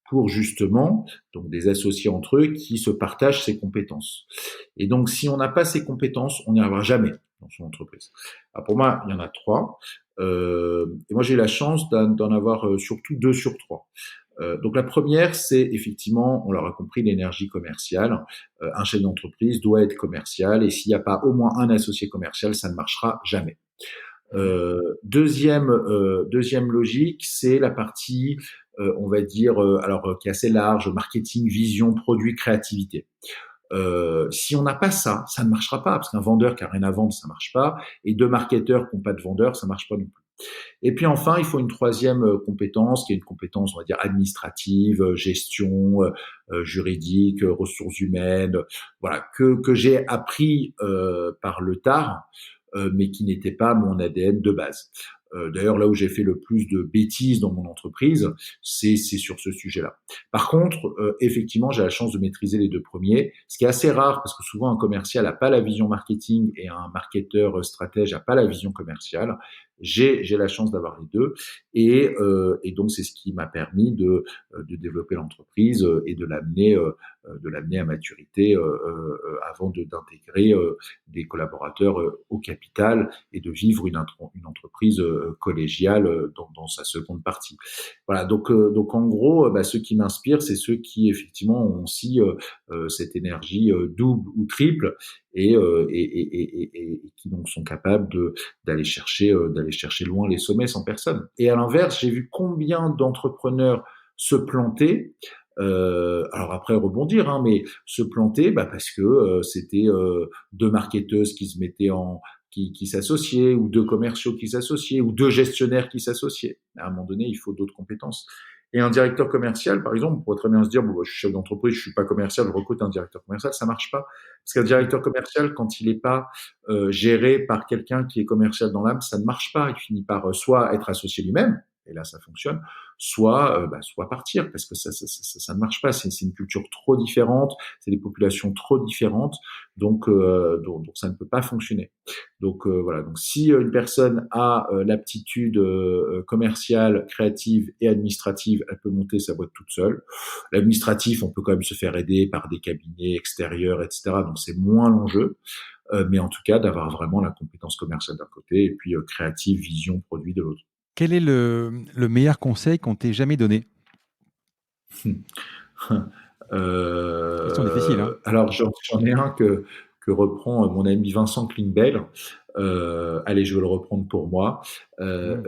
pour justement, donc des associés entre eux qui se partagent ces compétences. Et donc, si on n'a pas ces compétences, on n'y arrivera jamais dans son entreprise. Alors pour moi, il y en a 3. Et moi, j'ai eu la chance d'en avoir surtout 2 sur 3. Donc la première, c'est effectivement, on l'aura compris, l'énergie commerciale. Un chef d'entreprise doit être commercial, et s'il n'y a pas au moins un associé commercial, ça ne marchera jamais. Deuxième logique, c'est la partie, on va dire, qui est assez large, marketing, vision, produit, créativité. Si on n'a pas ça, ça ne marchera pas, parce qu'un vendeur qui a rien à vendre, ça marche pas, et 2 marketeurs qui n'ont pas de vendeur, ça marche pas non plus. Et puis enfin, il faut une troisième compétence, qui est une compétence, on va dire, administrative, gestion, juridique, ressources humaines, voilà, que j'ai appris par le tard, mais qui n'était pas mon ADN de base. D'ailleurs, là où j'ai fait le plus de bêtises dans mon entreprise, c'est sur ce sujet-là. Par contre, effectivement, j'ai la chance de maîtriser les 2 premiers, ce qui est assez rare parce que souvent un commercial n'a pas la vision marketing et un marketeur stratège n'a pas la vision commerciale. J'ai la chance d'avoir les 2, et donc c'est ce qui m'a permis de développer l'entreprise et de l'amener à maturité avant d'intégrer des collaborateurs au capital et de vivre une entreprise collégiale dans sa seconde partie. Voilà, donc en gros, ceux qui m'inspirent, c'est ceux qui effectivement ont aussi cette énergie double ou triple, et qui donc sont capables d'aller chercher loin les sommets sans personne. Et à l'inverse, j'ai vu combien d'entrepreneurs se planter. Alors après rebondir, hein, mais se planter, parce que c'était 2 marketeuses qui se mettaient qui s'associaient, ou 2 commerciaux qui s'associaient, ou 2 gestionnaires qui s'associaient. À un moment donné, il faut d'autres compétences. Et un directeur commercial, par exemple, on pourrait très bien se dire, bon, je suis chef d'entreprise, je suis pas commercial, je recrute un directeur commercial, ça marche pas. Parce qu'un directeur commercial, quand il est pas géré par quelqu'un qui est commercial dans l'âme, ça ne marche pas. Il finit par soit être associé lui-même, et là ça fonctionne, soit partir, parce que ça ne marche pas. C'est une culture trop différente, c'est des populations trop différentes, donc ça ne peut pas fonctionner. Donc voilà. Donc si une personne a l'aptitude commerciale, créative et administrative, elle peut monter sa boîte toute seule. L'administratif, on peut quand même se faire aider par des cabinets extérieurs, etc. Donc c'est moins l'enjeu. Mais en tout cas, d'avoir vraiment la compétence commerciale d'un côté, et puis créative, vision, produit de l'autre. Quel est le meilleur conseil qu'on t'ait jamais donné? Question difficile, hein? Alors j'en ai un que reprend mon ami Vincent Klingbeil. Allez, je vais le reprendre pour moi.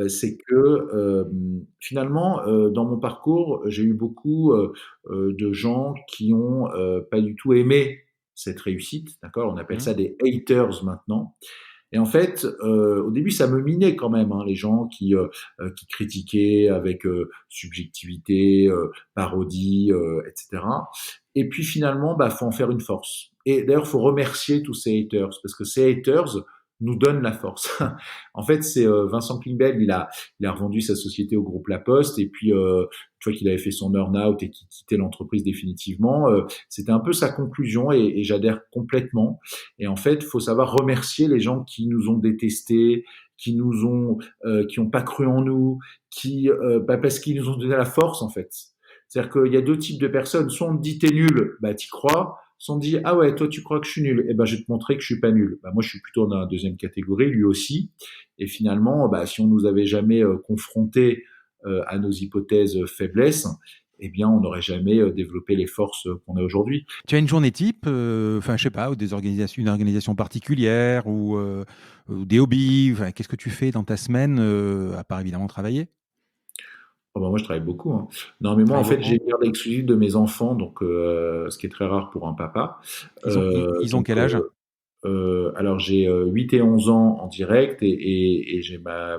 C'est que finalement, dans mon parcours, j'ai eu beaucoup de gens qui ont pas du tout aimé cette réussite. D'accord, on appelle ça des haters maintenant. Et en fait, au début, ça me minait quand même, hein, les gens qui critiquaient avec subjectivité, parodie, etc. Et puis finalement, faut en faire une force. Et d'ailleurs, faut remercier tous ces haters, parce que ces haters nous donnent la force. En fait, c'est Vincent Klingbeil, il a revendu sa société au groupe La Poste, et puis une fois qu'il avait fait son burn-out et qu'il quittait l'entreprise définitivement, c'était un peu sa conclusion, et j'adhère complètement. Et en fait, faut savoir remercier les gens qui nous ont détestés, qui ont pas cru en nous, parce qu'ils nous ont donné la force, en fait. C'est-à-dire qu'il y a 2 types de personnes. Soit on te dit t'es nul, t'y crois. Soit on te dit ah ouais, toi tu crois que je suis nul, je vais te montrer que je suis pas nul. Moi je suis plutôt dans la deuxième catégorie, lui aussi. Et finalement, si on nous avait jamais confrontés à nos hypothèses faiblesses, eh bien, on n'aurait jamais développé les forces qu'on a aujourd'hui. Tu as une journée type, enfin, je sais pas, ou une organisation particulière, ou des hobbies, enfin, qu'est-ce que tu fais dans ta semaine, à part évidemment travailler? Oh, bah, moi, je travaille beaucoup, hein. Non, mais Tu moi, en travailles fait, beaucoup? j'ai une garde exclusive de mes enfants, donc ce qui est très rare pour un papa. Ils ont Donc, quel âge? alors j'ai 8 et 11 ans en direct et j'ai ma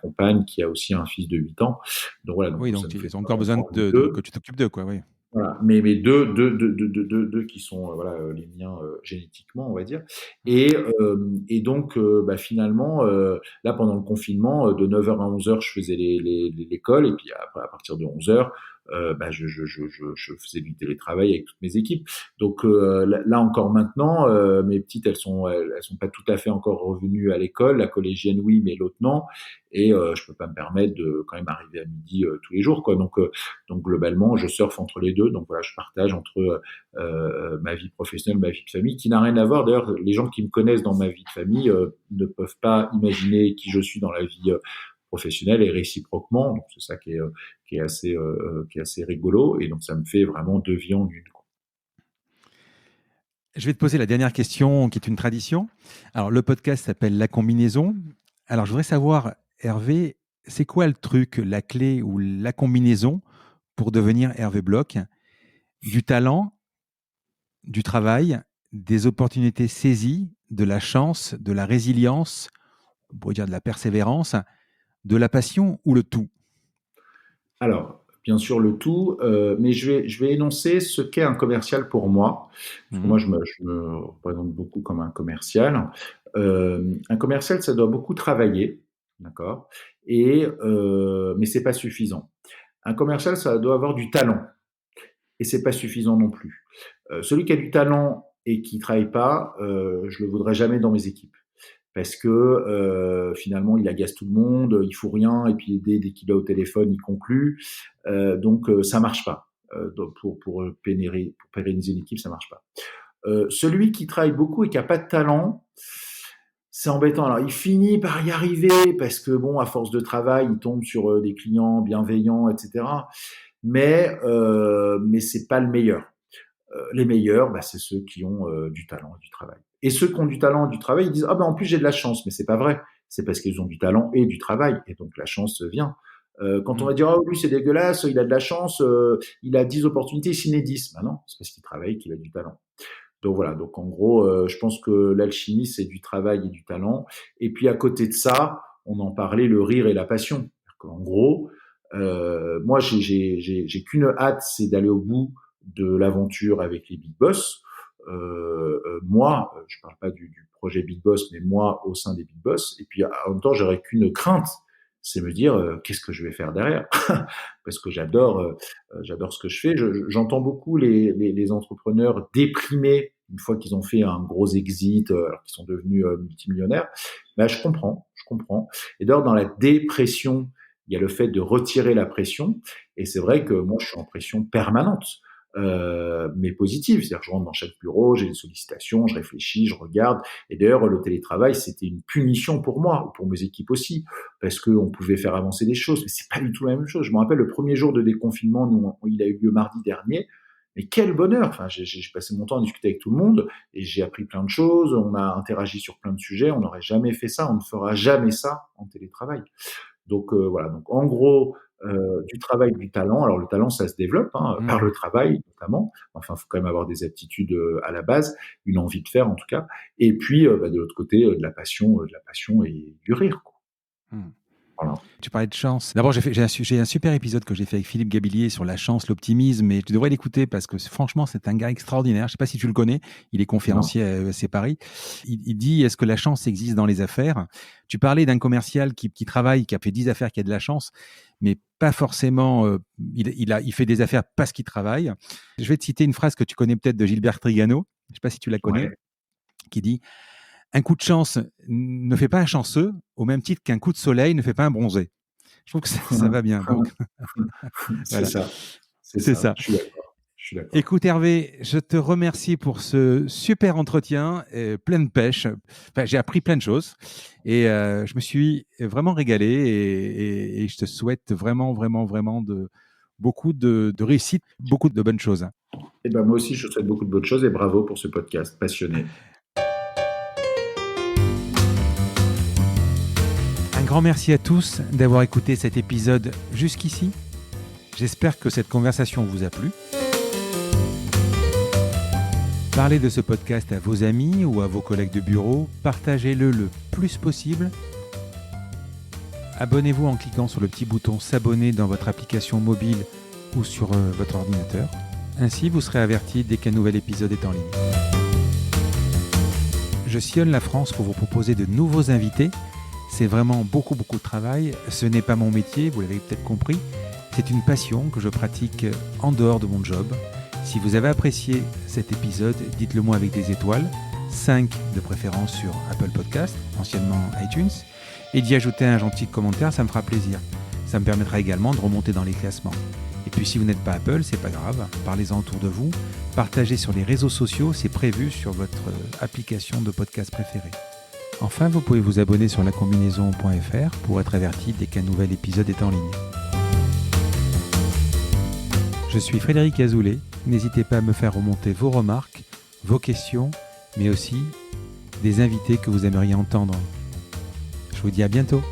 compagne qui a aussi un fils de 8 ans. Donc voilà, donc Oui, ça donc me fait ils ont 3 encore besoin enfants, les que deux. tu t'occupes d'eux, quoi, oui. Voilà, mais deux qui sont voilà les miens génétiquement, on va dire. Mmh. Et donc bah, finalement, là pendant le confinement, de 9 heures à 11 heures, je faisais l'école et puis après à partir de 11 heures, bah, je faisais du télétravail avec toutes mes équipes. Donc là encore maintenant, mes petites elles sont pas tout à fait encore revenues à l'école. La collégienne oui, mais l'autre non. Et je peux pas me permettre de quand même arriver à midi tous les jours, quoi. Donc globalement, je surfe entre les deux. Donc voilà, je partage entre ma vie professionnelle, ma vie de famille, qui n'a rien à voir. D'ailleurs, les gens qui me connaissent dans ma vie de famille ne peuvent pas imaginer qui je suis dans la vie professionnelle et réciproquement. Donc c'est ça qui est assez rigolo. Et donc ça me fait vraiment deux vies en une, quoi. Je vais te poser la dernière question qui est une tradition. Alors, le podcast s'appelle La Combinaison. Alors, je voudrais savoir, Hervé, c'est quoi le truc, la clé ou la combinaison pour devenir Hervé Bloch? Du talent, du travail, des opportunités saisies, de la chance, de la résilience, on pourrait dire de la persévérance, de la passion ou le tout? Alors, bien sûr, le tout, mais je vais énoncer ce qu'est un commercial pour moi. Parce que Mhm. moi, je me représente beaucoup comme un commercial. Un commercial, ça doit beaucoup travailler, d'accord. Mais c'est pas suffisant. Un commercial, ça doit avoir du talent, et c'est pas suffisant non plus. Celui qui a du talent et qui travaille pas, je le voudrais jamais dans mes équipes parce que finalement il agace tout le monde, il faut rien et puis dès qu'il est au téléphone il conclut, donc ça marche pas. Donc pour pérenniser une équipe ça marche pas. Celui qui travaille beaucoup et qui a pas de talent, c'est embêtant. Alors il finit par y arriver parce que bon à force de travail il tombe sur des clients bienveillants etc. Mais c'est pas le meilleur. Les meilleurs, bah, c'est ceux qui ont du talent et du travail. Et ceux qui ont du talent et du travail, ils disent ah ben en plus j'ai de la chance, mais c'est pas vrai. C'est parce qu'ils ont du talent et du travail, et donc la chance vient. Quand on va Mhm. dire oh lui c'est dégueulasse, il a de la chance, il a 10 opportunités, il signe les 10. Ben non, c'est parce qu'il travaille qu'il a du talent. Donc voilà, donc en gros, je pense que l'alchimie c'est du travail et du talent. Et puis à côté de ça, on en parlait, le rire et la passion. En gros, moi j'ai qu'une hâte, c'est d'aller au bout de l'aventure avec les Big Boss. Moi, je parle pas du projet Big Boss, mais moi au sein des Big Boss. Et puis en même temps, j'aurais qu'une crainte, c'est me dire qu'est-ce que je vais faire derrière, parce que j'adore ce que je fais. J'entends beaucoup les entrepreneurs déprimés une fois qu'ils ont fait un gros exit, alors qu'ils sont devenus multimillionnaires. Ben, je comprends, je comprends. Et d'ailleurs, dans la dépression, il y a le fait de retirer la pression. Et c'est vrai que moi, je suis en pression permanente, mais positive. C'est-à-dire que je rentre dans chaque bureau, j'ai des sollicitations, je réfléchis, je regarde. Et d'ailleurs, le télétravail, c'était une punition pour moi, ou pour mes équipes aussi, parce qu'on pouvait faire avancer des choses. Mais c'est pas du tout la même chose. Je me rappelle le premier jour de déconfinement, il a eu lieu mardi dernier. Mais quel bonheur! Enfin, j'ai passé mon temps à discuter avec tout le monde et j'ai appris plein de choses. On a interagi sur plein de sujets. On n'aurait jamais fait ça. On ne fera jamais ça en télétravail. Donc voilà. Donc en gros, du travail, du talent. Alors le talent, ça se développe hein, par le Mhm. travail notamment. Enfin, il faut quand même avoir des aptitudes à la base, une envie de faire en tout cas. Et puis bah, de l'autre côté, de la passion et du rire, quoi. Mhm. Voilà. Tu parlais de chance. D'abord, j'ai un super épisode que j'ai fait avec Philippe Gabillier sur la chance, l'optimisme, et tu devrais l'écouter parce que franchement, c'est un gars extraordinaire. Je ne sais pas si tu le connais, il est Non. conférencier à ESC Paris. Il dit, est-ce que la chance existe dans les affaires? Tu parlais d'un commercial qui travaille, qui a fait 10 affaires, qui a de la chance, mais pas forcément, il fait des affaires parce qu'il travaille. Je vais te citer une phrase que tu connais peut-être de Gilbert Trigano, je ne sais pas si tu la connais, Ouais. qui dit, un coup de chance ne fait pas un chanceux, au même titre qu'un coup de soleil ne fait pas un bronzé. Je trouve que ça va bien. Donc, C'est voilà, ça. C'est c'est ça. ça. Je suis d'accord. Je suis d'accord. Écoute, Hervé, je te remercie pour ce super entretien, plein de pêche. Enfin, j'ai appris plein de choses et je me suis vraiment régalé et je te souhaite vraiment, vraiment, vraiment beaucoup de réussite, beaucoup de bonnes choses. Et ben moi aussi, je te souhaite beaucoup de bonnes choses et bravo pour ce podcast passionné. Un grand merci à tous d'avoir écouté cet épisode jusqu'ici. J'espère que cette conversation vous a plu. Parlez de ce podcast à vos amis ou à vos collègues de bureau. Partagez-le le plus possible. Abonnez-vous en cliquant sur le petit bouton s'abonner dans votre application mobile ou sur votre ordinateur. Ainsi, vous serez averti dès qu'un nouvel épisode est en ligne. Je sillonne la France pour vous proposer de nouveaux invités. C'est vraiment beaucoup de travail. Ce n'est pas mon métier, vous l'avez peut-être compris. C'est une passion que je pratique en dehors de mon job. Si vous avez apprécié cet épisode, dites-le moi avec des étoiles, 5 de préférence sur Apple Podcast, anciennement iTunes, et d'y ajouter un gentil commentaire, ça me fera plaisir. Ça me permettra également de remonter dans les classements. Et puis si vous n'êtes pas Apple, c'est pas grave, parlez-en autour de vous, partagez sur les réseaux sociaux, c'est prévu sur votre application de podcast préférée. Enfin, vous pouvez vous abonner sur lacombinaison.fr pour être averti dès qu'un nouvel épisode est en ligne. Je suis Frédéric Azoulay, n'hésitez pas à me faire remonter vos remarques, vos questions, mais aussi des invités que vous aimeriez entendre. Je vous dis à bientôt.